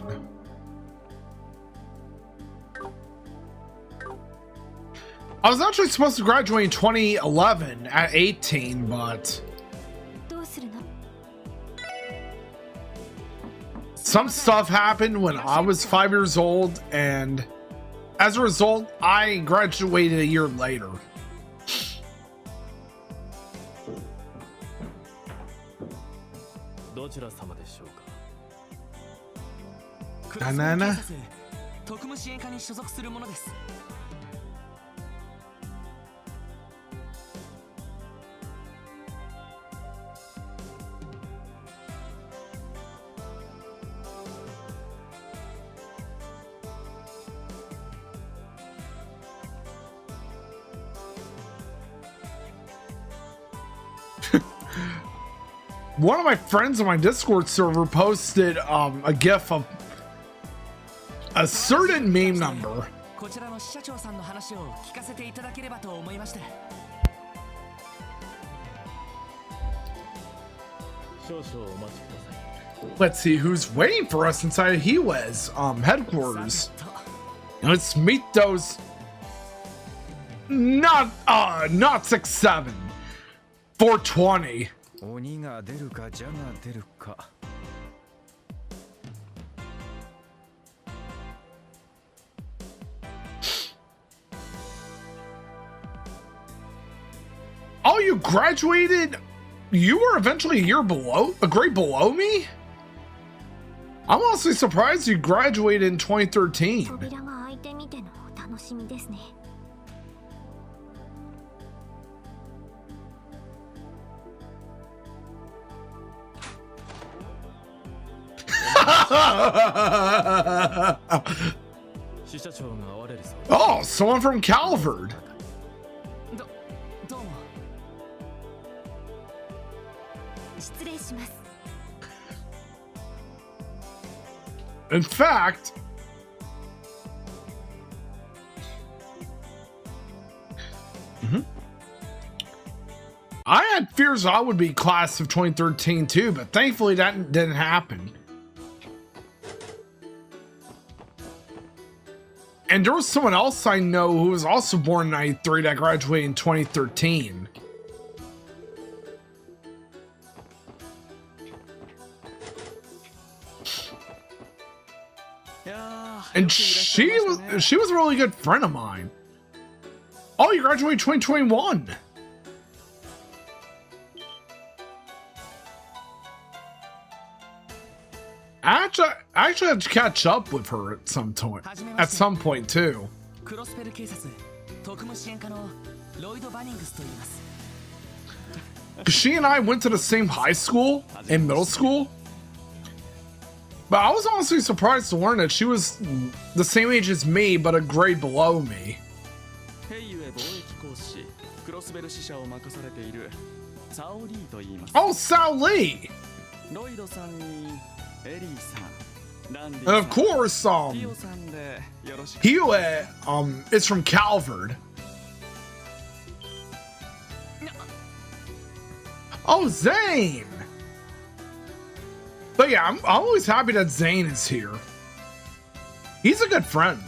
I was actually supposed to graduate in 2011 at 18, but some stuff happened when I was 5 years old, and as a result, I graduated a year later. Banana. One of my friends on my Discord server posted a gif of a certain meme number. Let's see who's waiting for us inside Hiwe's headquarters. And let's meet those not 6'7", 420. Oh, you graduated? You were eventually a grade below me? I'm honestly surprised you graduated in 2013. Oh, someone from Calvert. In fact, I had fears I would be class of 2013 too, but thankfully that didn't happen. And there was someone else I know who was also born in 93 that graduated in 2013. And she was a really good friend of mine. Oh, you graduated 2021. I actually had to catch up with her at some point too. She and I went to the same high school in middle school. But I was honestly surprised to learn that she was the same age as me, but a grade below me. Oh, Sao Lee! And of course, Hue is from Calvert. Oh, Zane! But yeah, I'm always happy that Zane is here. He's a good friend.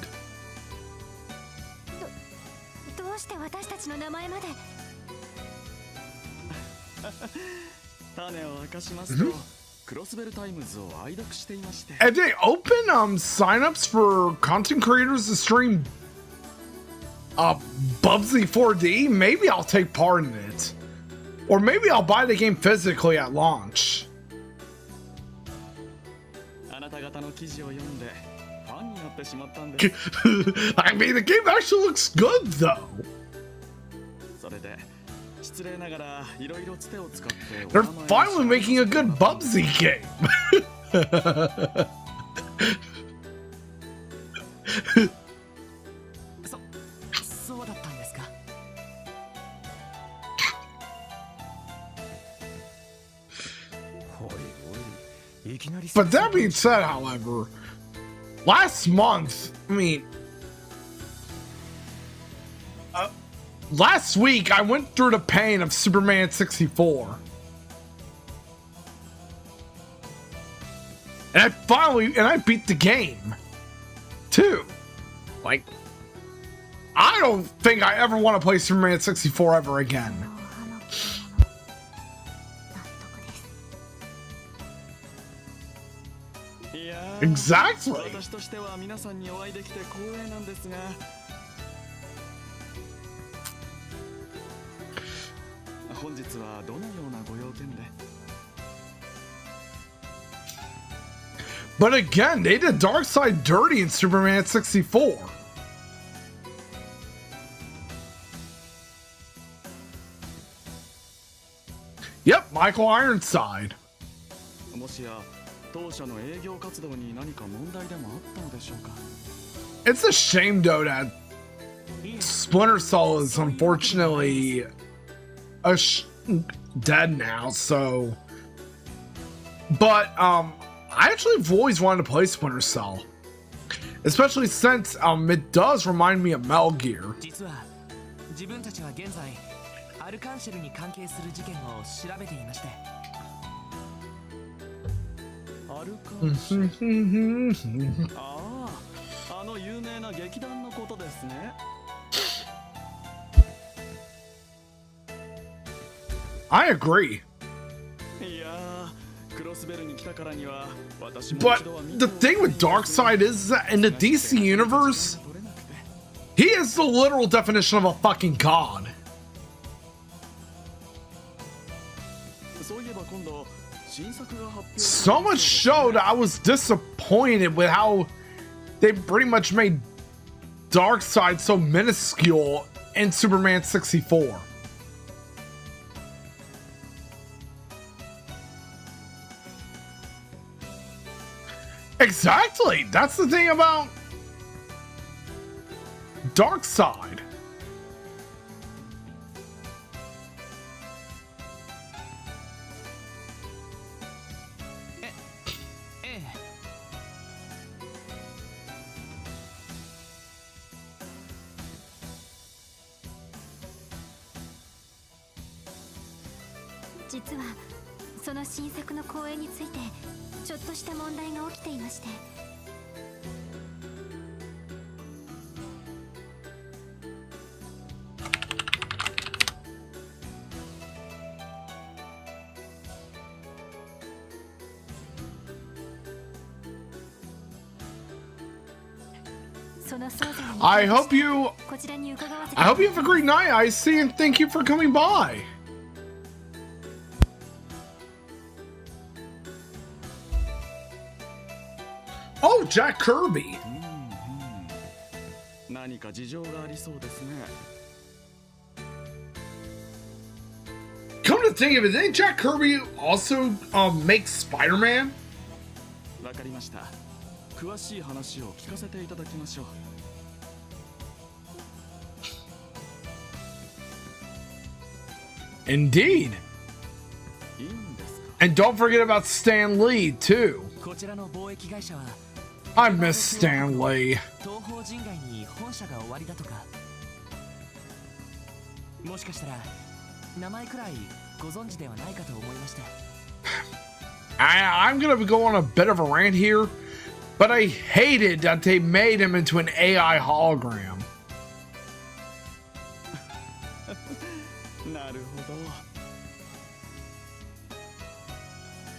If they open signups for content creators to stream Bubsy 4D, maybe I'll take part in it. Or maybe I'll buy the game physically at launch. I mean, the game actually looks good though. They're finally making a good Bubsy game. But that being said, however, last month, I mean, last week I went through the pain of Superman 64. And I beat the game too. Like, I don't think I ever want to play Superman 64 ever again. Exactly. 私としては皆さんにお会いできて光栄なんですが、本日はどのようなご用件で。 But again, they did Darkseid dirty in Superman 64. Yep, Michael Ironside. もしや当社の営業活動に何か問題でもあったのでしょうか。 It's a shame though that Splinter Cell is unfortunately dead now, so but I actually have always wanted to play Splinter Cell, especially since it does remind me of Metal Gear. 実は自分たちは現在アルカンシェルに関係する事件を調べていまして。アルカンシェル。ああ、あの有名な劇団のことですね。I agree. いやー、クロスベルに来たからには私も But the thing with Darkseid is that in the DC universe, he is the literal definition of a fucking god. そういえば今度新作が発表。 So much so that I was disappointed with how they pretty much made Darkseid so minuscule in Superman 64. Exactly! That's the thing about Darkseid.実はその新作の公演についてちょっとした問題が起きていまして。 I hope you have a great night, Icy, and thank you for coming by. Oh, Jack Kirby. 何か事情がありそうですね。 Come to think of it, didn't Jack Kirby also make Spider-Man? わかりました。詳しい話を聞かせていただきましょう。 Indeed. And don't forget about Stan Lee, too. こちらの貿易会社は I miss Stan Lee. 東方人街に本社が終わりだとか。もしかしたら名前くらいご存知ではないかと思いまして。 I'm gonna go on a bit of a rant here, but I hated that they made him into an AI hologram. なるほ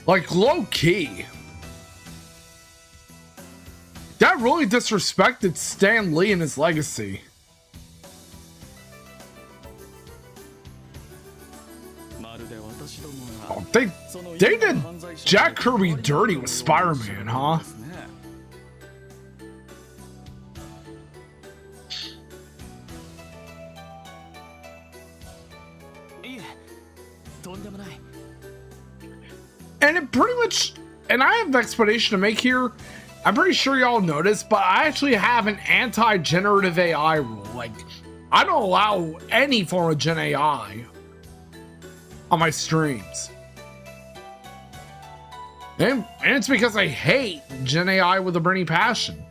ど。 Like, low-key. That really disrespected Stan Lee and his legacy. Oh, they did Jack Kirby dirty with Spider-Man, huh? And it pretty much, and I have an explanation to make here. I'm pretty sure y'all noticed, but I actually have an anti-generative AI rule. Like, I don't allow any form of Gen AI on my streams. And it's because I hate Gen AI with a burning passion.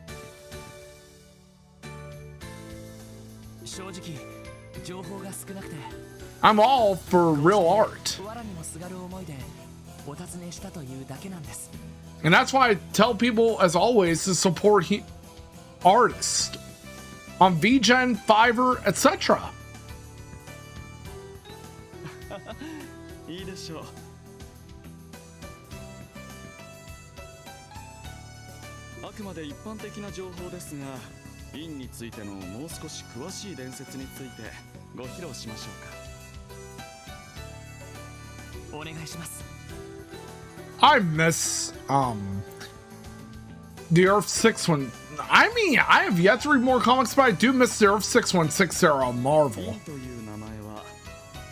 正直情報が少なくて I'm all for real art. 藁にもすがる思いでお尋ねしたというだけなんです And that's why I tell people, as always, to support artists on VGen, Fiverr, etc. いいでしょうあくまで一般的な情報ですが院についてのもう少し詳しい伝説についてご披露しましょうかお願いします I miss the Earth 616. I mean, I have yet to read more comics, but I do miss the Earth 616 era on Marvel. 院という名前は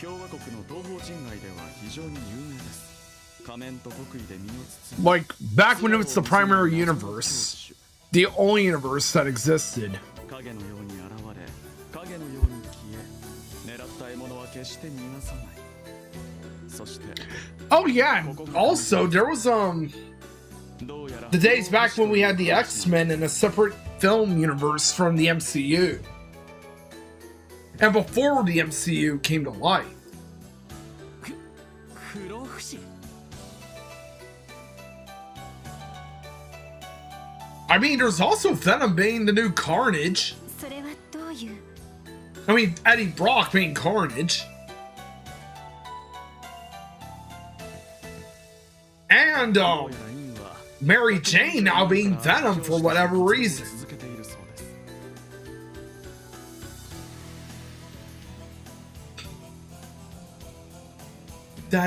共和国の東方人外では非常に有名です仮面と国威で身を包み Like, back when it was the primary universe, the only universe that existed. 影のように現れ影のように消え狙った獲物は決して逃がさないそして Oh yeah, also there was the days back when we had the X-Men in a separate film universe from the MCU. And before the MCU came to light. 不老不死 I mean, there's also Venom being the new Carnage. それはどういう I mean, Eddie Brock being Carnage. And Mary Jane now being Venom for whatever reason. 続けているそうです 民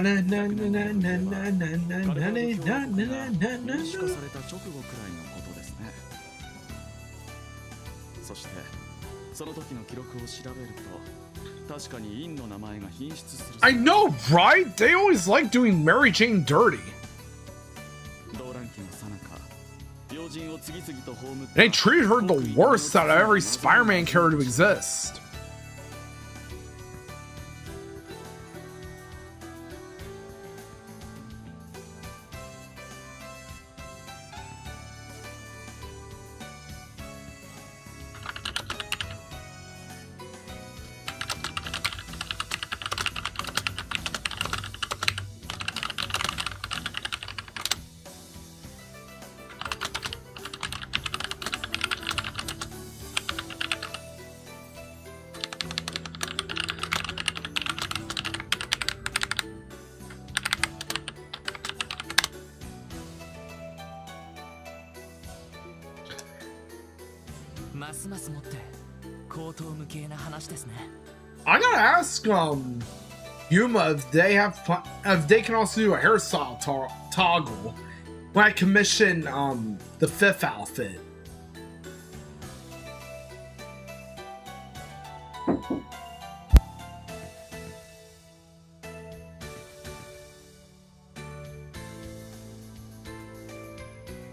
主化された直後くらいのことですねそしてその時の記録を調べると確かに院の名前が品質する I know, right? They always like doing Mary Jane dirty. 動乱期の最中要人を次々と葬った They treated her the worst out of every Spider-Man character to exist. I gotta ask Yuma if they can also do a hairstyle toggle when I commission the 5th outfit.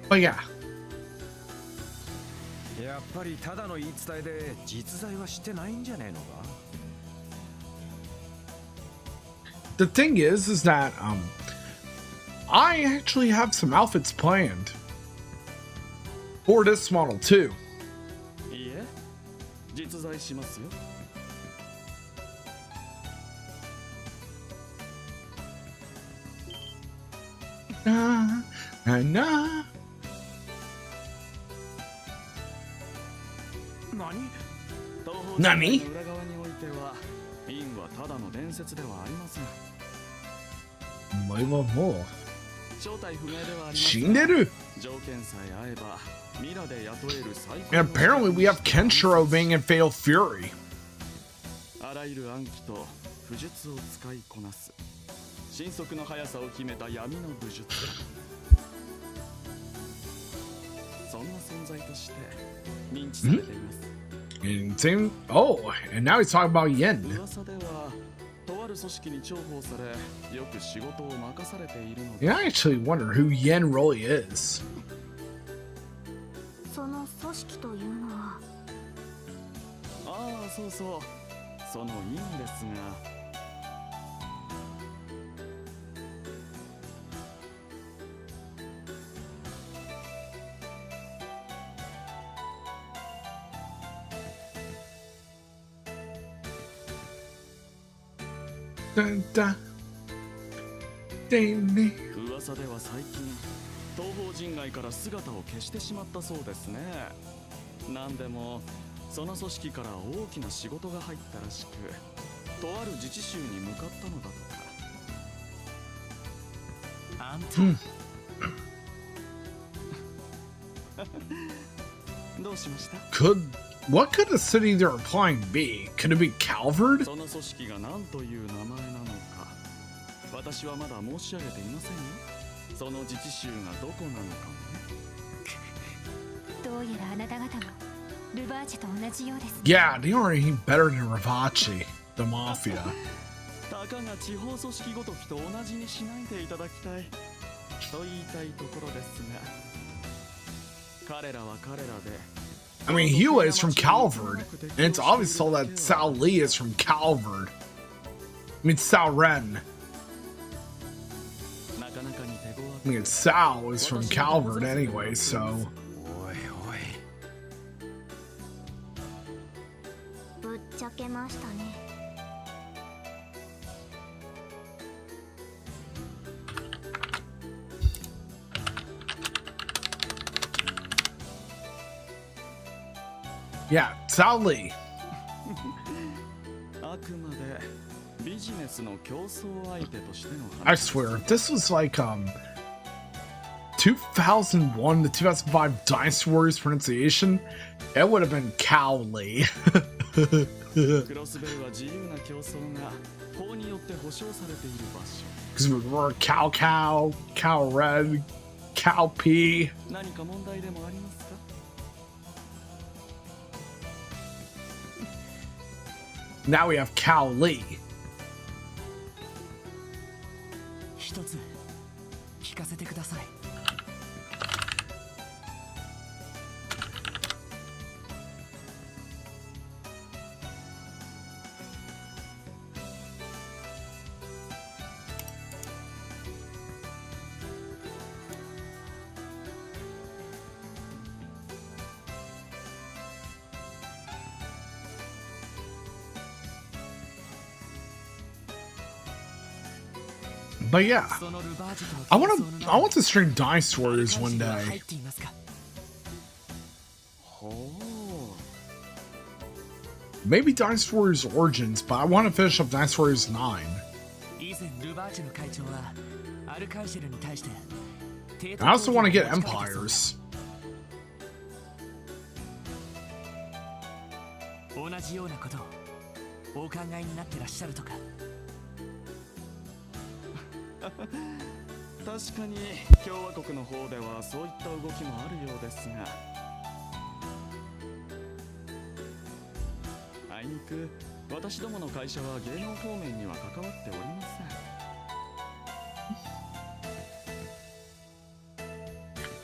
But yeah. やっぱりただの言い伝えで実在はしてないんじゃねえのか The thing is that I actually have some outfits planned for this model too. いいえ実在しますよ Nah. 何？ 裏側においては院はただの伝説ではありません 正体不明ではありますが条件さえ合えばミラで雇える最高 And apparently we have Kenshiro being in Fatal Fury. あらゆる暗記と武術を使いこなす神速の速さを決めた闇の武術そんな存在として認知されています And same. Oh, and now he's talking about Yen. 噂ではとある組織に重宝されよく仕事を任されているので Yeah, I actually wonder who Yen really is. その組織というのはああそうそうその院ですが Dun, dun. Ding, ding. 噂では最近東方人外から姿を消してしまったそうですね。なんでもその組織から大きな仕事が入ったらしく、とある自治州に向かったのだとか。あんた、どうしました？ What could the city they're applying be? Could it be Calvard? その組織が何という名前なのか、私はまだ申し上げていませんよ。その自治州がどこなのかもね。どうやらあなた方もルバーチェと同じようです。Yeah, they aren't any better than Ravachi, the mafia. たかが地方組織ごときと同じにしないでいただきたいと言いたいところですが、彼らは彼らで。I mean, Hua is from Calvard, and it's obvious that Sao Li is from Calvard. I mean, Sao Ren. I mean, Sao is from Calvard anyway, so. ぶっちゃけましたね。Yeah, Sao Li. あくまでビジネスの競争相手としての I swear, if this was like 2001 to 2005 Dynasty Warriors pronunciation, it would have been Cowley. クロスベルは自由な競争が法によって保障されている場所。 Because we were Cow Cow, Cow Red, Cow P. 何か問題でもありますか？ Now we have Cow Lee. 一つ聞かせてください。But yeah, I want to stream Dynasty Warriors one day. Maybe Dynasty Warriors Origins, but I want to finish up Dynasty Warriors 9. 以前ルバーチェの会長はアルカンシェルに対して I also want to get Empires. 同じようなことをお考えになってらっしゃるとか。確かに共和国の方ではそういった動きもあるようですが、あいにく私どもの会社は芸能方面には関わっておりま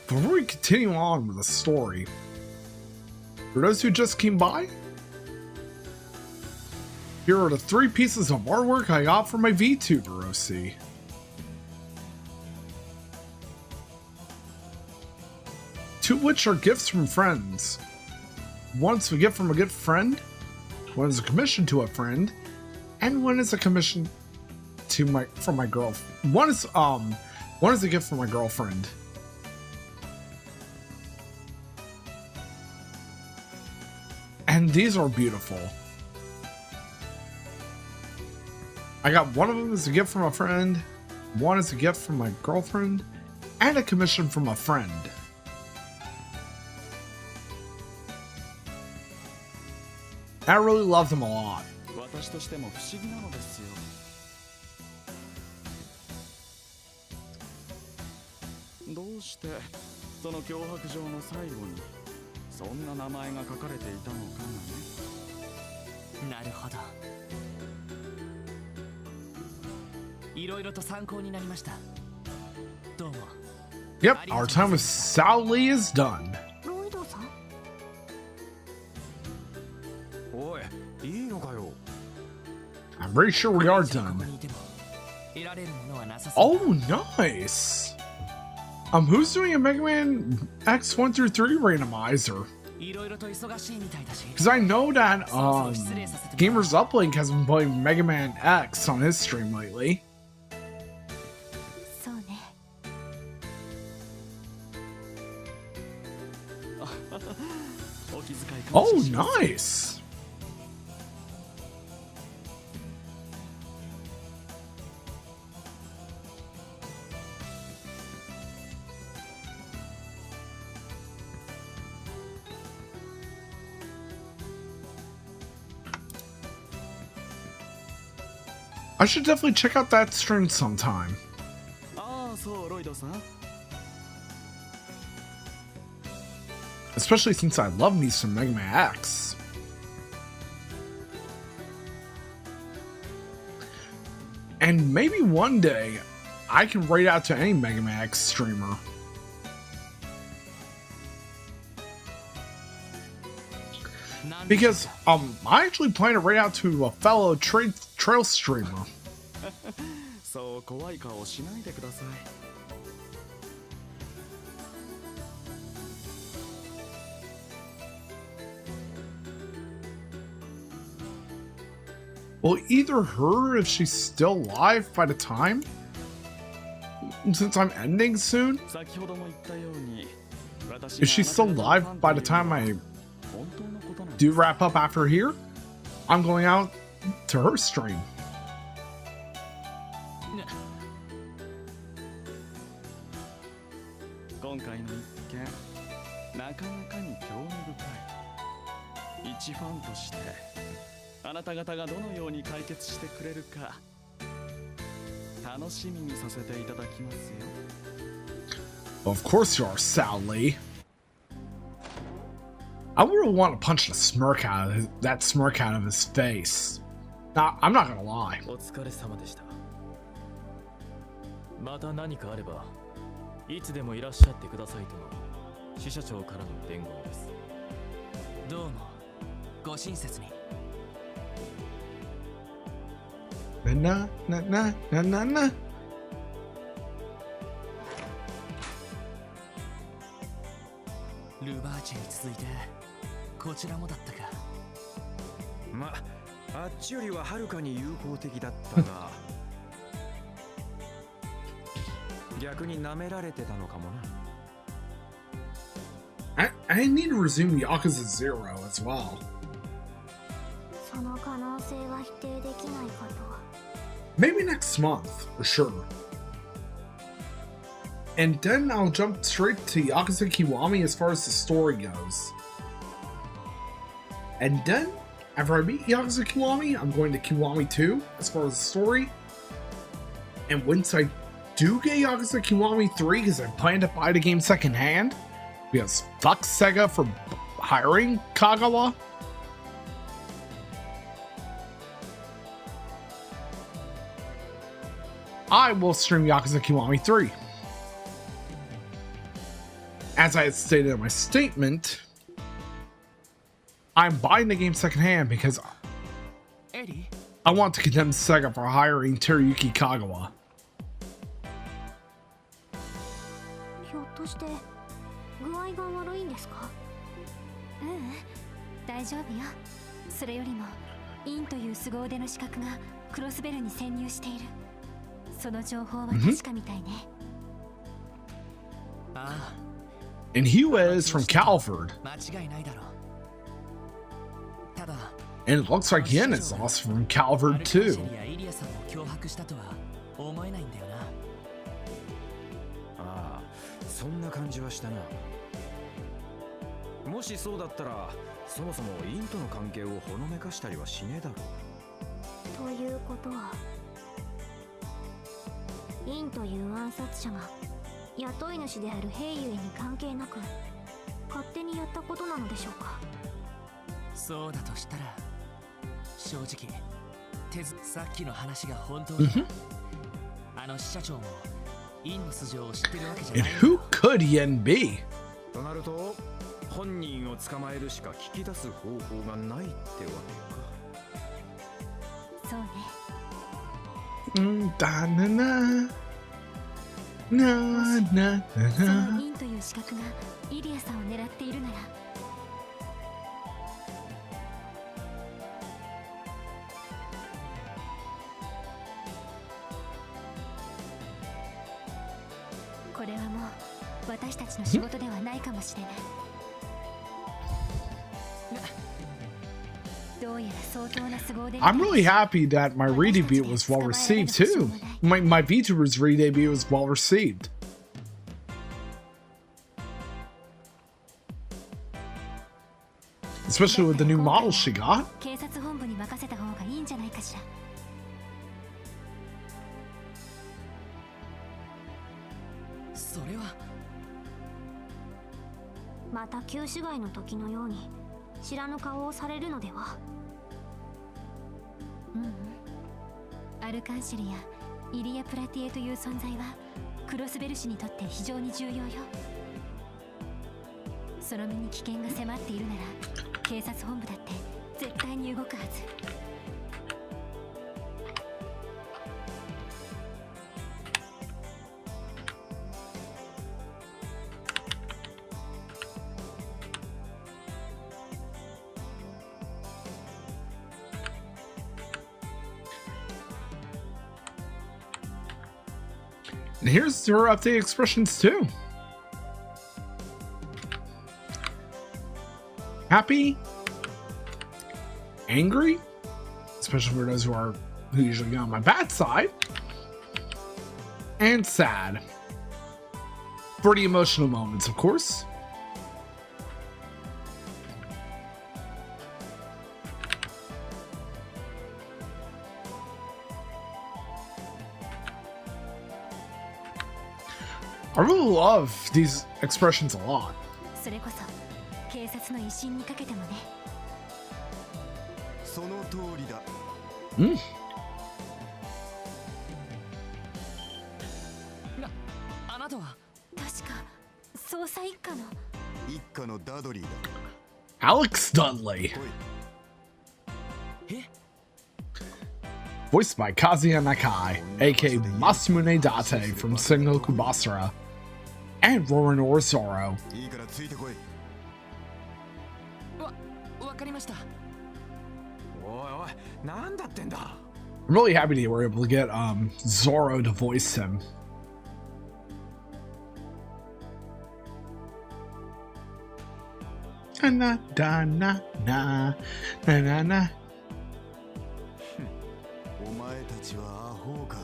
せん。 Before we continue on with the story, for those who just came by, here are the 3 pieces of artwork I got for my VTuber OC. Two of which are gifts from friends. One's a gift from a good friend, one is a commission to a friend, and one is a commission to from my girlfriend. One is a gift from my girlfriend. And these are beautiful. I got one of them as a gift from a friend, one is a gift from my girlfriend, and a commission from a friend. I really love them a lot. 私としても不思議なのですよ。どうしてその脅迫状の最後にそんな名前が書かれていたのかがね。なるほど。いろいろと参考になりました。どうも。Yep, our time with Sao Li is done. ロイドさん？おい、いいのかよ。 I'm pretty sure we are done. Oh, nice. Who's doing a Mega Man X 1 through 3 randomizer? Because I know that Gamers Uplink has been playing Mega Man X on his stream lately. Oh, nice. I should definitely check out that stream sometime. Especially since I love me some Mega Man X. And maybe one day I can raid out to any Mega Man X streamer. Because I actually plan to raid out to a fellow trail streamer. Well, either her, if she's still alive by the time, since I'm ending soon. If she's still alive by the time I do wrap up after here, I'm going out to her stream. Of course you are, Sally. I really want to punch the smirk out of that smirk out of his face. Nah, I'm not gonna lie. Na na na na na na. I need to resume Yakuza 0 as well. Maybe next month, for sure. And then I'll jump straight to Yakuza Kiwami as far as the story goes. And then, after I beat Yakuza Kiwami, I'm going to Kiwami 2 as far as the story. And once I do get Yakuza Kiwami 3, because I plan to buy the game secondhand, because fuck Sega for hiring Kagawa. I will stream Yakuza Kiwami 3. As I had stated in my statement, I'm buying the game secondhand because I want to condemn Sega for hiring Teruyuki Kagawa. And Hua is from Calvard. And it looks like Yen is also from Calvard too. And who could Yen be? これはもう私たちの仕事ではないかもしれない。どうやら相当な凄腕。 I'm really happy that my re-debut was well received too. My VTuber's re-debut was well received. Especially with the new model she got. 警察本部に任せた方がいいんじゃないかしら。それはまた旧市街の時のように知らぬ顔をされるのでは。アルカンシェルやイリア・プラティエという存在はクロスベル氏にとって非常に重要よ。その身に危険が迫っているなら警察本部だって絶対に動くはず。And here's her updated expressions too. Happy, angry, especially for those who usually get on my bad side, and sad. For the emotional moments, of course. I really love these expressions a lot. それこそ警察の威信にかけてもね。その通りだ。あなたは確か捜査一課の一課のダドリーだ。 Alex Dudley. Voiced by Kazuya Nakai, aka Masamune Date from Sengoku Basara, and Roronoa Zoro. いいからついてこい。わかりました。おいおい、なんだってんだ。 I'm really happy they were able to get Zoro to voice him. Na na na na na na. お前たちはアホか。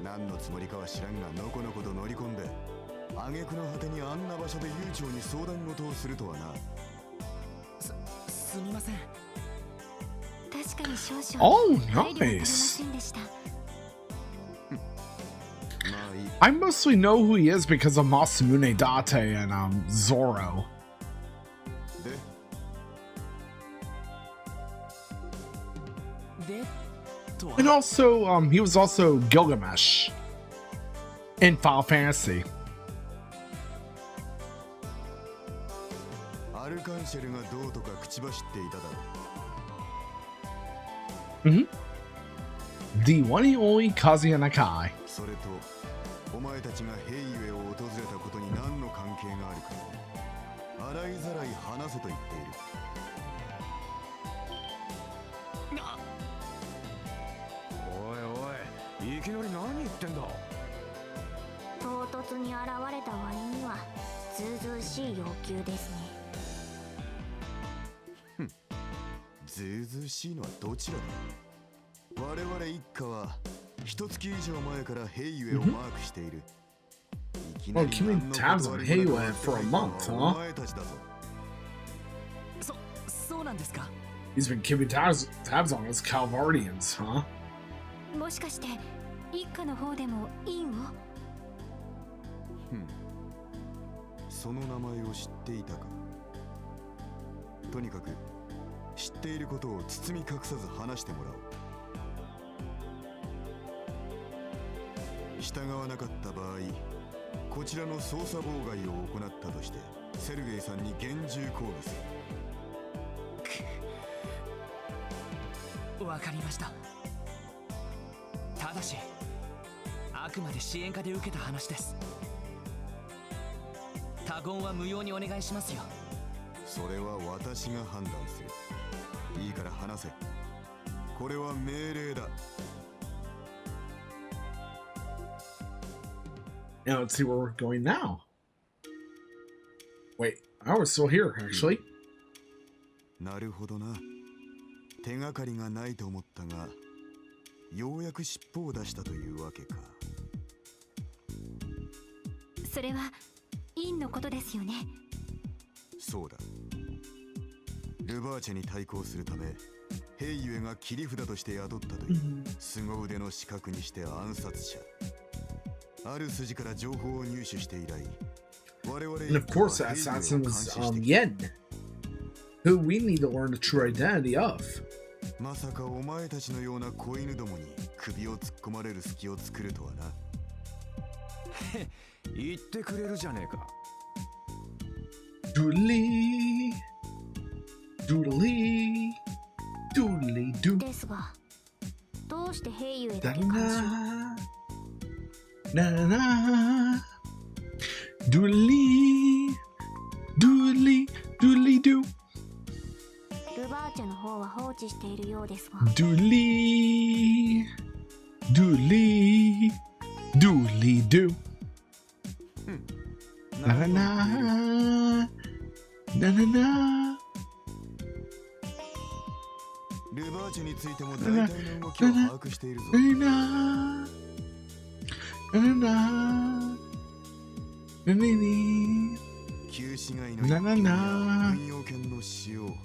何のつもりかは知らんがのこのこと乗り込んで、挙句の果てにあんな場所で悠長に相談事をするとはな。すみません。確かに少々 Oh, 配慮が足りま nice. せんでした。I mostly know who he is because of Masamune Date and Zoro. And also, he was also Gilgamesh in Final Fantasy. アルカンシェルがどうとか口走っていただろう。Mm-hmm. The one and only Kazuya Nakai. それとお前たちがヘイウェイを訪れたことに何の関係があるか洗いざらい話せと言っている。おいおい、いきなり何言ってんだ。唐突に現れた割にはずうずうしい要求ですね。ずうずうしいのはどちらだ。我々一家は一月以上前からヘイウェイをマークしている。いきな Well, り keeping 何の tabs 断 on りもなく Heyway for a month, お huh? 前たちだぞ。そうなんですか。 He's been keeping tabs on us Calvardians, huh? もしかして一家の方でも印を？その名前を知っていたか。とにかく知っていることを包み隠さず話してもらおう。従わなかった場合、こちらの捜査妨害を行ったとしてセルゲイさんに厳重抗議する。わかりました。ただしあくまで支援課で受けた話です。他言は無用にお願いしますよ。それは私が判断する。いいから話せ。これは命令だ。Now let's see where we're going now. Wait, I was still here, actually. なるほどな。手がかりがないと思ったが、ようやく尻尾を出したというわけか。それはインのことですよね。そうだ。ルバーチェに対抗するため、ヘイユエが切り札として宿ったという凄腕の刺客にして暗殺者。ある筋から情報を入手して以来、我々 And of course, that assassin was Yen, who we need to learn the true identity of. まさかお前たちのような子犬どもに首を突っ込まれる隙を作るとはな。言ってくれるじゃねえか。Doodly, doodly, doodly doo. ですが、どうしてヘイユエだけ監視を？ Na na na, doodly, doodly, doodly doo. ルバーチェの方は放置しているようですが。Doodly, doodly, doodly doo. Na na na, na na na. ルバーチェについても大体の動きを把握しているぞ。Na na, na na. 旧市街の一軒や軍用犬の使用。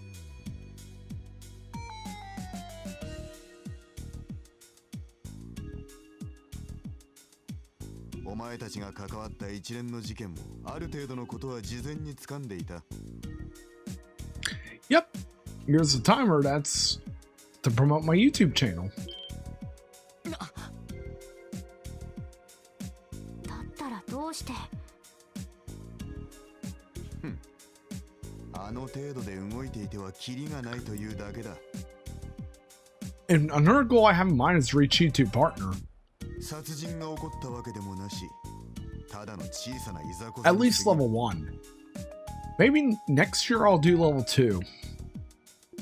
お前たちが関わった一連の事件もある程度のことは事前に掴んでいた。Yep, here's the timer. That's to promote my YouTube channel. だったらどうして？あの程度で動いていてはキリがないというだけだ。 And another goal I have in mind is to reach YouTube partner. 殺人が起こったわけでもなし、ただの小さないざこざ。 At least level 1. Maybe next year I'll do level 2.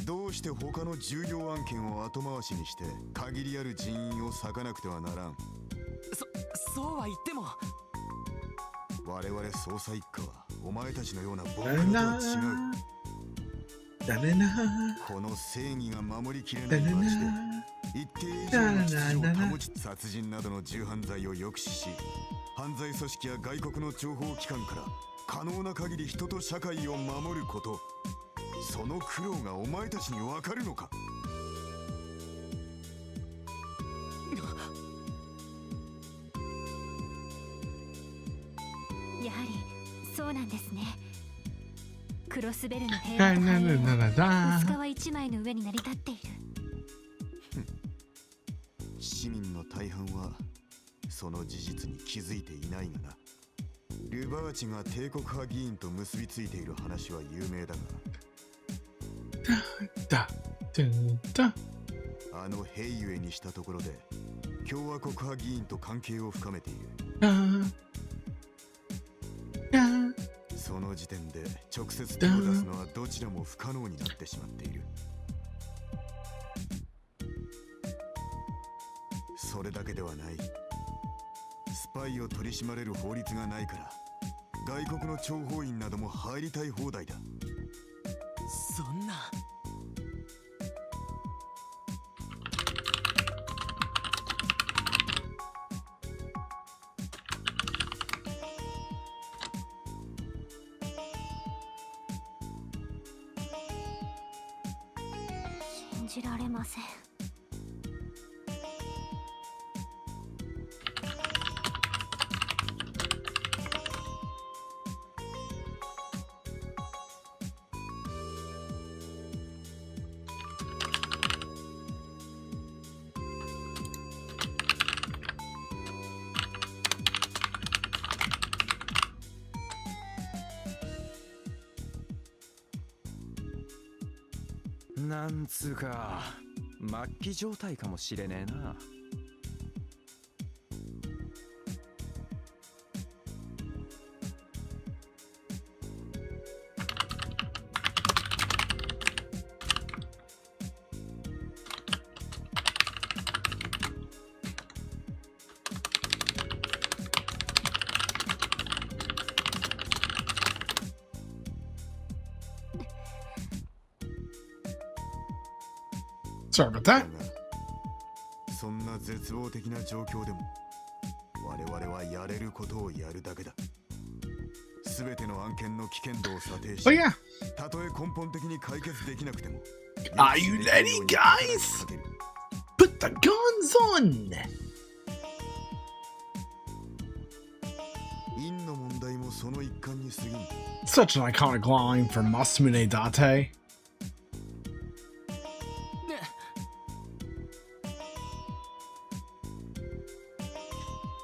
どうして他の重要案件を後回しにして限りある人員を割かなくてはならん。そうは言っても我々捜査一課はお前たちのような暴力とは違う。この正義が守りきれないまして一定以上の秩序を保ち、殺人などの重犯罪を抑止し、犯罪組織や外国の情報機関から可能な限り人と社会を守ること、その苦労がお前たちにわかるのか。やはりそうなんですね。クロスベルの平和と繁栄は薄皮一枚の上に成り立っている。市民の大半はその事実に気づいていないがな。ルバーチが帝国派議員と結びついている話は有名だが、あのヘイユエにしたところで共和国派議員と関係を深めている。その時点で直接手を出すのはどちらも不可能になってしまっている。それだけではない。スパイを取り締まれる法律がないから外国の諜報員なども入りたい放題だ。そんな。信じられません。なんつうか末期状態かもしれねえな。Sorry about that. そんな絶望的な状況でも我々はやれることをやるだけだ。すべての案件の危険度を査定し、 But yeah. たとえ根本的に解決できなくても Are you ready, guys? Put the guns on! 因の問題もその一環に過ぎん。 Such an iconic line from Masamune Date.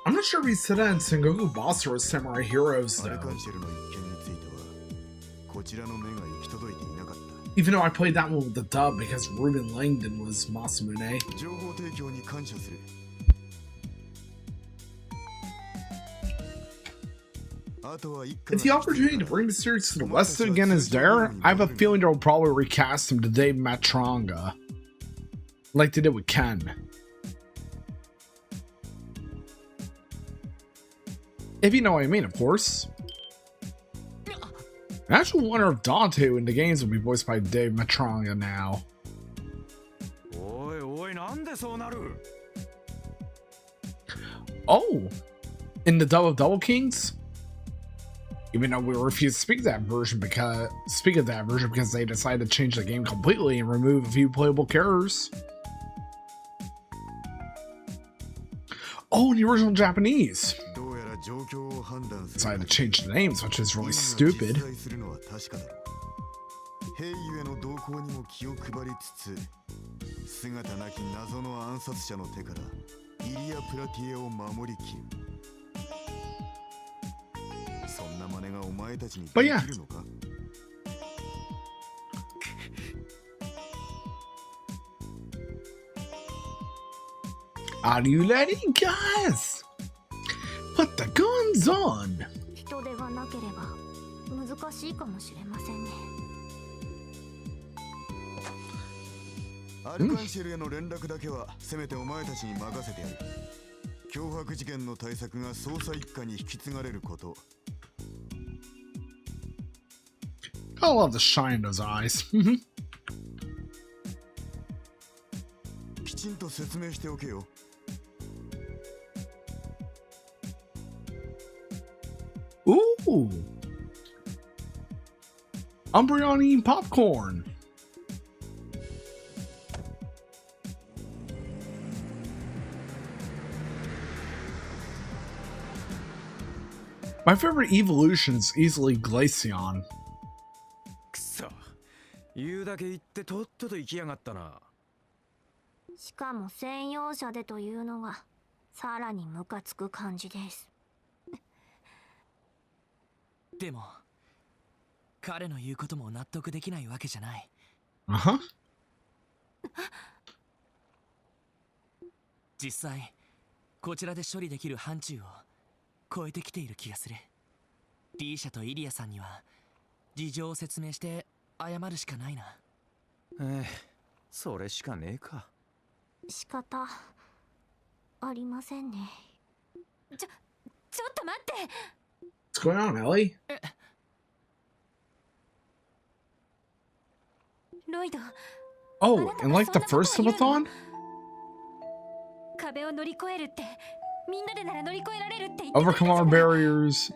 I'm not sure if he said that in Sengoku Boss or Samurai Heroes though. アルカンシェルの一件についてはこちらの目が行き届いていなかった。 Even though I played that one with the dub because Ruben Langdon was Masamune. 情報提供に感謝する。 If the opportunity to bring the series to the West again is there, I have a feeling they'll probably recast him to Dave Matranga. Like they did with Ken. If you know what I mean, of course. I actually wonder if Dante in the games will be voiced by Dave Matranga now. Oh! In the Double Double Kings? Even though we refuse to speak of that version because they decided to change the game completely and remove a few playable characters. Oh, in the original Japanese. Decided to change the names, which is really stupid. 兵ゆえの動向にも気を配りつつ、姿なき謎の暗殺者の手からイリア・プラティエを守りきる。そんな真似がお前たちにできるのか? Are you ready, guys? Put the guns on! 人手がなければ難しいかもしれませんね。アルカンシェルへの連絡だけはせめてお前たちに任せてやる。脅迫事件の対策が捜査一課に引き継がれること。 I love the shine in those eyes. きちんと説明しておけよ。 Ooh! Umbreon eating popcorn. My favorite evolution is easily Glaceon. くそ、言うだけ言ってとっとと行きやがったな。しかも専用車でというのがさらにムカつく感じです。でも彼の言うことも納得できないわけじゃない。実際こちらで処理できる範疇を超えてきている気がする。リーシャとイリアさんには事情を説明して謝るしかないな。それしかねえか。仕方ありませんね。ちょっと待って。 What's going on, Ellie? ロイド。 Oh, and like the first subathon? 壁を乗り越えるってみんなでなら乗り越えられるって言って Overcome our barriers.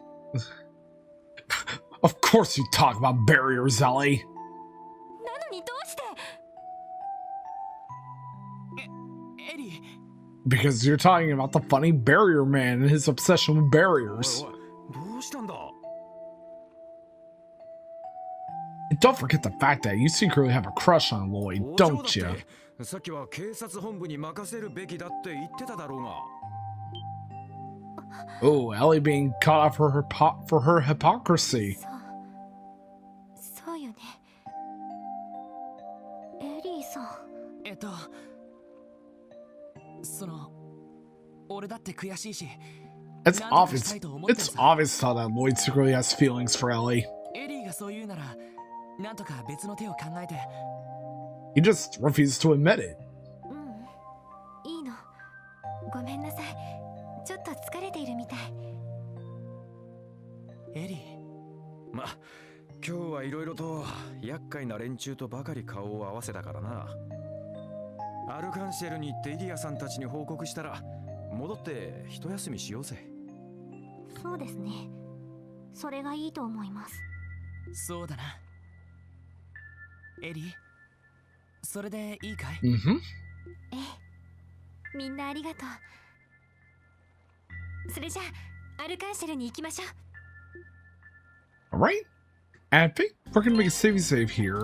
Of course you talk about barriers, Ellie. なのにどうして エリー Because you're talking about the funny barrier man and his obsession with barriers. どうしたんだ? And don't forget the fact that you secretly have a crush on Lloyd, don't you? さっきは警察本部に任せるべきだって言ってただろうが。 Oh, Ellie being caught off for her hypocrisy. そうよね。エリーさん。その俺だって悔しいし。 It's obvious how that Lloyd secretly has feelings for Ellie. エリーがそう言うなら、なんとか別の手を考えて。 He just refuses to admit it. いいの。ごめんなさい。ちょっと疲れているみたい。エリー。ま、今日はいろいろと厄介な連中とばかり顔を合わせたからな。アルカンシェルに行ってイリアさんたちに報告したら戻って一休みしようぜ。そうですね。それがいいと思います。そうだな。エリー、それでいいかい？Mm-hmm. ええ、みんなありがとう。それじゃあアルカンシェルに行きましょう。 Alright. And I think we're gonna make a save here.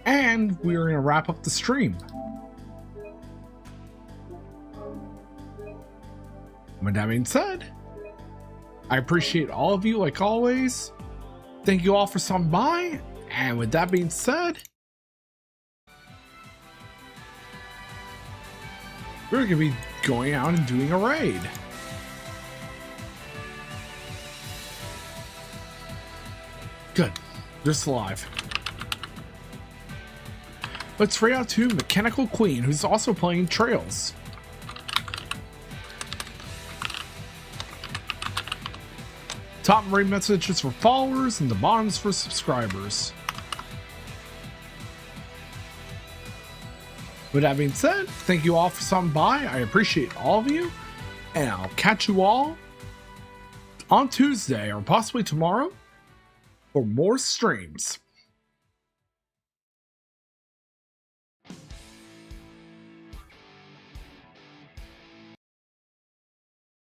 And we're gonna wrap up the stream. With that being said, I appreciate all of you like always. Thank you all for stopping by. And with that being said, we're gonna be going out and doing a raid. Good. They're still alive. Let's raid out to Mechanical Queen, who's also playing Trails. Top raid messages for followers and the bottoms for subscribers. With that being said, thank you all for stopping by. I appreciate all of you. And I'll catch you all on Tuesday or possibly tomorrow for more streams.